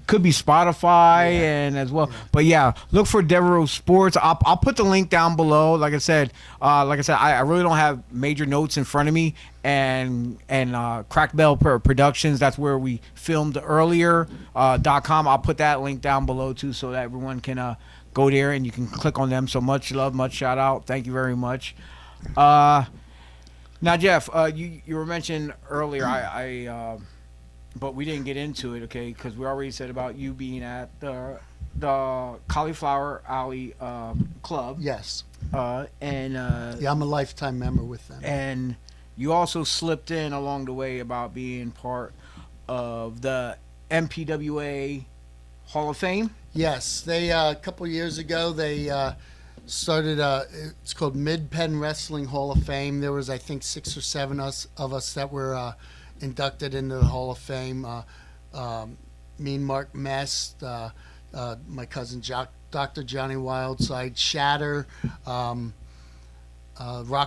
could be Spotify and as well. But yeah, look for Devereaux Sports. I'll put the link down below. Like I said, I really don't have major notes in front of me. And Crack Bell Productions, that's where we filmed earlier. .com. I'll put that link down below too, so that everyone can go there and you can click on them. So much love, much shout out. Thank you very much. Now, Jeff, you were mentioned earlier, but we didn't get into it, okay? Because we already said about you being at the Cauliflower Alley Club. Yes. And I'm a lifetime member with them. And you also slipped in along the way about being part of the MPWA Hall of Fame. Yes, they a couple years ago they started it's called Mid-Penn Wrestling Hall of Fame. There was, I think, 6 or 7 of us that were inducted into the Hall of Fame. Me and Mark Mest, my cousin Dr. Johnny Wildside, Shatter, Rock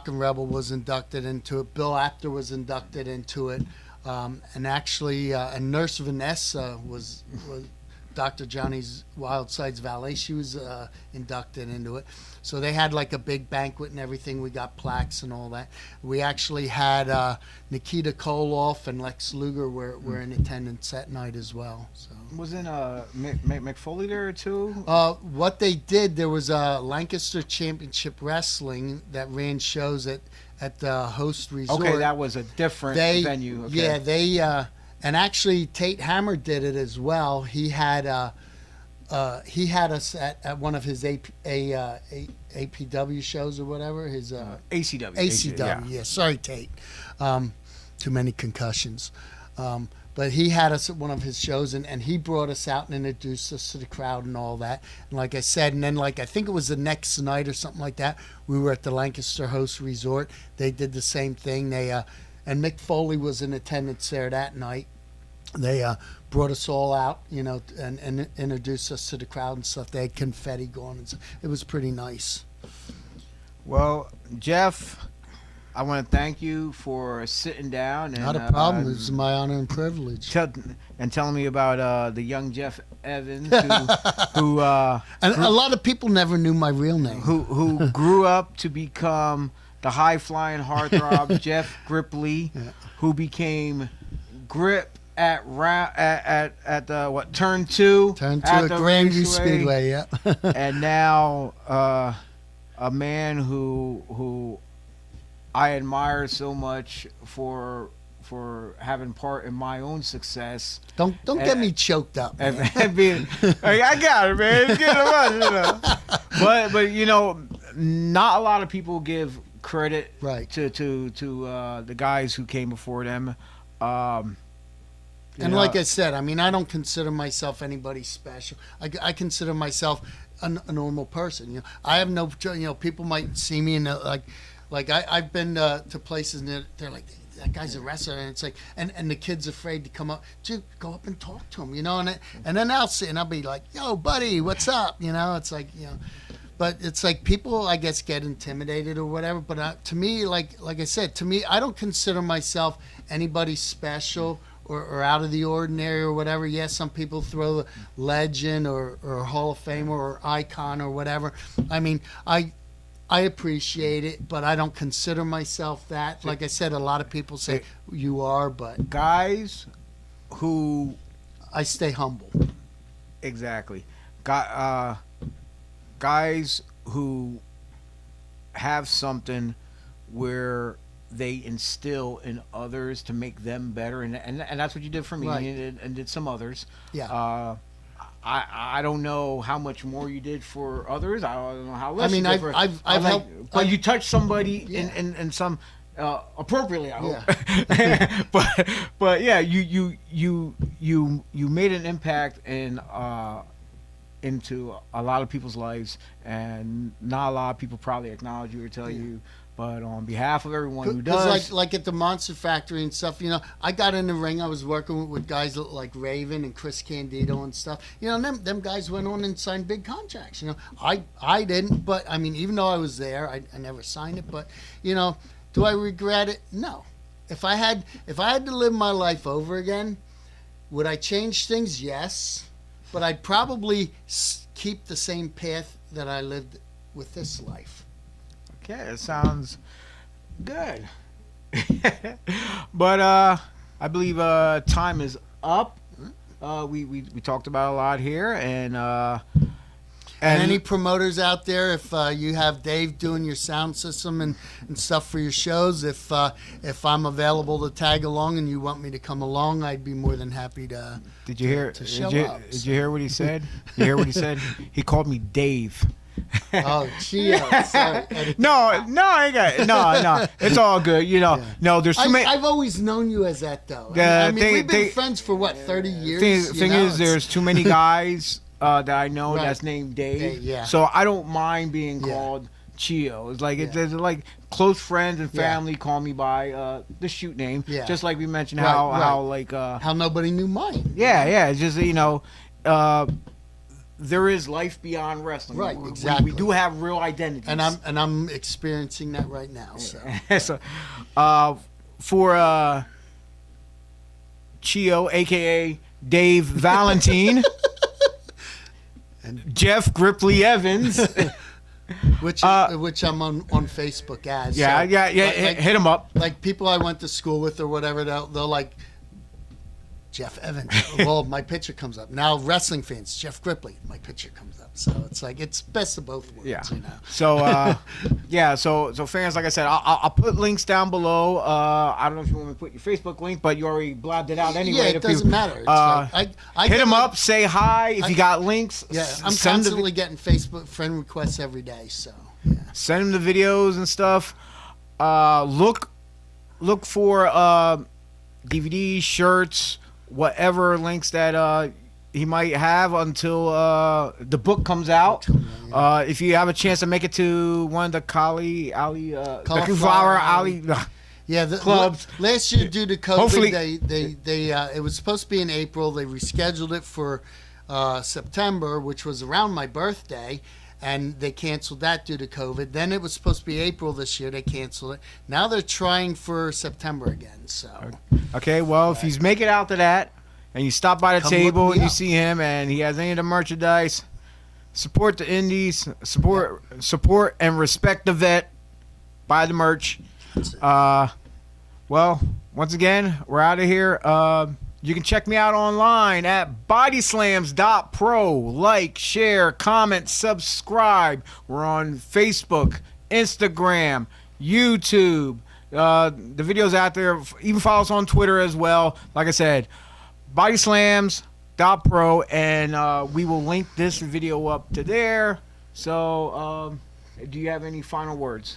and Rebel was inducted into it. Bill Apter was inducted into it. And actually, and Nurse Vanessa was Dr. Johnny's Wildside's valet. She was inducted into it. So they had like a big banquet and everything. We got plaques and all that. We actually had Nikita Koloff and Lex Luger were in attendance that night as well. So wasn't McFoley there too? What they did, there was a Lancaster Championship Wrestling that ran shows at the Host Resort. Okay, that was a different venue. Okay. Yeah, they and actually Tate Hammer did it as well. He had us at one of his APW shows or whatever. His ACW. Yeah. Sorry, Tate. Too many concussions. But he had us at one of his shows, and he brought us out and introduced us to the crowd and all that. And like I said, and then I think it was the next night or something like that, we were at the Lancaster Host Resort. They did the same thing. They and Mick Foley was in attendance there that night. They brought us all out, and introduced us to the crowd and stuff. They had confetti going, and stuff. It was pretty nice. Well, Jeff, I want to thank you for sitting down. And, not a problem. It's my honor and privilege. Telling me about the young Jeff Evans, who and a lot of people never knew my real name. Who grew up to become the high-flying heartthrob Jeff Grippley, who became Grip at the turn 2 at Grandview Speedway, and now a man who I admire so much for having part in my own success. Don't get me choked up. And being, I got it, man. It's getting much, you know. But you know, not a lot of people give credit to the guys who came before them. And like I said, I mean, I don't consider myself anybody special. I consider myself a normal person. You know, I have no. You know, people might see me and like I've been to places and they're like, that guy's a wrestler, and it's like, and the kid's afraid to come up. Dude, go up and talk to him, you know, and then I'll be like, yo, buddy, what's up? You know, it's like, you know, but it's like people, I guess, get intimidated or whatever. But to me, like I said, to me, I don't consider myself anybody special or out of the ordinary or whatever. Yes, some people throw the legend or Hall of Famer or icon or whatever. I mean, I appreciate it, but I don't consider myself that. Like I said, a lot of people say you are, but guys who I stay humble. Exactly. Guys who have something where they instill in others to make them better, and that's what you did for me, Right. and did some others. Yeah. I don't know how much more you did for others. I don't know how less. I mean, you did for, I've like, helped, but you touched somebody in some appropriately, I hope. Yeah. but yeah, you made an impact into a lot of people's lives, and not a lot of people probably acknowledge you or tell you. But on behalf of everyone who does, like at the Monster Factory and stuff, you know, I got in the ring. I was working with guys like Raven and Chris Candido and stuff. You know, them guys went on and signed big contracts. You know, I didn't, but I mean, even though I was there, I never signed it. But you know, do I regret it? No. If I had to live my life over again, would I change things? Yes, but I'd probably keep the same path that I lived with this life. Okay, it sounds good. But I believe time is up. We talked about a lot here, and any promoters out there, if you have Dave doing your sound system and stuff for your shows, if I'm available to tag along and you want me to come along, I'd be more than happy to. Did you hear? To show up. Did you hear what he said? You hear what he said? He called me Dave. Oh, gee, sorry. No, I got it. No, it's all good. You know, no, there's too many. I've always known you as that, though. I mean, we've been friends for what, 30 years. Thing is, there's too many guys that I know that's named Dave. Yeah. So I don't mind being called Chio. It's like it's like close friends and family call me by the shoot name. Yeah. Just like we mentioned how nobody knew mine. Yeah. It's just there is life beyond wrestling. Right, exactly. We do have real identities, and I'm experiencing that right now. So, for Chio, aka Dave Valentine, and Jeff Grippley Evans, which I'm on Facebook as. Yeah, so, hit him up. Like people I went to school with or whatever, they'll like. Jeff Evans. Well, my picture comes up. Now wrestling fans, Jeff Grippley, my picture comes up. So it's like it's best of both worlds. Yeah. You know? So so fans, like I said, I'll put links down below. I don't know if you want me to put your Facebook link, but you already blabbed it out anyway. Yeah, it doesn't matter. It's like, I hit him up, say hi if you got links. Yeah, I'm constantly getting Facebook friend requests every day. So yeah. Send him the videos and stuff. Look for DVDs, shirts, whatever links that he might have until the book comes out. If you have a chance to make it to one of the Cauliflower Alley clubs. Last year, due to COVID, Hopefully, they it was supposed to be in April. They rescheduled it for September, which was around my birthday. And they canceled that due to COVID. Then it was supposed to be April this year. They canceled it. Now they're trying for September again. So okay, well, if you make it out to that, and you stop by the table and you see him, and he has any of the merchandise, support the indies, support and respect the vet. Buy the merch. Well, once again, we're out of here. You can check me out online at BodySlams.pro. Like, share, comment, subscribe. We're on Facebook, Instagram, YouTube. The video's out there. Even follow us on Twitter as well. Like I said, BodySlams.pro, and we will link this video up to there. So, do you have any final words?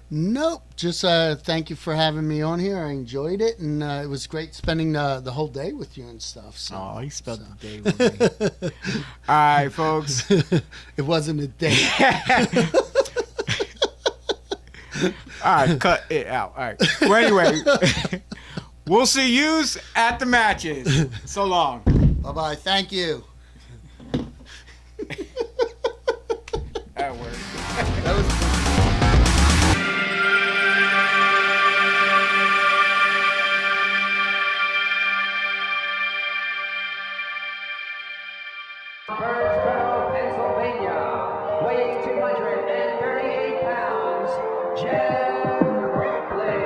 Nope. Just thank you for having me on here. I enjoyed it, and it was great spending the whole day with you and stuff. So, oh, he spent the day with me. All right, folks. It wasn't a day. All right, cut it out. All right. Well, anyway, we'll see yous at the matches. So long. Bye-bye. Thank you. That worked. That was Birdsboro, Pennsylvania, weighing 238 pounds, Jeff Grippley.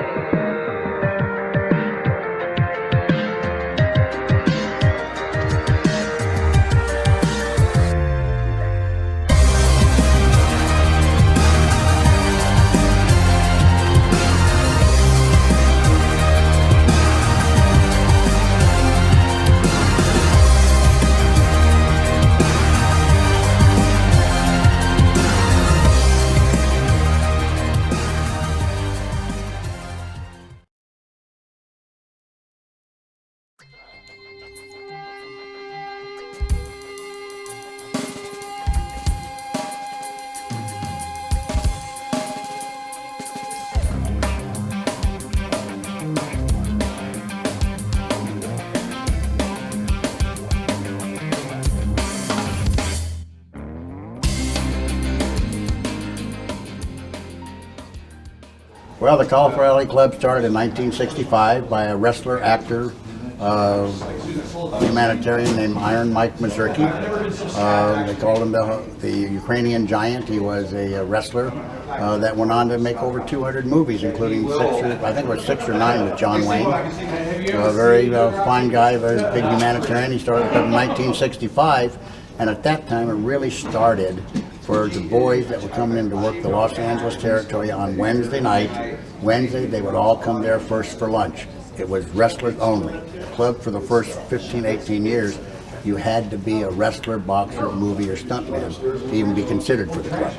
Well, the Cauliflower Alley Club started in 1965 by a wrestler, actor, humanitarian named Iron Mike Mazurki. They called him the Ukrainian Giant. He was a wrestler that went on to make over 200 movies, including 6 or 9 with John Wayne. A very fine guy, very big humanitarian. He started in 1965, and at that time it really started for the boys that were coming in to work the Los Angeles territory on Wednesday night. Wednesday, they would all come there first for lunch. It was wrestlers only. The club for the first 15, 18 years, you had to be a wrestler, boxer, movie, or stuntman to even be considered for the club.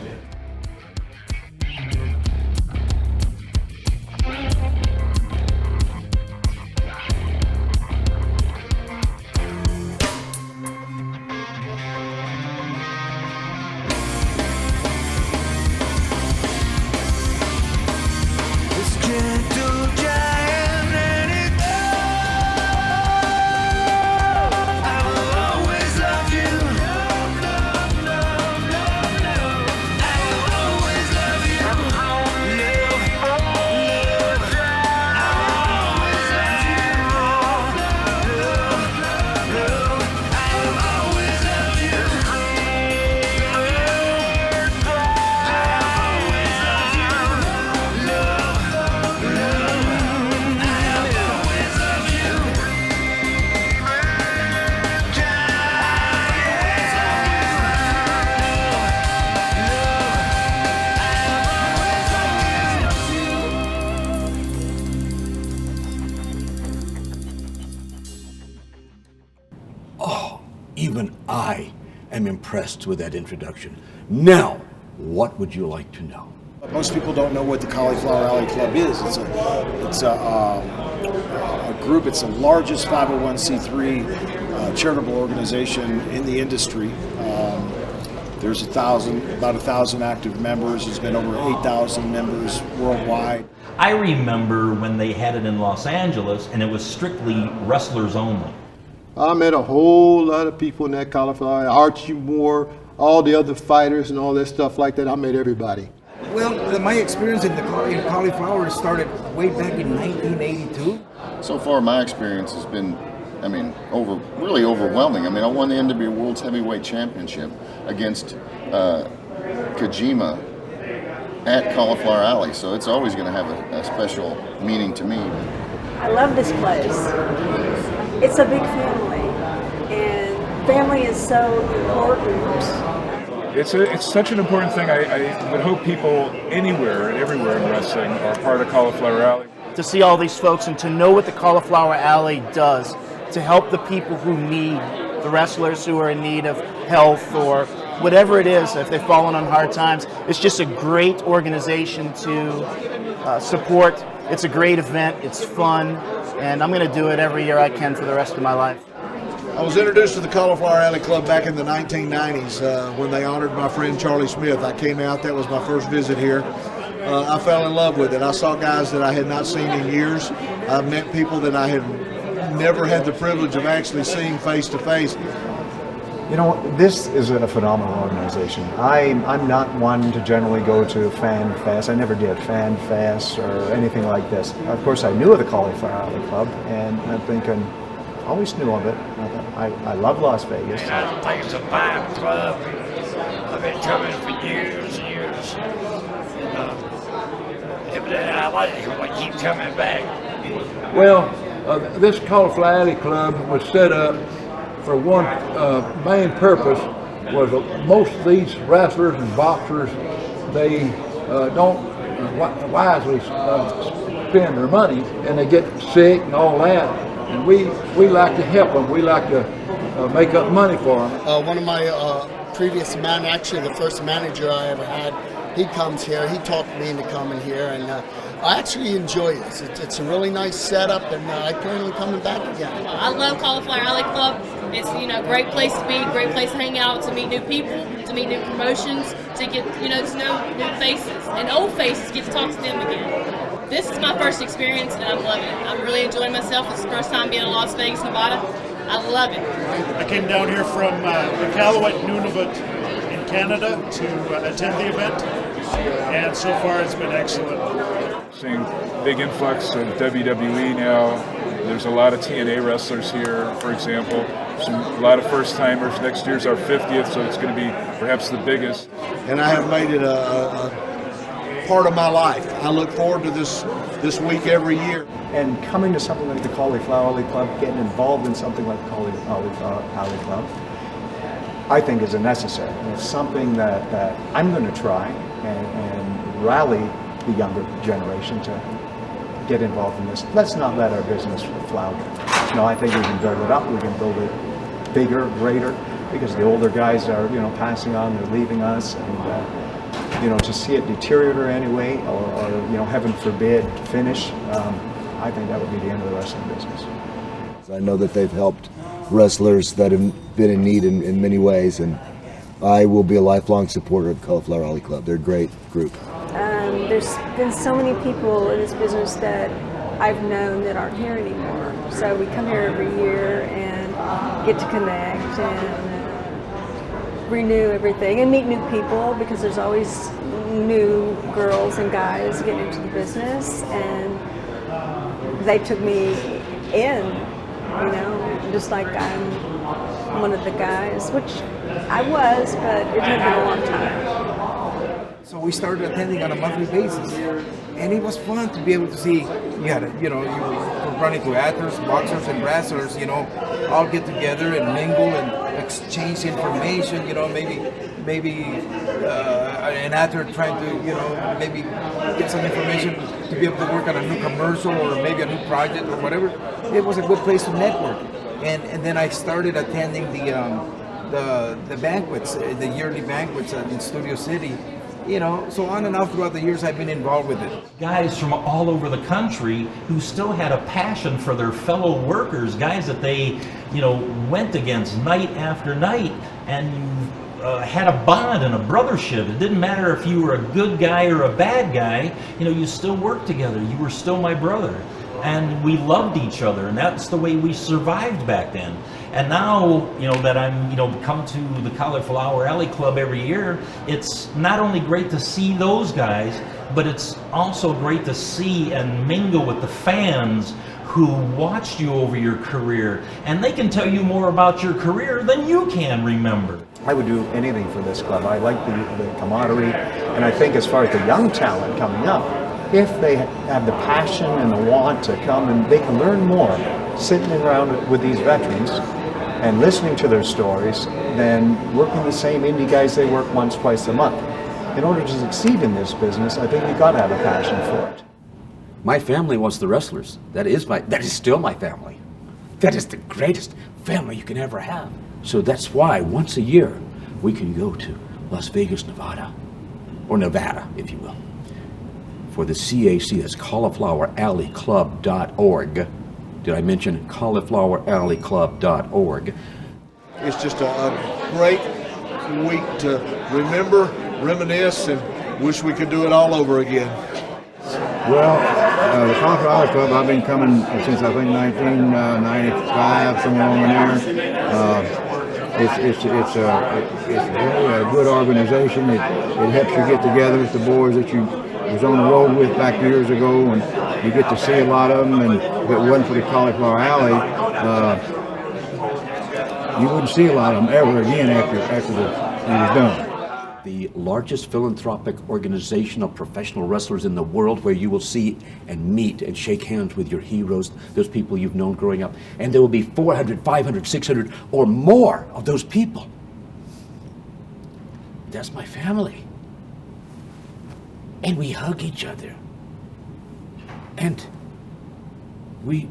Even I am impressed with that introduction. Now, what would you like to know? Most people don't know what the Cauliflower Alley Club is. It's a group. It's the largest 501c3 charitable organization in the industry. There's about 1,000 active members. There's been over 8,000 members worldwide. I remember when they had it in Los Angeles, and it was strictly wrestlers only. I met a whole lot of people in that Cauliflower, Archie Moore, all the other fighters and all that stuff like that. I met everybody. Well, my experience in cauliflower started way back in 1982. So far, my experience has been, really overwhelming. I won the NWA World's Heavyweight Championship against Kojima at Cauliflower Alley, so it's always going to have a special meaning to me. I love this place. It's a big family, and family is so important. It's such an important thing. I would hope people anywhere and everywhere in wrestling are part of Cauliflower Alley. To see all these folks and to know what the Cauliflower Alley does to help the people who need, the wrestlers who are in need of health or whatever it is, if they've fallen on hard times. It's just a great organization to support. It's a great event. It's fun. And I'm going to do it every year I can for the rest of my life. I was introduced to the Cauliflower Alley Club back in the 1990s when they honored my friend Charlie Smith. I came out, that was my first visit here. I fell in love with it. I saw guys that I had not seen in years. I met people that I had never had the privilege of actually seeing face to face. You know, this is a phenomenal organization. I'm not one to generally go to Fan Fest. I never did Fan Fest or anything like this. Of course, I knew of the Cauliflower Alley Club, and I'm thinking, always knew of it. I love Las Vegas. I think it's a fine club. I've been coming for years and years. I like it because I keep coming back. Well, this Cauliflower Alley Club was set up for one main purpose. Was most of these wrestlers and boxers, they don't wisely spend their money, and they get sick and all that. And we like to help them. We like to make up money for them. One of my previous actually the first manager I ever had, he comes here. He talked me into coming here, and I actually enjoy this. It's a really nice setup, and I plan on coming back again. I love Cauliflower Alley Club. It's a great place to be, great place to hang out, to meet new people, to meet new promotions, to get to know new faces, and old faces get to talk to them again. This is my first experience, and I'm loving it. I'm really enjoying myself. It's the first time being in Las Vegas, Nevada. I love it. I came down here from Iqaluit, Nunavut in Canada to attend the event, and so far it's been excellent. Seeing big influx of WWE now. There's a lot of TNA wrestlers here, for example. A lot of first timers. Next year's our 50th, so it's going to be perhaps the biggest. And I have made it a part of my life. I look forward to this week every year. And coming to something like the Cauliflower Alley Club, getting involved in something like the Cauliflower Alley Club, I think is a necessary. And it's something that I'm going to try and rally the younger generation to get involved in this. Let's not let our business flounder. No, I think we can build it up. We can build it bigger, greater, because the older guys are, passing on. They're leaving us, and to see it deteriorate anyway, or heaven forbid, finish. I think that would be the end of the wrestling business. I know that they've helped wrestlers that have been in need in many ways, and I will be a lifelong supporter of Cauliflower Alley Club. They're a great group. There's been so many people in this business that I've known that aren't here anymore. So we come here every year and get to connect and renew everything and meet new people, because there's always new girls and guys getting into the business, and they took me in, just like I'm one of the guys, which I was, but it had been a long time. So we started attending on a monthly basis, and it was fun to be able to see. You were running to actors, boxers, and wrestlers, all get together and mingle and exchange information. Maybe an actor trying to, maybe get some information to be able to work on a new commercial or maybe a new project or whatever. It was a good place to network, and then I started attending the banquets, the yearly banquets in Studio City. So on and off throughout the years I've been involved with it. Guys from all over the country who still had a passion for their fellow workers, guys that they, went against night after night, and had a bond and a brothership. It didn't matter if you were a good guy or a bad guy, you still worked together. You were still my brother. And we loved each other, and that's the way we survived back then. And now, that I'm, come to the Cauliflower Alley Club every year, it's not only great to see those guys, but it's also great to see and mingle with the fans who watched you over your career, and they can tell you more about your career than you can remember. I would do anything for this club. I like the camaraderie, and I think as far as the young talent coming up, if they have the passion and the want to come and they can learn more sitting around with these veterans, and listening to their stories than working the same indie guys they work once, twice a month. In order to succeed in this business, I think you've got to have a passion for it. My family was the wrestlers. That is still my family. That is the greatest family you can ever have. So that's why once a year we can go to Las Vegas, Nevada, or Nevada, if you will, for the CAC. That's caulifloweralleyclub.org. Did I mention caulifloweralleyclub.org? It's just a great week to remember, reminisce, and wish we could do it all over again. Well, the Cauliflower Alley Club, I've been coming since I think 1995, somewhere along there. It's really a good organization. It helps you get together with the boys that you was on the road with back years ago, and you get to see a lot of them. And if it wasn't for the Cauliflower Alley, you wouldn't see a lot of them ever again after it was done. The largest philanthropic organization of professional wrestlers in the world, where you will see and meet and shake hands with your heroes, those people you've known growing up. And there will be 400, 500, 600 or more of those people. That's my family. And we hug each other. And we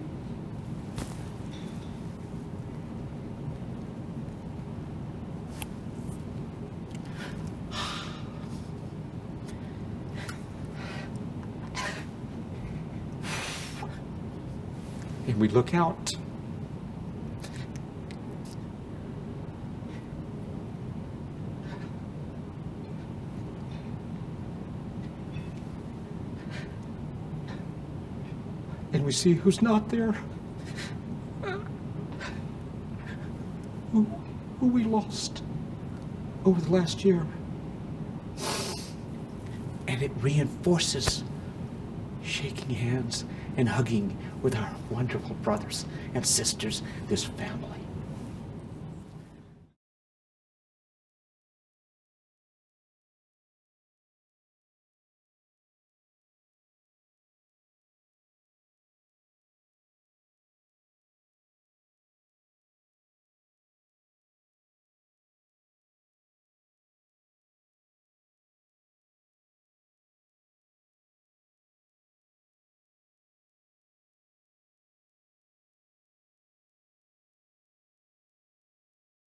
look out. And we see who's not there. Who we lost over the last year. And it reinforces shaking hands and hugging with our wonderful brothers and sisters, this family.